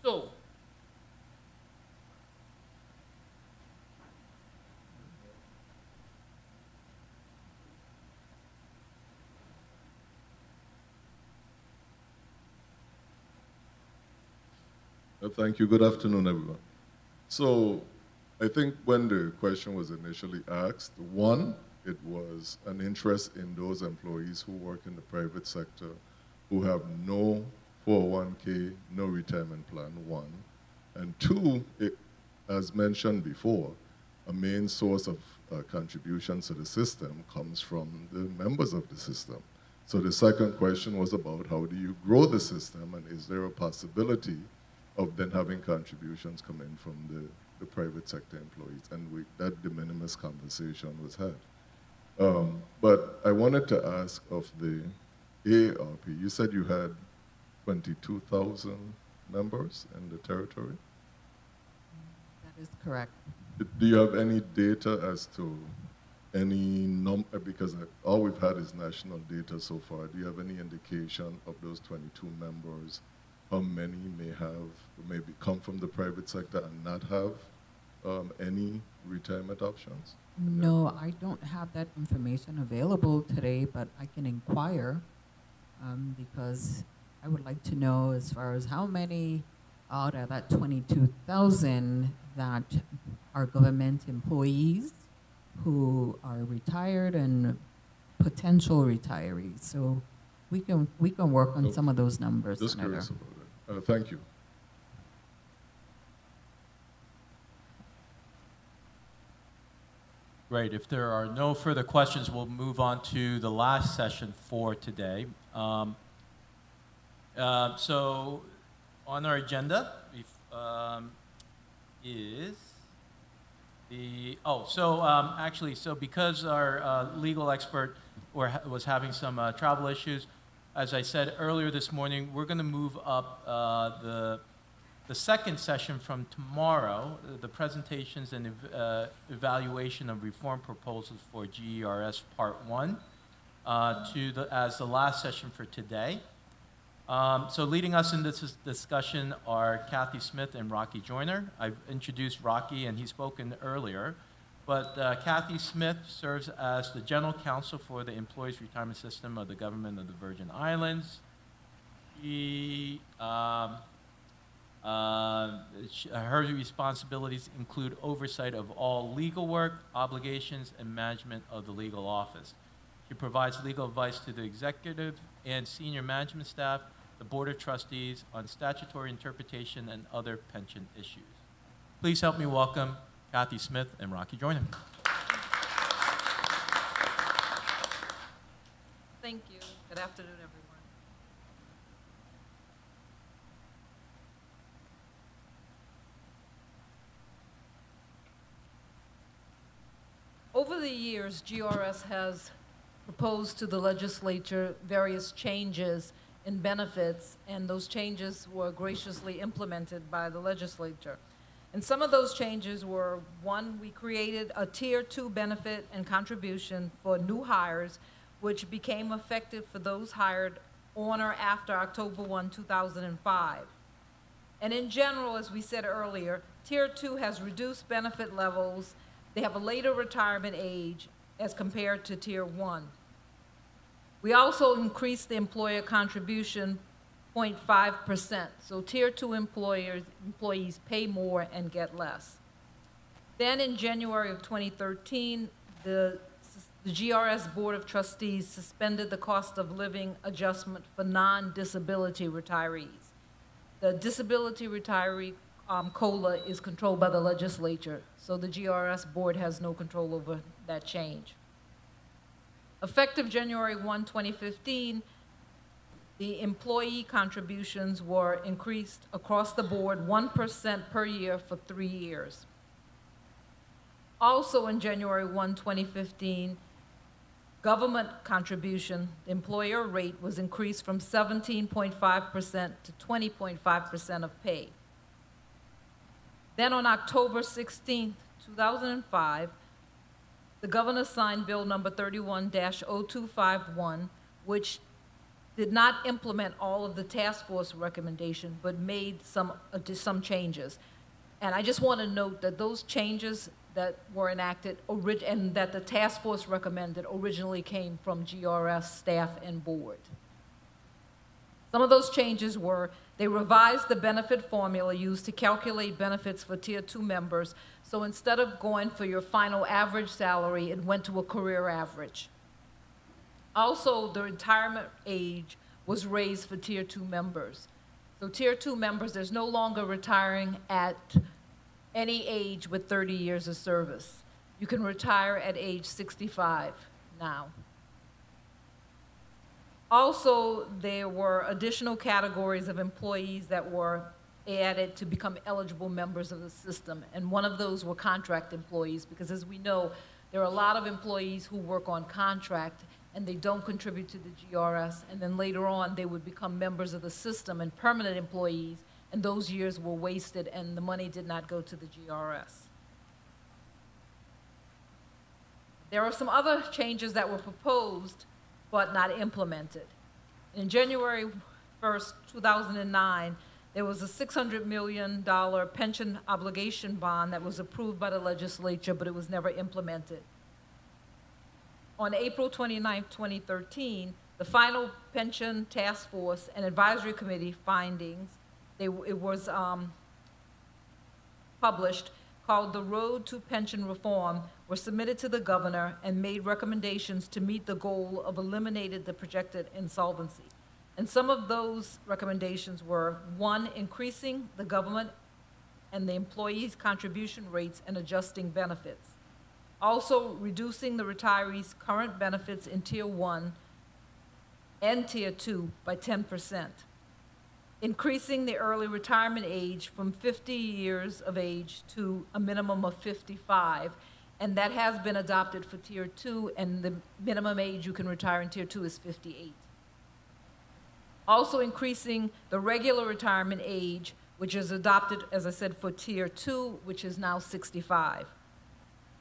So, thank you. Good afternoon, everyone. So, I think when the question was initially asked, one, it was an interest in those employees who work in the private sector who have no 401k, no retirement plan, one. And two, as mentioned before, a main source of contributions to the system comes from the members of the system. So the second question was about how do you grow the system, and is there a possibility of then having contributions come in from the private sector employees, and that de minimis conversation was had. But I wanted to ask of the AARP, you said you had 22,000 members in the territory? That is correct. Do you have any data as to any number, because all we've had is national data so far. Do you have any indication of those 22 members, how many may have, maybe come from the private sector and not have any retirement options? No, I don't have that information available today, but I can inquire because I would like to know as far as how many out of that 22,000 that are government employees who are retired and potential retirees. So we can work on some of those numbers. Just curious about it. Thank you. Great. If there are no further questions, we'll move on to the last session for today. So on our agenda is the, so because our legal expert was having some travel issues, as I said earlier this morning, we're going to move up the second session from tomorrow, the presentations and evaluation of reform proposals for GERS Part 1, as the last session for today. So leading us in this discussion are Cathy Smith and Rocky Joyner. I've introduced Rocky, and he's spoken earlier. But Cathy Smith serves as the General Counsel for the Employees Retirement System of the Government of the Virgin Islands. Her responsibilities include oversight of all legal work, obligations, and management of the legal office. She provides legal advice to the executive and senior management staff, the Board of Trustees on statutory interpretation and other pension issues. Please help me welcome Cathy Smith and Rocky Joyner. Thank you. Good afternoon, everyone. Over the years, GRS has proposed to the legislature various changes in benefits, and those changes were graciously implemented by the legislature. And some of those changes were, one, we created a Tier 2 benefit and contribution for new hires, which became effective for those hired on or after October 1, 2005. And in general, as we said earlier, Tier 2 has reduced benefit levels. They have a later retirement age as compared to Tier 1. We also increased the employer contribution 0.5%. So Tier 2 employees pay more and get less. Then in January of 2013, the GRS Board of Trustees suspended the cost of living adjustment for non-disability retirees. The disability retiree COLA is controlled by the legislature, so the GRS board has no control over that change. Effective January 1, 2015, the employee contributions were increased across the board 1% per year for 3 years. Also in January 1, 2015, government contribution, the employer rate was increased from 17.5% to 20.5% of pay. Then on October 16, 2005, the governor signed Bill number 31-0251, which did not implement all of the task force recommendation, but made some changes. And I just want to note that those changes that were enacted and that the task force recommended originally came from GRS staff and board. Some of those changes were, they revised the benefit formula used to calculate benefits for Tier 2 members. So instead of going for your final average salary, it went to a career average. Also, the retirement age was raised for Tier 2 members. So Tier 2 members, there's no longer retiring at any age with 30 years of service. You can retire at age 65 now. Also, there were additional categories of employees that were added to become eligible members of the system, and one of those were contract employees, because as we know, there are a lot of employees who work on contract and they don't contribute to the GRS, and then later on they would become members of the system and permanent employees, and those years were wasted and the money did not go to the GRS. There are some other changes that were proposed but not implemented. In January 1st, 2009, there was a $600 million pension obligation bond that was approved by the legislature, but it was never implemented. On April 29, 2013, the final pension task force and advisory committee findings, it was published, called The Road to Pension Reform, were submitted to the governor and made recommendations to meet the goal of eliminating the projected insolvency. And some of those recommendations were, one, increasing the government and the employees' contribution rates and adjusting benefits. Also, reducing the retirees' current benefits in Tier 1 and Tier 2 by 10%. Increasing the early retirement age from 50 years of age to a minimum of 55, and that has been adopted for Tier 2, and the minimum age you can retire in Tier 2 is 58. Also increasing the regular retirement age, which is adopted, as I said, for Tier 2, which is now 65.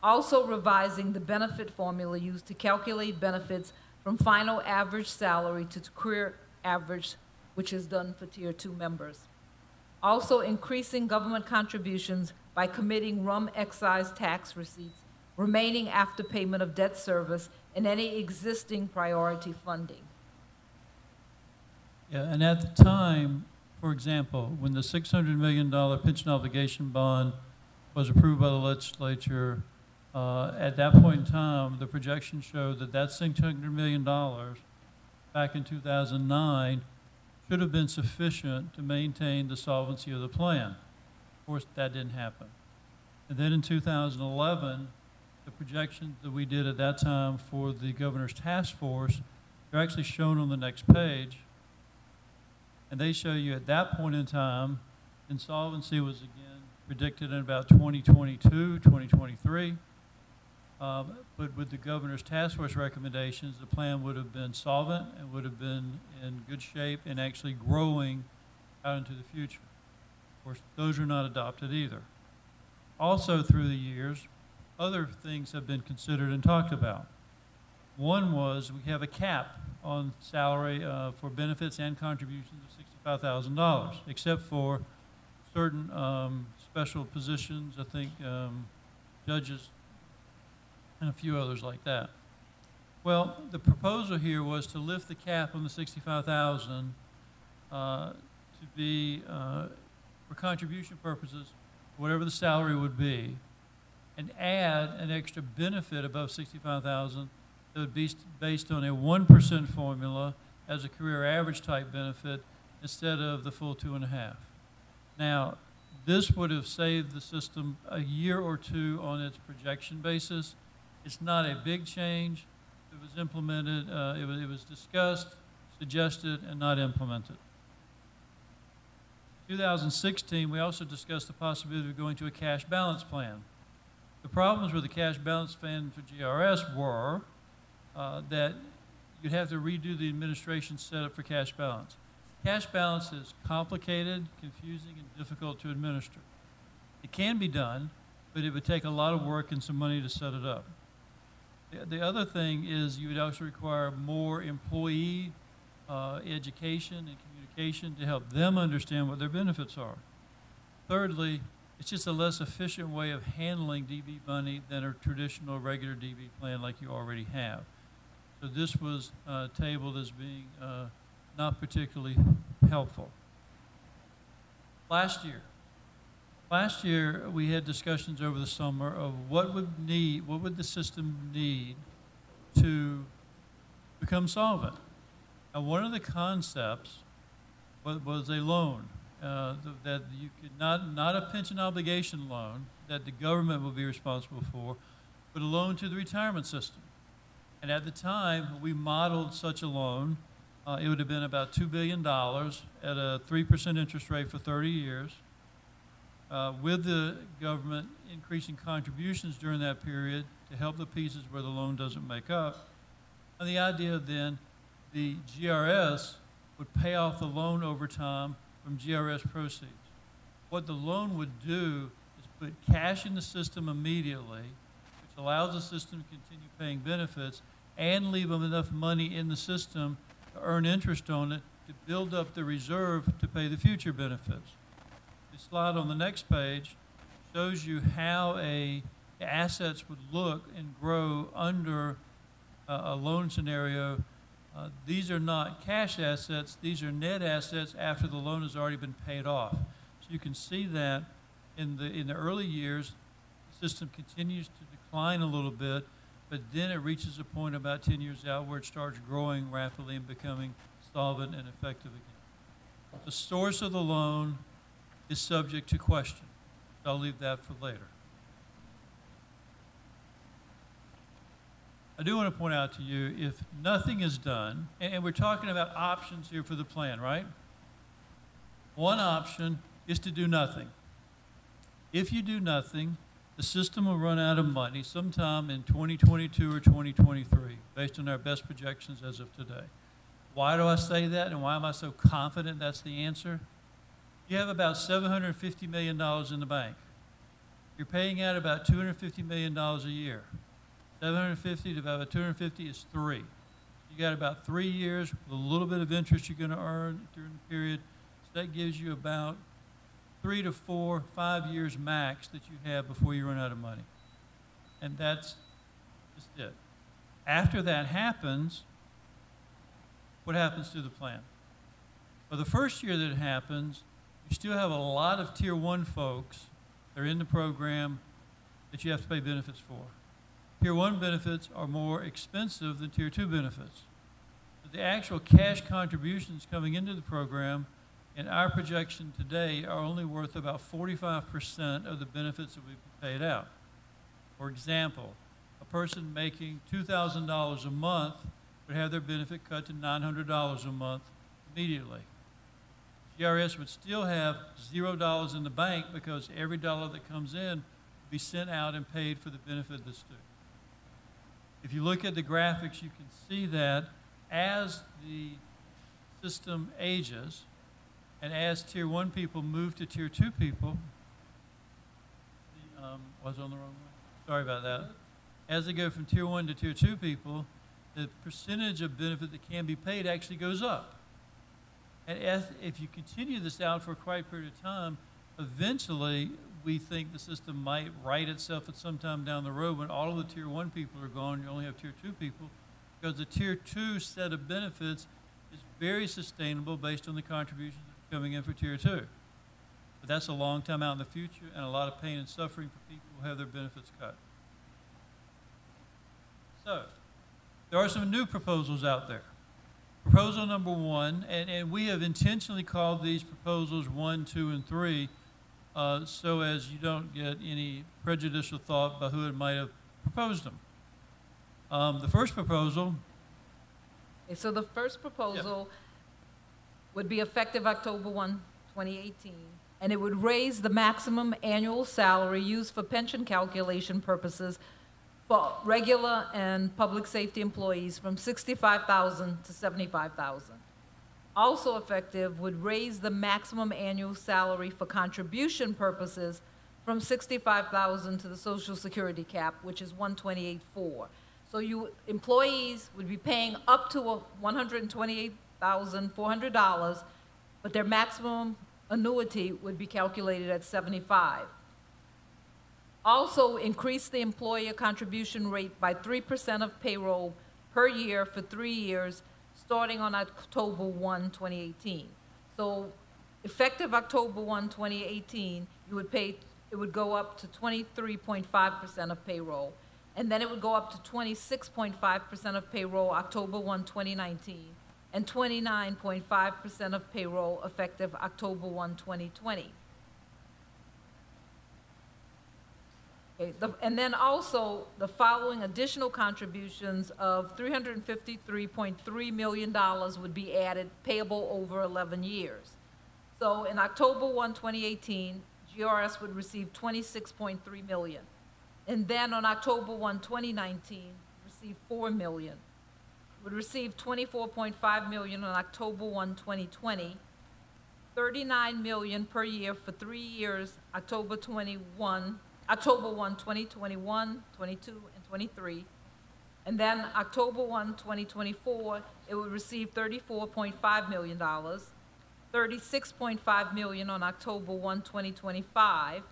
Also revising the benefit formula used to calculate benefits from final average salary to career average, which is done for Tier 2 members. Also increasing government contributions by committing rum excise tax receipts remaining after payment of debt service and any existing priority funding. Yeah, and at the time, for example, when the $600 million pension obligation bond was approved by the legislature, at that point in time, the projection showed that that $600 million back in 2009 should have been sufficient to maintain the solvency of the plan. Of course, that didn't happen. And then in 2011, the projections that we did at that time for the governor's task force They're actually shown on the next page. And they show you at that point in time, insolvency was again predicted in about 2022, 2023. But with the governor's task force recommendations, the plan would have been solvent and would have been in good shape and actually growing out into the future. Of course, those are not adopted either. Also through the years, other things have been considered and talked about. One was we have a cap on salary for benefits and contributions of $65,000, except for certain special positions, I think judges and a few others like that. Well, the proposal here was to lift the cap on the $65,000 to be, for contribution purposes, whatever the salary would be, and add an extra benefit above $65,000 that would be based on a 1% formula as a career average type benefit instead of the full 2.5. Now, this would have saved the system a year or two on its projection basis. It's not a big change. It was implemented, it was discussed, suggested, and not implemented. 2016, we also discussed the possibility of going to a cash balance plan. The problems with the cash balance plan for GRS were that you'd have to redo the administration setup for cash balance. Cash balance is complicated, confusing, and difficult to administer. It can be done, but it would take a lot of work and some money to set it up. The other thing is you would also require more employee education and communication to help them understand what their benefits are. Thirdly, it's just a less efficient way of handling DB money than a traditional regular DB plan like you already have. So this was tabled as being not particularly helpful. Last year we had discussions over the summer of what would the system need to become solvent. And one of the concepts was a loan that you could not a pension obligation loan that the government would be responsible for, but a loan to the retirement system. And at the time, we modeled such a loan. It would have been about $2 billion at a 3% interest rate for 30 years, with the government increasing contributions during that period to help the pieces where the loan doesn't make up. And the idea then, the GRS would pay off the loan over time from GRS proceeds. What the loan would do is put cash in the system immediately, which allows the system to continue paying benefits and leave them enough money in the system to earn interest on it to build up the reserve to pay the future benefits. The slide on the next page shows you how assets would look and grow under a loan scenario. These are not cash assets, these are net assets after the loan has already been paid off. So you can see that in the early years, the system continues to decline a little bit, but then it reaches a point about 10 years out where it starts growing rapidly and becoming solvent and effective again. The source of the loan is subject to question. So I'll leave that for later. I do want to point out to you, if nothing is done, and we're talking about options here for the plan, right? One option is to do nothing. If you do nothing, the system will run out of money sometime in 2022 or 2023, based on our best projections as of today. Why do I say that, and why am I so confident that's the answer? You have about $750 million in the bank. You're paying out about $250 million a year. 750 divided by 250 is 3. You got about 3 years with a little bit of interest you're going to earn during the period. So that gives you about 3 to 4, 5 years max that you have before you run out of money. And that's just it. After that happens, what happens to the plan? Well, the first year that it happens, you still have a lot of Tier 1 folks that are in the program that you have to pay benefits for. Tier 1 benefits are more expensive than Tier 2 benefits. But the actual cash contributions coming into the program in our projection today are only worth about 45% of the benefits that we've paid out. For example, a person making $2,000 a month would have their benefit cut to $900 a month immediately. GRS would still have $0 in the bank because every dollar that comes in would be sent out and paid for the benefit of the student. If you look at the graphics, you can see that as the system ages and as Tier 1 people move to Tier 2 people, was on the wrong one. Sorry about that. As they go from Tier 1 to Tier 2 people, the percentage of benefit that can be paid actually goes up. And if you continue this out for quite a period of time, eventually we think the system might right itself at some time down the road when all of the Tier 1 people are gone, you only have Tier 2 people, because the Tier 2 set of benefits is very sustainable based on the contributions that are coming in for Tier 2. But that's a long time out in the future and a lot of pain and suffering for people who have their benefits cut. So, there are some new proposals out there. Proposal number 1, and we have intentionally called these proposals 1, 2, and 3 so as you don't get any prejudicial thought by who it might have proposed them. The first proposal. Okay, so the first proposal would be effective October 1, 2018, and it would raise the maximum annual salary used for pension calculation purposes for regular and public safety employees from $65,000 to $75,000. Also effective would raise the maximum annual salary for contribution purposes from $65,000 to the Social Security cap, which is $128,400. So employees would be paying up to $128,400, but their maximum annuity would be calculated at $75,000. Also increase the employer contribution rate by 3% of payroll per year for 3 years, starting on October 1, 2018. So effective October 1, 2018, it would go up to 23.5% of payroll. And then it would go up to 26.5% of payroll October 1, 2019, and 29.5% of payroll effective October 1, 2020. Okay, and then also the following additional contributions of $353.3 million would be added, payable over 11 years. So in October 1, 2018, GRS would receive $26.3 million. And then on October 1, 2019, receive $4 million. Would receive $24.5 million on October 1, 2020, $39 million per year for 3 years, October 1, 2021, 22, and 23. And then October 1, 2024, it would receive $34.5 million, $36.5 million on October 1, 2025,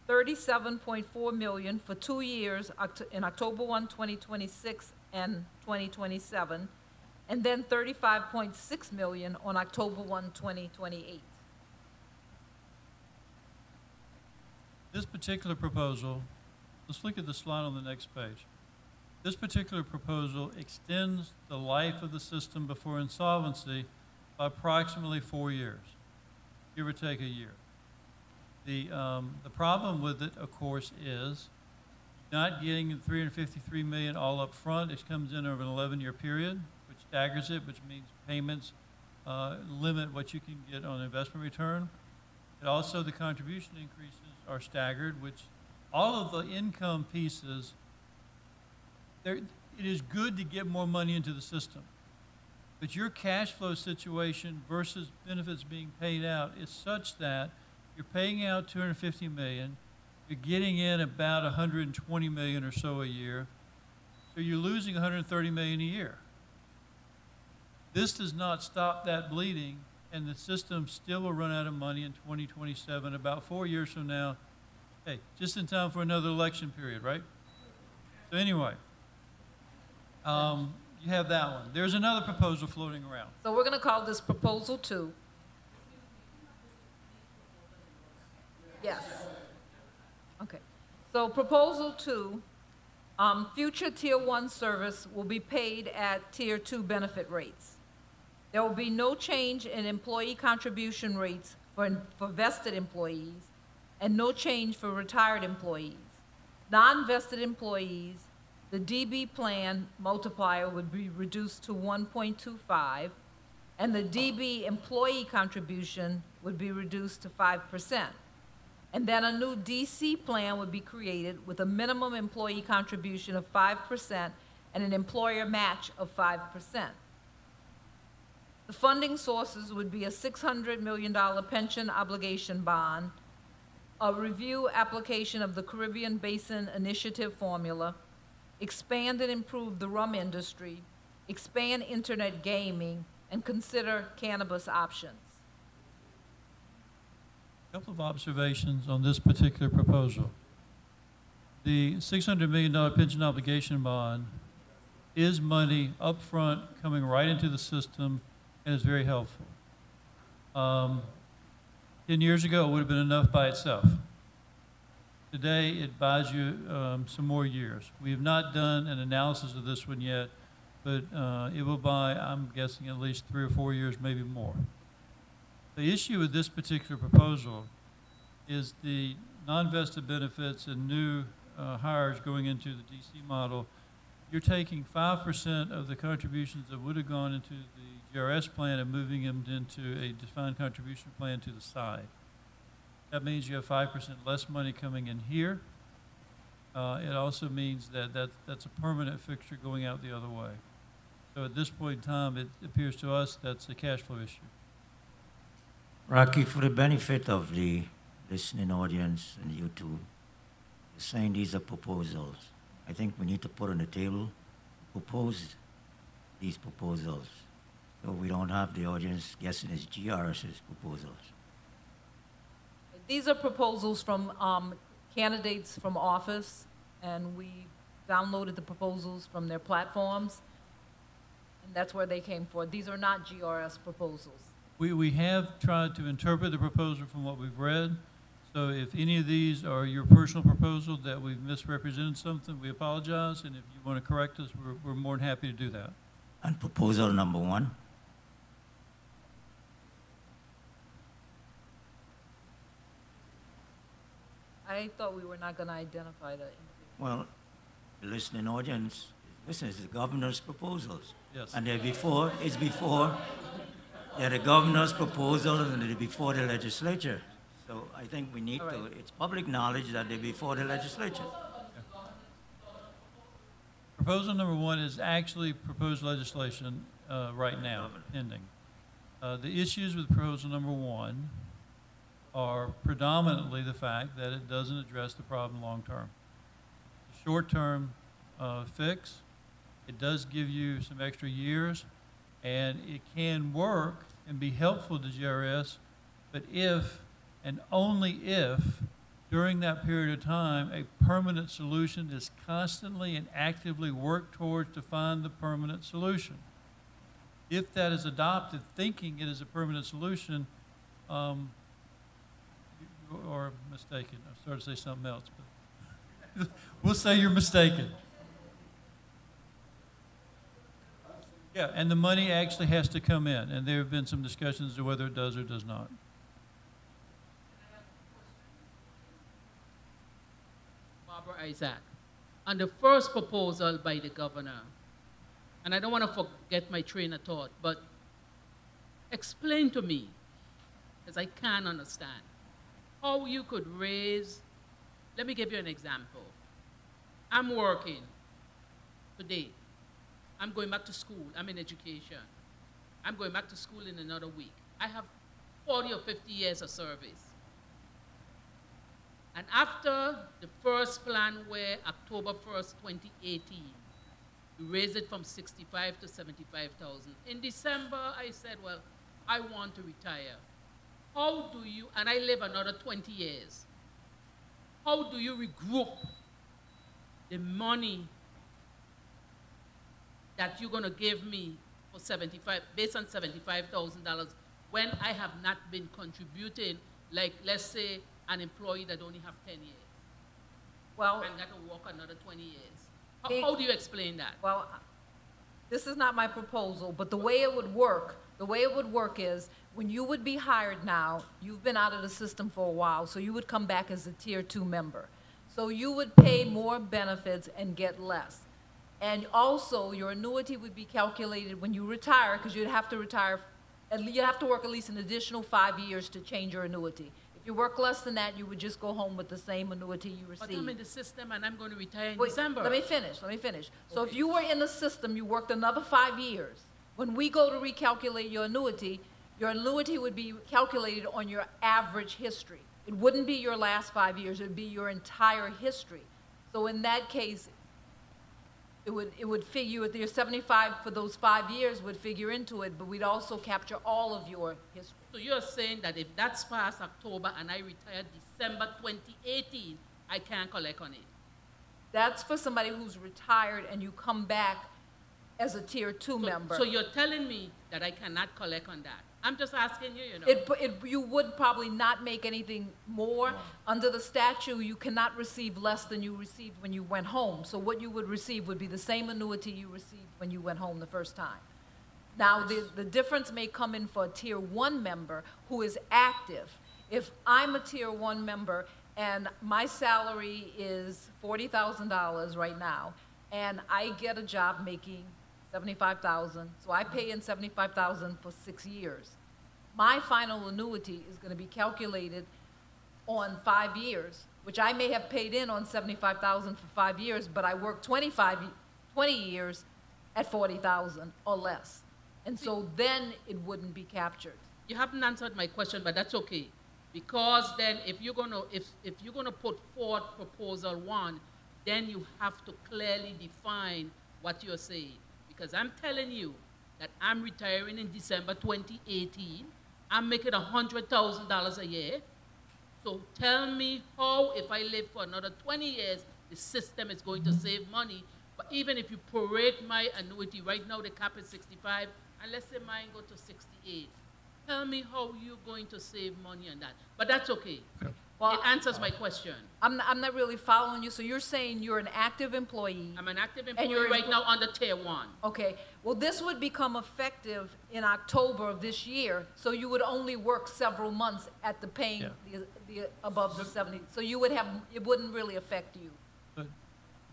$37.4 million for 2 years in October 1, 2026 and 2027, and then $35.6 million on October 1, 2028. This particular proposal, let's look at the slide on the next page. This particular proposal extends the life of the system before insolvency by approximately 4 years, give or take a year. The problem with it, of course, is not getting the $353 million all up front. It comes in over an 11-year period, which staggers it, which means payments limit what you can get on investment return. And also the contribution increases are staggered, which all of the income pieces, it is good to get more money into the system. But your cash flow situation versus benefits being paid out is such that you're paying out $250 million, you're getting in about $120 million or so a year, so you're losing $130 million a year. This does not stop that bleeding, and the system still will run out of money in 2027, about 4 years from now. Hey, just in time for another election period, right? So anyway, you have that one. There's another proposal floating around. So we're going to call this Proposal 2. Yes. Okay. So Proposal 2, future Tier 1 service will be paid at Tier 2 benefit rates. There will be no change in employee contribution rates for vested employees and no change for retired employees. Non-vested employees the DB plan multiplier would be reduced to 1.25, and the DB employee contribution would be reduced to 5%. And then a new DC plan would be created with a minimum employee contribution of 5% and an employer match of 5%. The funding sources would be a $600 million pension obligation bond, a review application of the Caribbean Basin Initiative formula, expand and improve the rum industry, expand internet gaming, and consider cannabis options. A couple of observations on this particular proposal. The $600 million pension obligation bond is money up front coming right into the system and is very helpful. 10 years ago, it would have been enough by itself. Today, it buys you some more years. We have not done an analysis of this one yet, but it will buy, I'm guessing, at least 3 or 4 years, maybe more. The issue with this particular proposal is the non-vested benefits and new hires going into the DC model. You're taking 5% of the contributions that would have gone into the GRS plan and moving them into a defined contribution plan to the side. That means you have 5% less money coming in here. It also means that that's a permanent fixture going out the other way. So at this point in time, it appears to us that's a cash flow issue. Rocky, for the benefit of the listening audience and you two, you're saying these are proposals. I think we need to put on the table, propose these proposals, so we don't have the audience guessing it's GRS's proposals. These are proposals from candidates from office, and we downloaded the proposals from their platforms, and that's where they came for. These are not GRS proposals. We have tried to interpret the proposal from what we've read. So if any of these are your personal proposal that we've misrepresented something, we apologize. And if you want to correct us, we're more than happy to do that. And proposal number 1? I thought we were not going to identify that. Well, the listening audience, listen, it's the governor's proposals. Yes. And they're before the governor's proposal and they're before the legislature. So I think we need to, it's public knowledge that they're before the legislature. Proposal number 1 is actually proposed legislation right now, pending. The issues with proposal number 1 are predominantly the fact that it doesn't address the problem long term. Short-term fix, it does give you some extra years, and it can work and be helpful to GRS, but if and only if during that period of time a permanent solution is constantly and actively worked towards to find the permanent solution. If that is adopted thinking it is a permanent solution, you are mistaken. I started to say something else, but we'll say you're mistaken. Yeah, and the money actually has to come in, and there have been some discussions as to whether it does or does not. Barbara Isaac, on the first proposal by the governor, and I don't want to forget my train of thought, but explain to me, because I can't understand, how you could raise, let me give you an example. I'm working today. I'm going back to school. I'm in education. I'm going back to school in another week. I have 40 or 50 years of service. And after the first plan where October 1st, 2018, we raised it from 65 to 75,000. In December, I said, well, I want to retire. How do you, and I live another 20 years, how do you regroup the money that you're going to give me for 75, based on $75,000 when I have not been contributing, like, let's say, an employee that only have 10 years? Well, and got to work another 20 years. How do you explain that? Well, this is not my proposal, but the way it would work, is when you would be hired now, you've been out of the system for a while, so you would come back as a Tier 2 member. So you would pay more benefits and get less. And also, your annuity would be calculated when you retire, because you'd have to retire, you have to work at least an additional 5 years to change your annuity. If you work less than that, you would just go home with the same annuity you received. But I'm in the system and I'm going to retire in Wait, December. Let me finish. So Okay. if you were in the system, you worked another 5 years. When we go to recalculate your annuity would be calculated on your average history. It wouldn't be your last 5 years, it would be your entire history. So in that case, it would figure, your 75 for those 5 years would figure into it, but we'd also capture all of your history. So you're saying that if that's past October and I retire December 2018, I can't collect on it? That's for somebody who's retired and you come back as a Tier 2 member. So you're telling me that I cannot collect on that? I'm just asking you, you know. You would probably not make anything more. Under the statute, you cannot receive less than you received when you went home. So what you would receive would be the same annuity you received when you went home the first time. Now, the difference may come in for a Tier 1 member who is active. If I'm a Tier 1 member and my salary is $40,000 right now, and I get a job making $75,000, so I pay in $75,000 for 6 years. My final annuity is going to be calculated on 5 years, which I may have paid in on $75,000 for 5 years, but I worked 20 years at $40,000 or less. And so then it wouldn't be captured. You haven't answered my question, but that's okay. Because then if you're gonna put forward proposal 1, then you have to clearly define what you're saying. Because I'm telling you that I'm retiring in December 2018. I'm making $100,000 a year. So tell me how, if I live for another 20 years, the system is going to save money. But even if you prorate my annuity, right now the cap is 65, and let's say mine go to 68. Tell me how you're going to save money on that. But that's okay. Well, it answers my question. I'm not really following you. So you're saying you're an active employee. I'm an active employee right now under Tier 1. Okay. Well, this would become effective in October of this year. So you would only work several months at the paying the above the 70. So you would have, it wouldn't really affect you.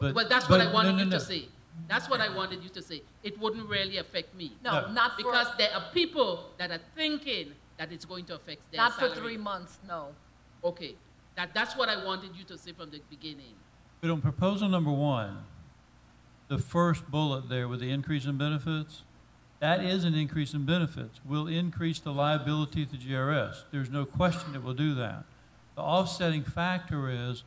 Well, that's what I wanted you to say. That's what I wanted you to say. It wouldn't really affect me. No, not for, because there are people that are thinking that it's going to affect their not salary. for 3 months, no. Okay, that's what I wanted you to say from the beginning. But on proposal number 1, the first bullet there with the increase in benefits, that is an increase in benefits. We'll increase the liability to the GRS. There's no question it will do that. The offsetting factor is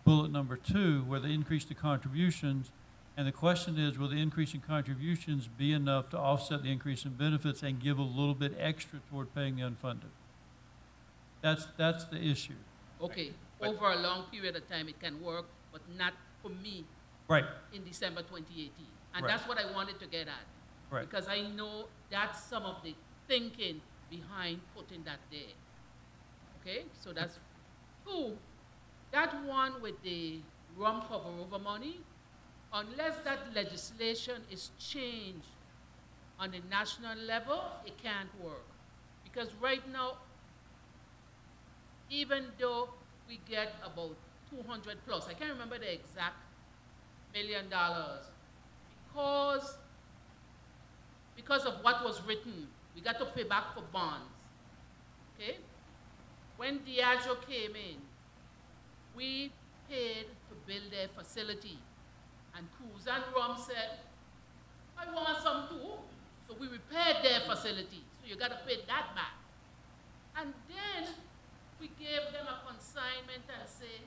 bullet number 2, where they increase the contributions. And the question is, will the increase in contributions be enough to offset the increase in benefits and give a little bit extra toward paying the unfunded? That's the issue. Okay, over a long period of time it can work, but not for me in December 2018. And that's what I wanted to get at. Because I know that's some of the thinking behind putting that there. Okay, so that's 2. That one with the rum cover over money, unless that legislation is changed on the national level, it can't work. Because right now, even though we get about 200 plus, I can't remember the exact $1 million, because of what was written, we got to pay back for bonds, okay? When Diageo came in, we paid to build their facility. And Cruz and Rum said, I want some too. So we repaired their facility. So you got to pay that back. And then we gave them a consignment and say,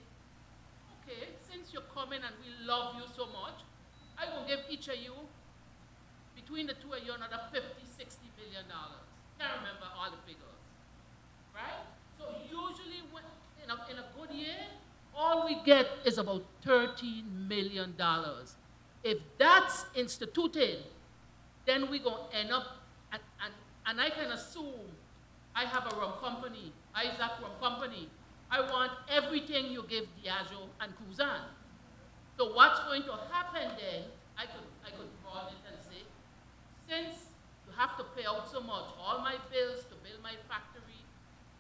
okay, since you're coming and we love you so much, I will give each of you, between the two of you, another $50, $60 million. Can't remember all the figures, right? So usually when, in a good year, all we get is about $13 million. If that's instituted, then we're going to end up, and I can assume I have a rum company, Isaac Rum Company. I want everything you give Diageo and Cruzan. So what's going to happen then, I could draw it and say, since you have to pay out so much, all my bills to build my factory,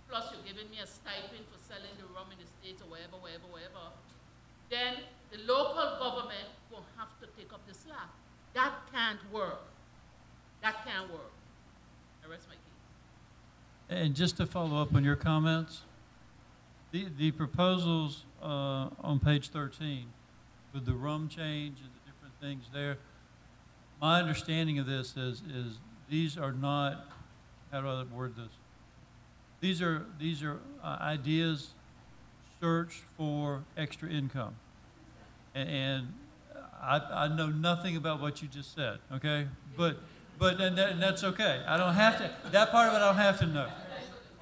plus you're giving me a stipend for selling the rum in the States or wherever, then the local government will have to take up the slack. That can't work. That can't work. I rest my case. And just to follow up on your comments, the proposals on page 13 with the rum change and the different things there, my understanding of this is these are not, how do I word this? These are ideas search for extra income. And I know nothing about what you just said, okay? But and that's okay. I don't have to, that part of it I don't have to know.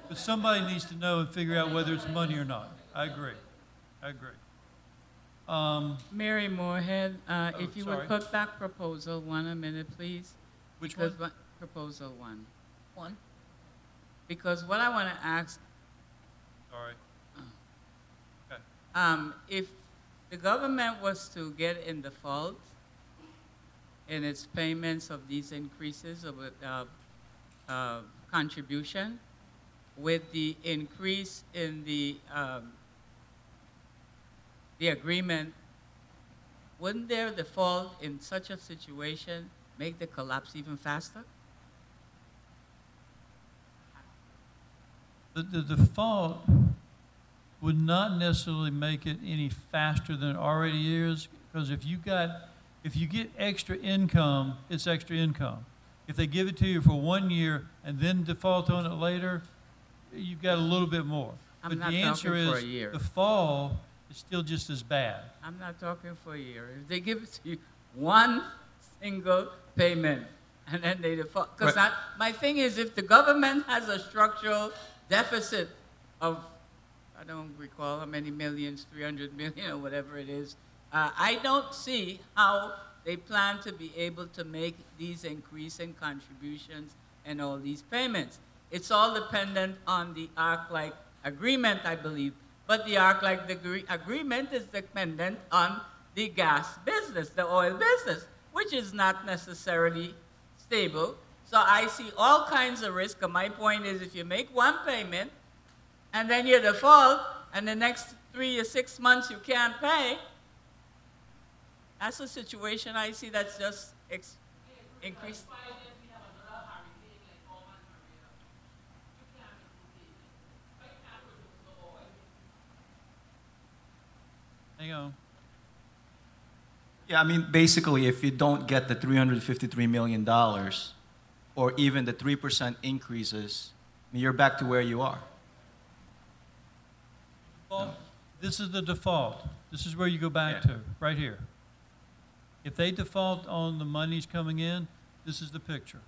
But somebody needs to know and figure out whether it's money or not. I agree. Mary Moorhead, if you sorry. would put back proposal 1 a minute, please. Which Because one? Proposal 1. One. Because what I want to ask, Sorry. if the government was to get in default in its payments of these increases of contribution, with the increase in the agreement, wouldn't their default in such a situation make the collapse even faster? The default would not necessarily make it any faster than it already is, because if you get extra income, it's extra income. If they give it to you for 1 year and then default on it later, you've got a little bit more. I'm not the answer talking for is a year. the fall is still just as bad. I'm not talking for a year. If they give it to you one single payment and then they default, because my thing is, if the government has a structural deficit of, I don't recall how many millions, 300 million or whatever it is, I don't see how they plan to be able to make these increasing contributions and all these payments. It's all dependent on the Aarp-like agreement, I believe. But the Aarp-like agreement is dependent on the gas business, the oil business, which is not necessarily stable. So I see all kinds of risk. And my point is, if you make one payment and then you default, and the next 3 or 6 months you can't pay, that's a situation I see that's just increased. Hang on. Yeah, I mean, basically, if you don't get the $353 million or even the 3% increases, I mean, you're back to where you are. Well, this is the default. This is where you go back to, right here. If they default on the monies coming in, this is the picture.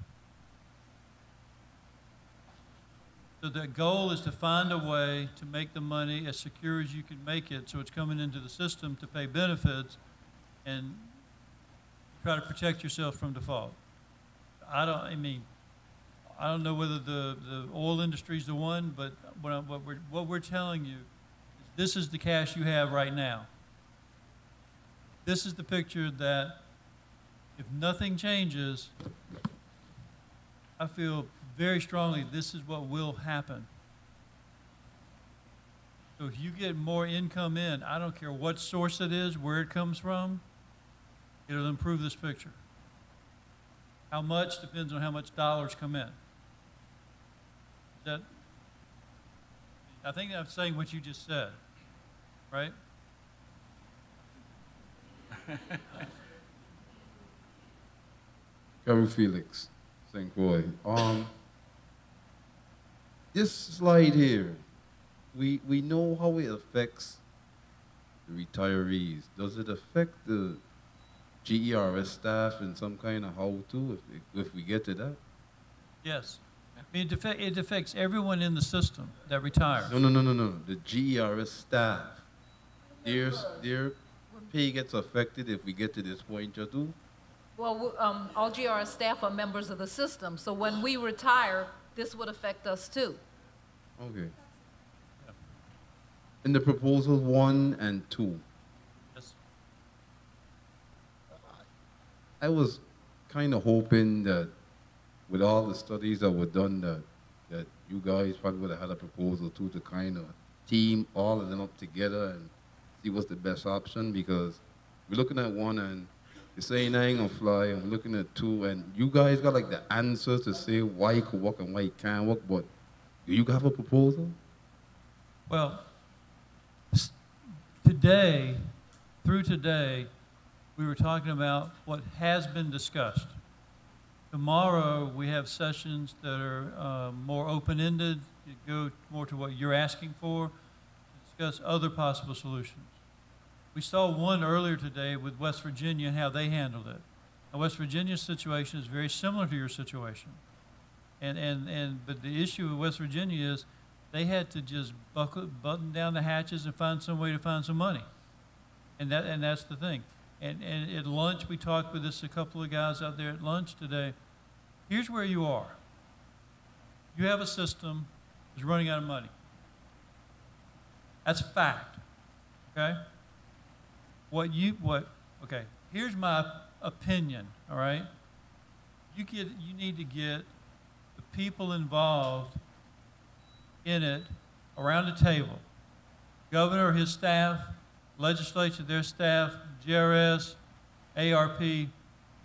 So the goal is to find a way to make the money as secure as you can make it so it's coming into the system to pay benefits and try to protect yourself from default. I don't know whether the oil industry is the one, but what we're telling you is this is the cash you have right now. This is the picture that if nothing changes, I feel very strongly this is what will happen. So if you get more income in, I don't care what source it is, where it comes from, it'll improve this picture. How much depends on how much dollars come in. I think I'm saying what you just said, right? Gary Felix, St. Croix. This slide here, we know how it affects the retirees. Does it affect the GERS staff in some kind of how to, if we get to that? Yes. I mean, it affects everyone in the system that retires. No. The GERS staff, their pay gets affected if we get to this point or two? Well, all GRS staff are members of the system, so when we retire, this would affect us too. Okay. In the proposal 1 and 2, Yes. I was kind of hoping that with all the studies that were done that you guys probably would have had a proposal too to kind of team all of them up together and see what's the best option, because We're looking at one and they're saying I ain't gonna fly, and we're looking at two, and you guys got like the answers to say why it could work and why it can't work, but do you have a proposal? Well, today, through today, we were talking about what has been discussed. Tomorrow, we have sessions that are more open-ended, go more to what you're asking for, discuss other possible solutions. We saw one earlier today with West Virginia and how they handled it. Now, West Virginia's situation is very similar to your situation. But the issue with West Virginia is they had to just button down the hatches and find some way to find some money. And that's the thing. And at lunch, we talked with a couple of guys out there at lunch today. Here's where you are. You have a system that's running out of money. That's a fact, okay? Okay, here's my opinion, all right? You need to get the people involved in it around the table. Governor, his staff, legislature, their staff, GRS, Aarp, the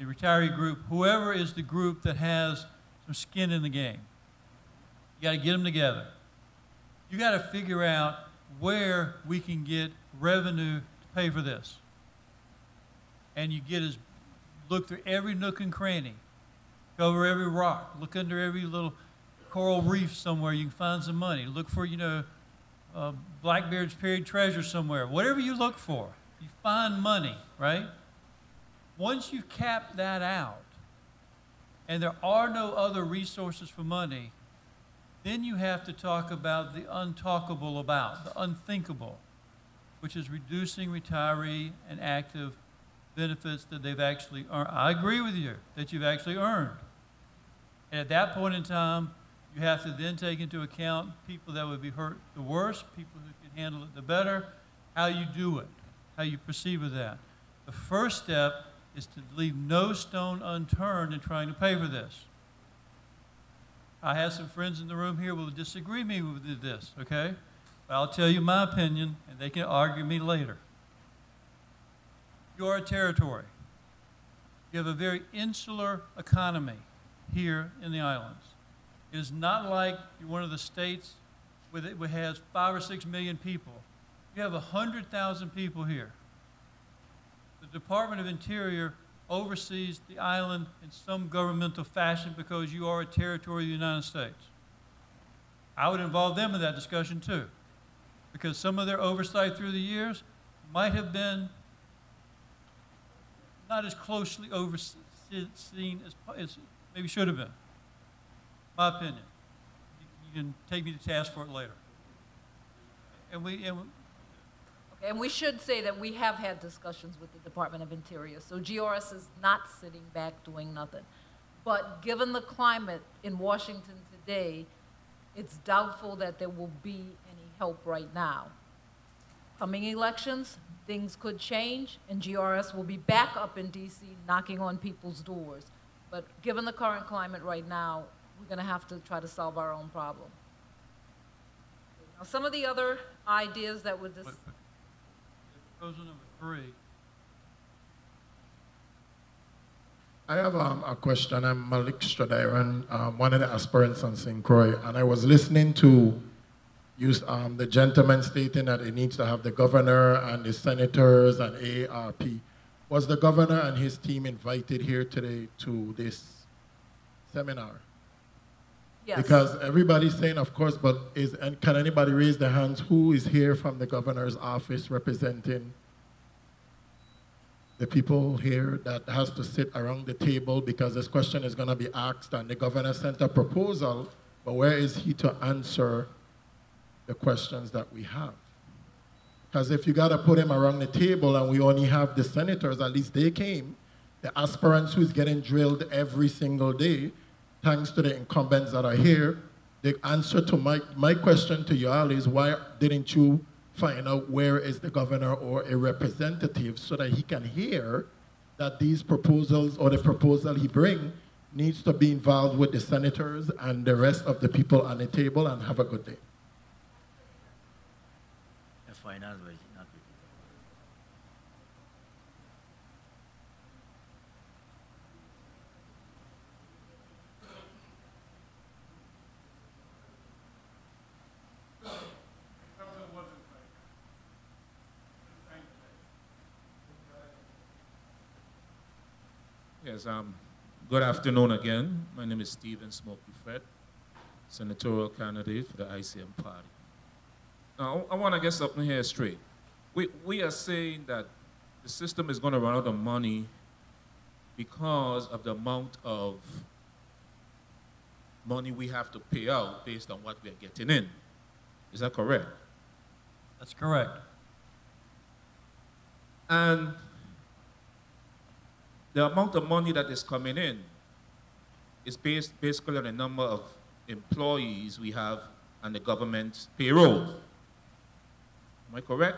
retiree group, whoever is the group that has some skin in the game. You got to get them together. You got to figure out where we can get revenue to pay for this. And you look through every nook and cranny, cover every rock, look under every little coral reef somewhere. You can find some money. Look for, Blackbeard's buried treasure somewhere. Whatever you look for, you find money, right? Once you cap that out, and there are no other resources for money, then you have to talk about the untalkable about, the unthinkable, which is reducing retiree and active benefits that they've actually earned. I agree with you that you've actually earned. And at that point in time, you have to then take into account people that would be hurt the worst, people who can handle it the better, how you do it, how you proceed with that. The first step is to leave no stone unturned in trying to pay for this. I have some friends in the room here who will disagree with this, okay? But I'll tell you my opinion, and they can argue me later. You are a territory. You have a very insular economy here in the islands. It is not like you're one of the states where it has 5 or 6 million people. You have 100,000 people here. The Department of Interior oversees the island in some governmental fashion because you are a territory of the United States. I would involve them in that discussion too, because some of their oversight through the years might have been not as closely overseen as maybe should have been. My opinion. You can take me to task for it later. And we should say that we have had discussions with the Department of Interior, so GRS is not sitting back doing nothing. But given the climate in Washington today, it's doubtful that there will be any help right now. Coming elections, things could change, and GRS will be back up in DC knocking on people's doors. But given the current climate right now, we're going to have to try to solve our own problem. Now, some of the other ideas that would Proposal number 3. I have a question. I'm Malik Stradairan, one of the aspirants on St. Croix, and I was listening to the gentleman stating that it needs to have the governor and the senators and AARP. Was the governor and his team invited here today to this seminar? Yes. Because everybody's saying, of course, but can anybody raise their hands? Who is here from the governor's office representing the people here that has to sit around the table, because this question is going to be asked and the governor sent a proposal, but where is he to answer the questions that we have? Because if you got to put him around the table and we only have the senators, at least they came, the aspirants who's getting drilled every single day, thanks to the incumbents that are here, the answer to my question to you all is, why didn't you find out where is the governor or a representative so that he can hear that these proposals or the proposal he brings needs to be involved with the senators and the rest of the people on the table, and have a good day. Yes, good afternoon again. My name is Stephen Smokey Fred, senatorial candidate for the ICM party. Now, I want to get something here straight. We are saying that the system is going to run out of money because of the amount of money we have to pay out based on what we are getting in. Is that correct? That's correct. And the amount of money that is coming in is based basically on the number of employees we have on the government payroll. Am I correct?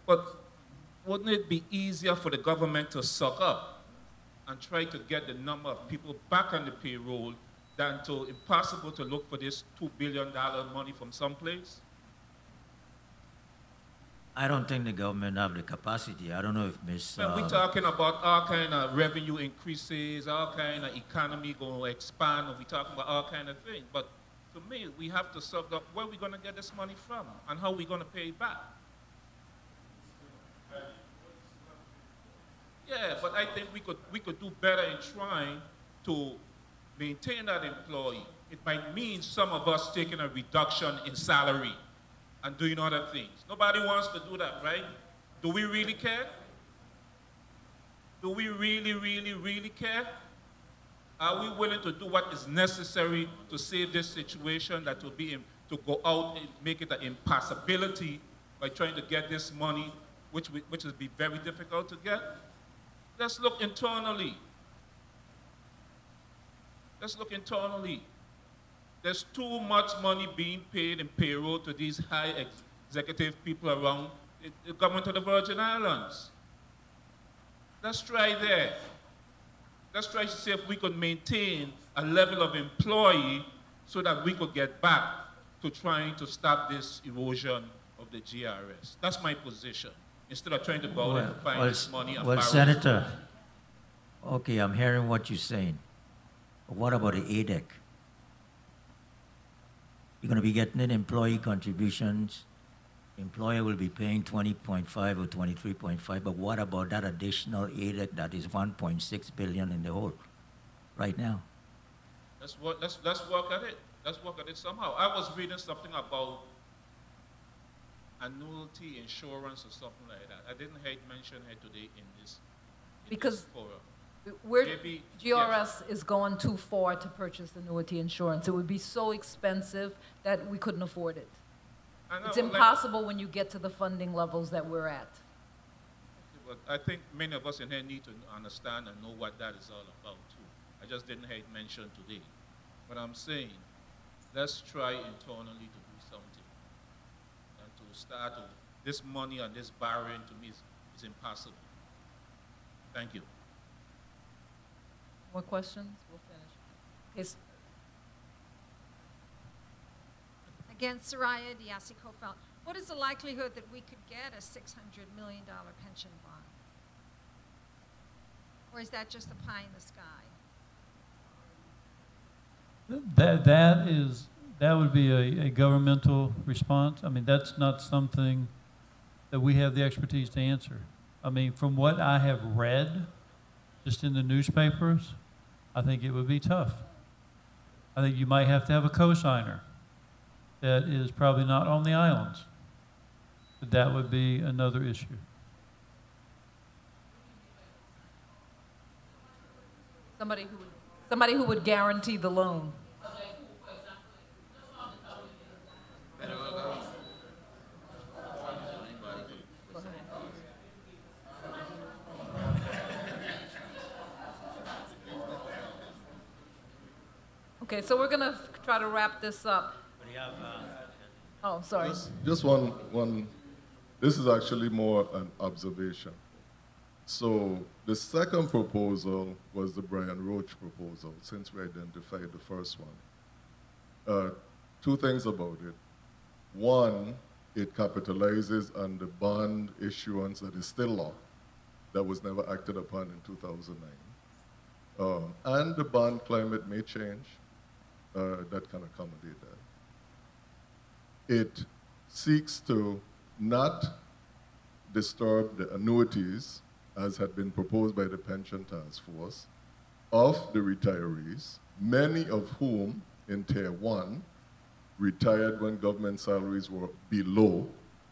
But wouldn't it be easier for the government to suck up and try to get the number of people back on the payroll than to impossible to look for this $2 billion money from someplace? I don't think the government have the capacity. I don't know if Ms. When we're talking about all kind of revenue increases, all kind of economy going to expand, and we're talking about all kind of things. But to me, we have to sort out where we're going to get this money from and how we're going to pay it back. Yeah, but I think we could do better in trying to maintain that employee. It might mean some of us taking a reduction in salary and doing other things. Nobody wants to do that, right? Do we really care? Do we really, really, really care? Are we willing to do what is necessary to save this situation that will be to go out and make it an impossibility by trying to get this money, which will be very difficult to get? Let's look internally. Let's look internally. There's too much money being paid in payroll to these high executive people around the government of the Virgin Islands. Let's try there. Let's try to see if we could maintain a level of employee so that we could get back to trying to stop this erosion of the GRS. That's my position. Instead of trying to go out and find this money and borrow. Senator, okay, I'm hearing what you're saying. But what about the ADEC? You're going to be getting in employee contributions. Employer will be paying 20.5 or 23.5, but what about that additional ADEC that is 1.6 billion in the hole right now? Let's work at it. Let's work at it somehow. I was reading something about annuity insurance or something like that. I didn't mention it today in this forum. GRS is going too far to purchase annuity insurance. It would be so expensive that we couldn't afford it. It's impossible when you get to the funding levels that we're at. But I think many of us in here need to understand and know what that is all about too. I just didn't hear it mentioned today. But I'm saying, let's try internally to do something. And to start this money and this borrowing to me is impossible. Thank you. More questions? We'll finish. Yes. Again, Soraya Diasi-Kofelt, what is the likelihood that we could get a $600 million pension bond? Or is that just a pie in the sky? That would be a governmental response. I mean, that's not something that we have the expertise to answer. I mean, from what I have read, just in the newspapers, I think it would be tough. I think you might have to have a cosigner that is probably not on the islands. But that would be another issue. Somebody who would guarantee the loan. Okay, so we're going to try to wrap this up. Oh, sorry. Just one. This is actually more an observation. So the second proposal was the Brian Roach proposal, since we identified the first one. Two things about it. One, it capitalizes on the bond issuance that is still law, that was never acted upon in 2009. And the bond climate may change. That can accommodate that. It seeks to not disturb the annuities as had been proposed by the Pension Task Force, of the retirees, many of whom in Tier 1 retired when government salaries were below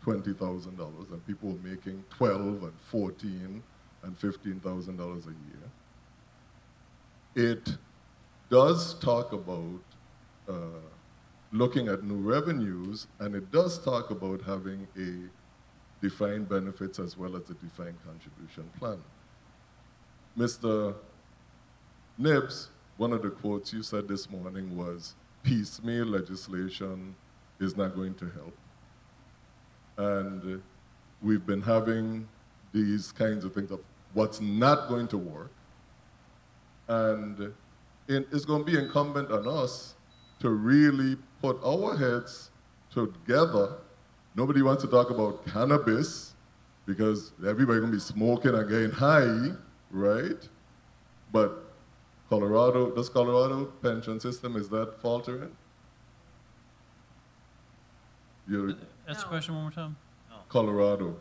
$20,000, and people were making $12,000 and $14,000 and $15,000 a year. It does talk about looking at new revenues, and it does talk about having a defined benefits as well as a defined contribution plan. Mr. Nibbs, one of the quotes you said this morning was, piecemeal legislation is not going to help. And we've been having these kinds of things of what's not going to work. And it's going to be incumbent on us to really put our heads together. Nobody wants to talk about cannabis because everybody's going to be smoking and getting high, right? But does Colorado pension system, is that faltering? That's the question one more time. Colorado.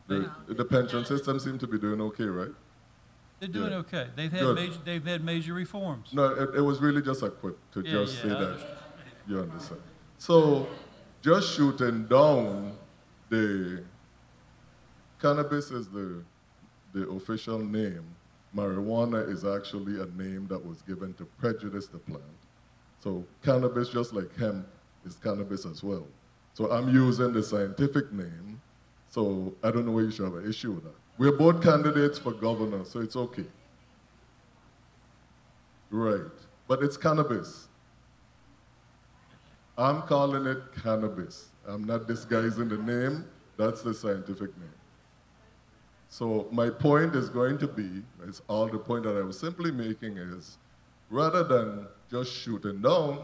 The pension system seems to be doing okay, right? They're doing okay. They've had major reforms. No, it was really just a quip to say that. You understand? So, just shooting down the cannabis is the official name. Marijuana is actually a name that was given to prejudice the plant. So cannabis, just like hemp, is cannabis as well. So I'm using the scientific name, so I don't know why you should have an issue with that. We're both candidates for governor, so it's okay. Right, but it's cannabis. I'm calling it cannabis. I'm not disguising the name, that's the scientific name. So my point is going to be, it's all the point that I was simply making is, rather than just shooting down,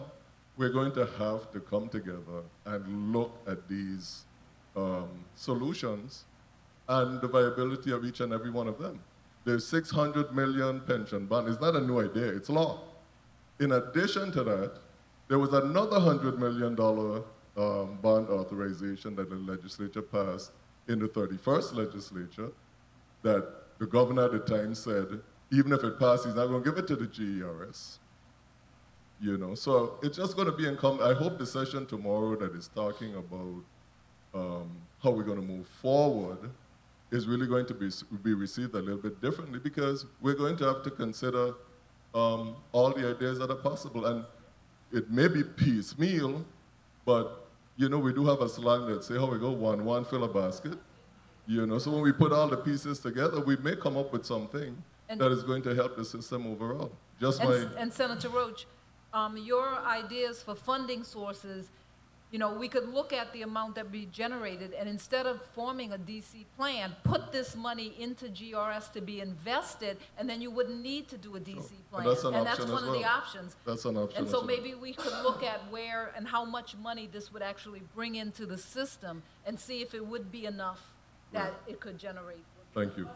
we're going to have to come together and look at these solutions and the viability of each and every one of them. The 600 million pension bond is not a new idea, it's law. In addition to that, there was another $100 million bond authorization that the legislature passed in the 31st legislature that the governor at the time said, even if it passes, he's not going to give it to the GERS. You know, so it's just going to be incumbent. I hope the session tomorrow that is talking about how we're going to move forward is really going to be received a little bit differently, because we're going to have to consider all the ideas that are possible. And it may be piecemeal, but, you know, we do have a slang that say, how we go, one, fill a basket. You know, so when we put all the pieces together, we may come up with something that is going to help the system overall. And Senator Roach, your ideas for funding sources, you know, we could look at the amount that we generated, and instead of forming a DC plan, put this money into GRS to be invested, and then you wouldn't need to do a DC plan. That's an and option that's one as of the well. options. That's an option. And so maybe we could look at where and how much money this would actually bring into the system and see if it would be enough that it could generate. Thank you.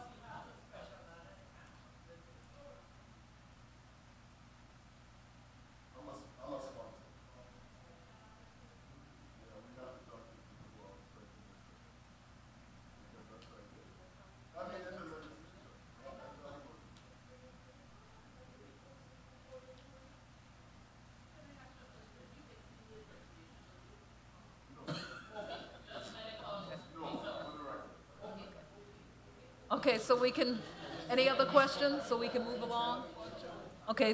Okay, so we can, any other questions so we can move along? Okay,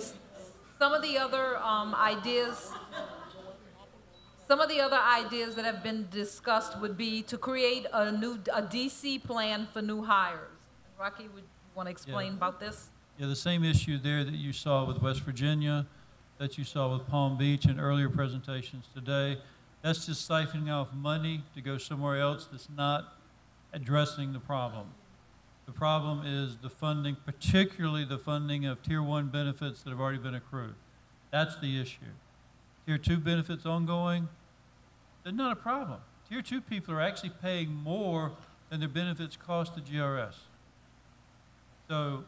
some of the other ideas that have been discussed would be to create a DC plan for new hires. Rocky, would you want to explain about this? Yeah, the same issue there that you saw with West Virginia, that you saw with Palm Beach and earlier presentations today. That's just siphoning off money to go somewhere else that's not addressing the problem. The problem is the funding, particularly the funding of Tier 1 benefits that have already been accrued. That's the issue. Tier 2 benefits ongoing, they're not a problem. Tier 2 people are actually paying more than their benefits cost the GRS. So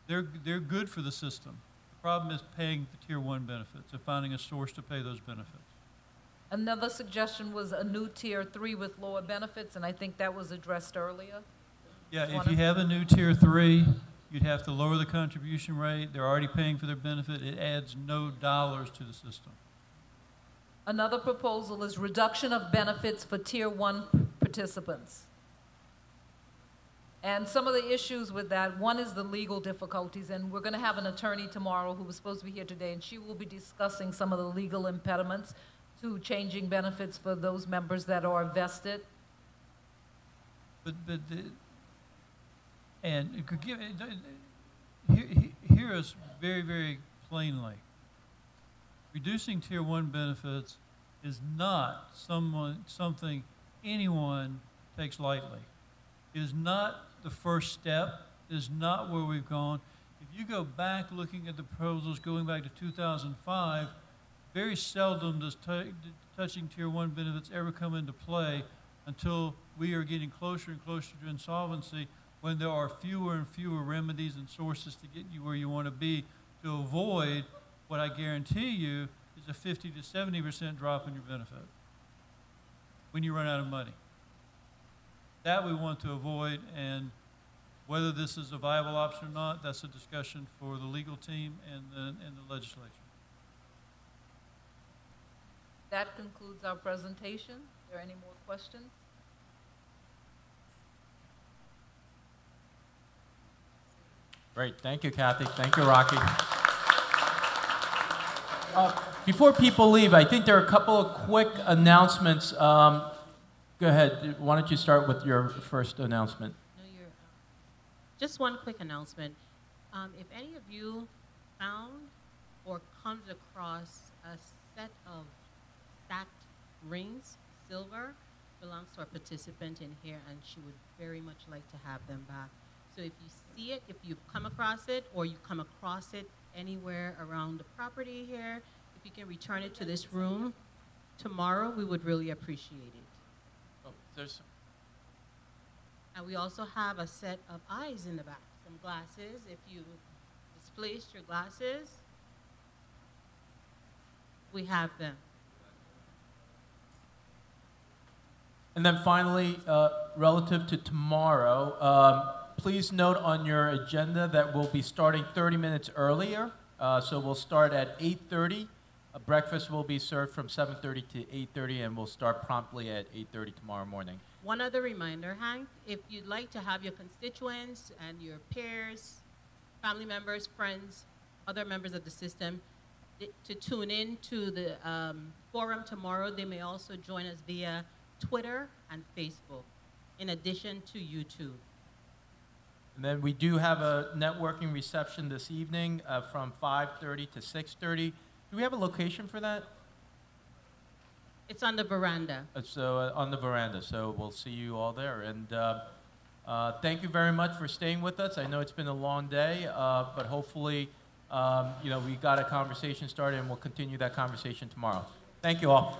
they're good for the system. The problem is paying the Tier 1 benefits and finding a source to pay those benefits. Another suggestion was a new Tier 3 with lower benefits, and I think that was addressed earlier. Yeah, if you have a new Tier 3, you'd have to lower the contribution rate. They're already paying for their benefit. It adds no dollars to the system. Another proposal is reduction of benefits for Tier 1 participants. And some of the issues with that, one is the legal difficulties, and we're going to have an attorney tomorrow who was supposed to be here today, and she will be discussing some of the legal impediments to changing benefits for those members that are vested. And it could hear us very, very plainly. Reducing Tier 1 benefits is not something anyone takes lightly. It is not the first step. It is not where we've gone. If you go back looking at the proposals going back to 2005, very seldom does touching Tier 1 benefits ever come into play until we are getting closer and closer to insolvency, when there are fewer and fewer remedies and sources to get you where you want to be, to avoid what I guarantee you is a 50 to 70% drop in your benefit when you run out of money. That we want to avoid, and whether this is a viable option or not, that's a discussion for the legal team and the legislature. That concludes our presentation. Are there any more questions? Great. Thank you, Cathy. Thank you, Rocky. Before people leave, I think there are a couple of quick announcements. Go ahead. Why don't you start with your first announcement? No, just one quick announcement. If any of you found or comes across a set of stacked rings, silver, belongs to a participant in here, and she would very much like to have them back. So if you see it, if you've come across it, or you come across it anywhere around the property here, if you can return it to this room tomorrow, we would really appreciate it. And we also have a set of eyes in the back, some glasses. If you misplaced your glasses, we have them. And then finally, relative to tomorrow, please note on your agenda that we'll be starting 30 minutes earlier. So we'll start at 8:30. Breakfast will be served from 7:30 to 8:30, and we'll start promptly at 8:30 tomorrow morning. One other reminder, Hank, if you'd like to have your constituents and your peers, family members, friends, other members of the system, to tune in to the forum tomorrow, they may also join us via Twitter and Facebook, in addition to YouTube. And then we do have a networking reception this evening from 5:30 to 6:30. Do we have a location for that? It's on the veranda. So on the veranda. So we'll see you all there. And thank you very much for staying with us. I know it's been a long day, but hopefully, we got a conversation started, and we'll continue that conversation tomorrow. Thank you all.